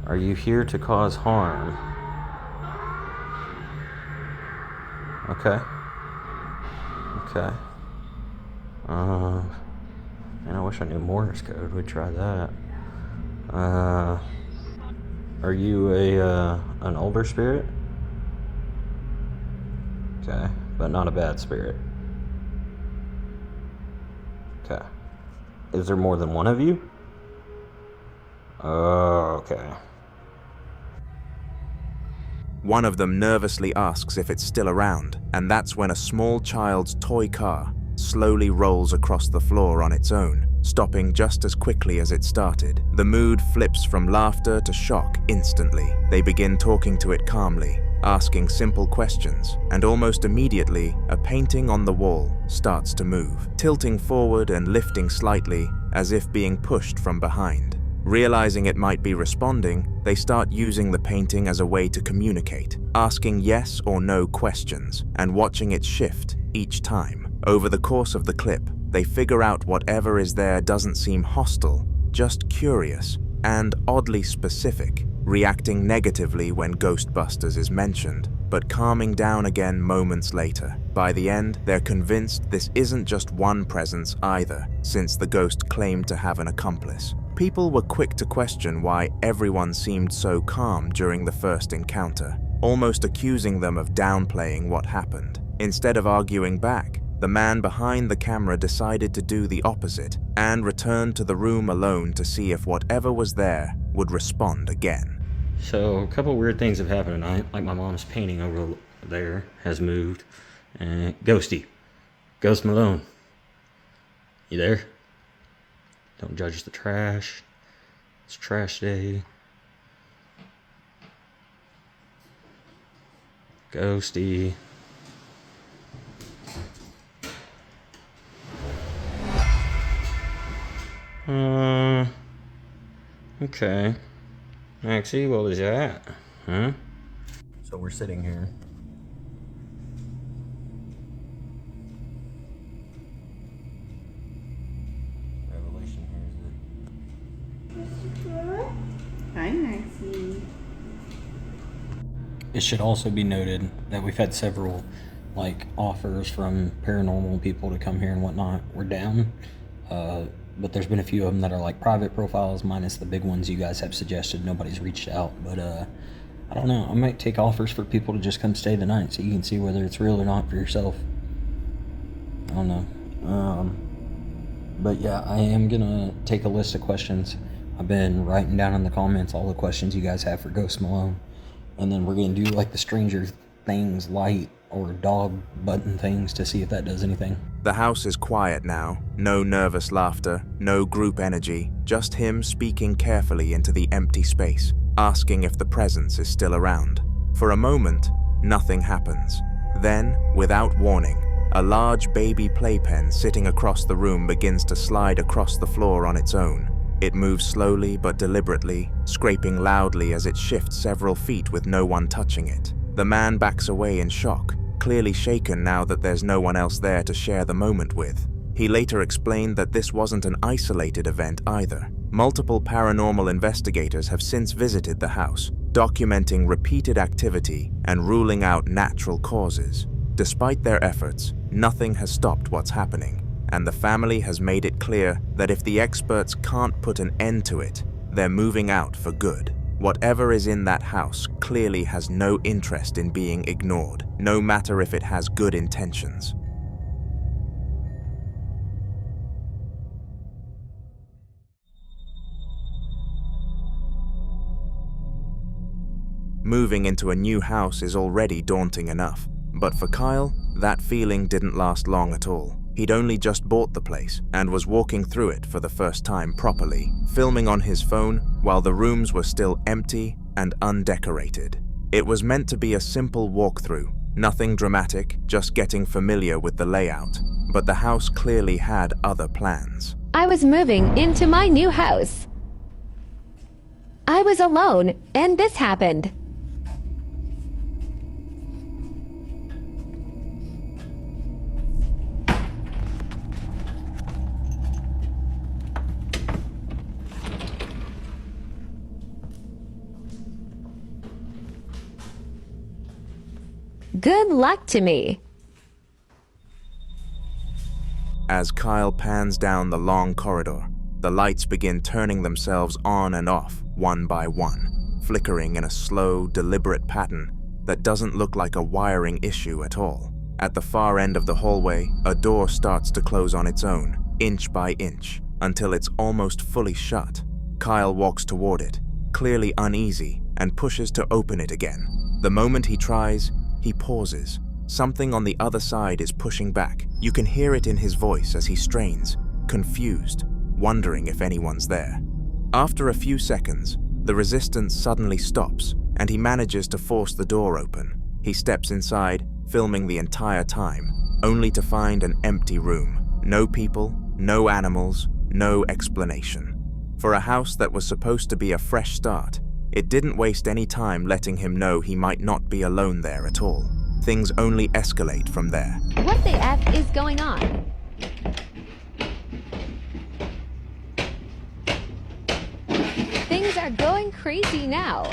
Are you here to cause harm? Okay. Okay. Man, I wish I knew Morse code. We'd try that. Are you an older spirit? Okay, but not a bad spirit. Okay. Is there more than one of you? Oh, okay. One of them nervously asks if it's still around, and that's when a small child's toy car slowly rolls across the floor on its own, stopping just as quickly as it started. The mood flips from laughter to shock instantly. They begin talking to it calmly, asking simple questions, and almost immediately, a painting on the wall starts to move, tilting forward and lifting slightly as if being pushed from behind. Realizing it might be responding, they start using the painting as a way to communicate, asking yes or no questions, and watching it shift each time. Over the course of the clip, they figure out whatever is there doesn't seem hostile, just curious, and oddly specific, reacting negatively when Ghostbusters is mentioned, but calming down again moments later. By the end, they're convinced this isn't just one presence either, since the ghost claimed to have an accomplice. People were quick to question why everyone seemed so calm during the first encounter, almost accusing them of downplaying what happened. Instead of arguing back, the man behind the camera decided to do the opposite and returned to the room alone to see if whatever was there would respond again. So, a couple weird things have happened tonight, like my mom's painting over there has moved. Ghosty. Ghost Malone. You there? Don't judge the trash. It's trash day. Ghosty. Okay. Maxie, what was that? Huh? So we're sitting here. Revelation here, is it? Hi, Maxie. It should also be noted that we've had several, offers from paranormal people to come here and whatnot. We're down. But there's been a few of them that are private profiles, minus the big ones you guys have suggested. Nobody's reached out, but I don't know. I might take offers for people to just come stay the night so you can see whether it's real or not for yourself. I don't know. But yeah, I am gonna take a list of questions. I've been writing down in the comments all the questions you guys have for Ghost Malone, and then we're gonna do the Stranger Things light or dog button things to see if that does anything. The house is quiet now, no nervous laughter, no group energy, just him speaking carefully into the empty space, asking if the presence is still around. For a moment, nothing happens. Then, without warning, a large baby playpen sitting across the room begins to slide across the floor on its own. It moves slowly but deliberately, scraping loudly as it shifts several feet with no one touching it. The man backs away in shock, clearly shaken now that there's no one else there to share the moment with. He later explained that this wasn't an isolated event either. Multiple paranormal investigators have since visited the house, documenting repeated activity and ruling out natural causes. Despite their efforts, nothing has stopped what's happening, and the family has made it clear that if the experts can't put an end to it, they're moving out for good. Whatever is in that house clearly has no interest in being ignored, no matter if it has good intentions. Moving into a new house is already daunting enough, but for Kyle, that feeling didn't last long at all. He'd only just bought the place and was walking through it for the first time properly, filming on his phone while the rooms were still empty and undecorated. It was meant to be a simple walkthrough, nothing dramatic, just getting familiar with the layout, but the house clearly had other plans. I was moving into my new house. I was alone, and this happened. Good luck to me. As Kyle pans down the long corridor, the lights begin turning themselves on and off, one by one, flickering in a slow, deliberate pattern that doesn't look like a wiring issue at all. At the far end of the hallway, a door starts to close on its own, inch by inch, until it's almost fully shut. Kyle walks toward it, clearly uneasy, and pushes to open it again. The moment he tries, he pauses. Something on the other side is pushing back. You can hear it in his voice as he strains, confused, wondering if anyone's there. After a few seconds, the resistance suddenly stops, and he manages to force the door open. He steps inside, filming the entire time, only to find an empty room. No people, no animals, no explanation. For a house that was supposed to be a fresh start, it didn't waste any time letting him know he might not be alone there at all. Things only escalate from there. What the F is going on? Things are going crazy now.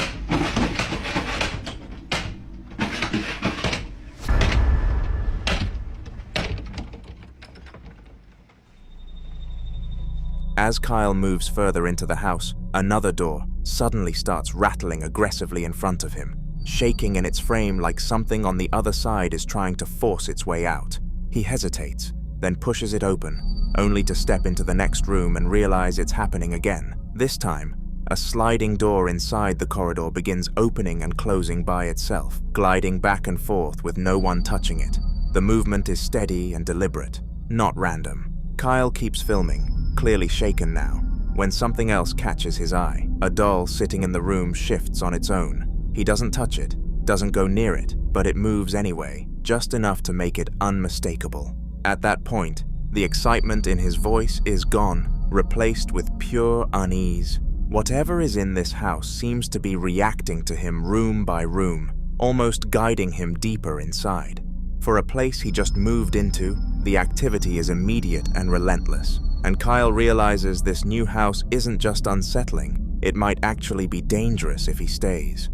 As Kyle moves further into the house, another door suddenly starts rattling aggressively in front of him, shaking in its frame like something on the other side is trying to force its way out. He hesitates, then pushes it open, only to step into the next room and realize it's happening again. This time, a sliding door inside the corridor begins opening and closing by itself, gliding back and forth with no one touching it. The movement is steady and deliberate, not random. Kyle keeps filming, clearly shaken now, when something else catches his eye. A doll sitting in the room shifts on its own. He doesn't touch it, doesn't go near it, but it moves anyway, just enough to make it unmistakable. At that point, the excitement in his voice is gone, replaced with pure unease. Whatever is in this house seems to be reacting to him room by room, almost guiding him deeper inside. For a place he just moved into, the activity is immediate and relentless, and Kyle realizes this new house isn't just unsettling, it might actually be dangerous if he stays.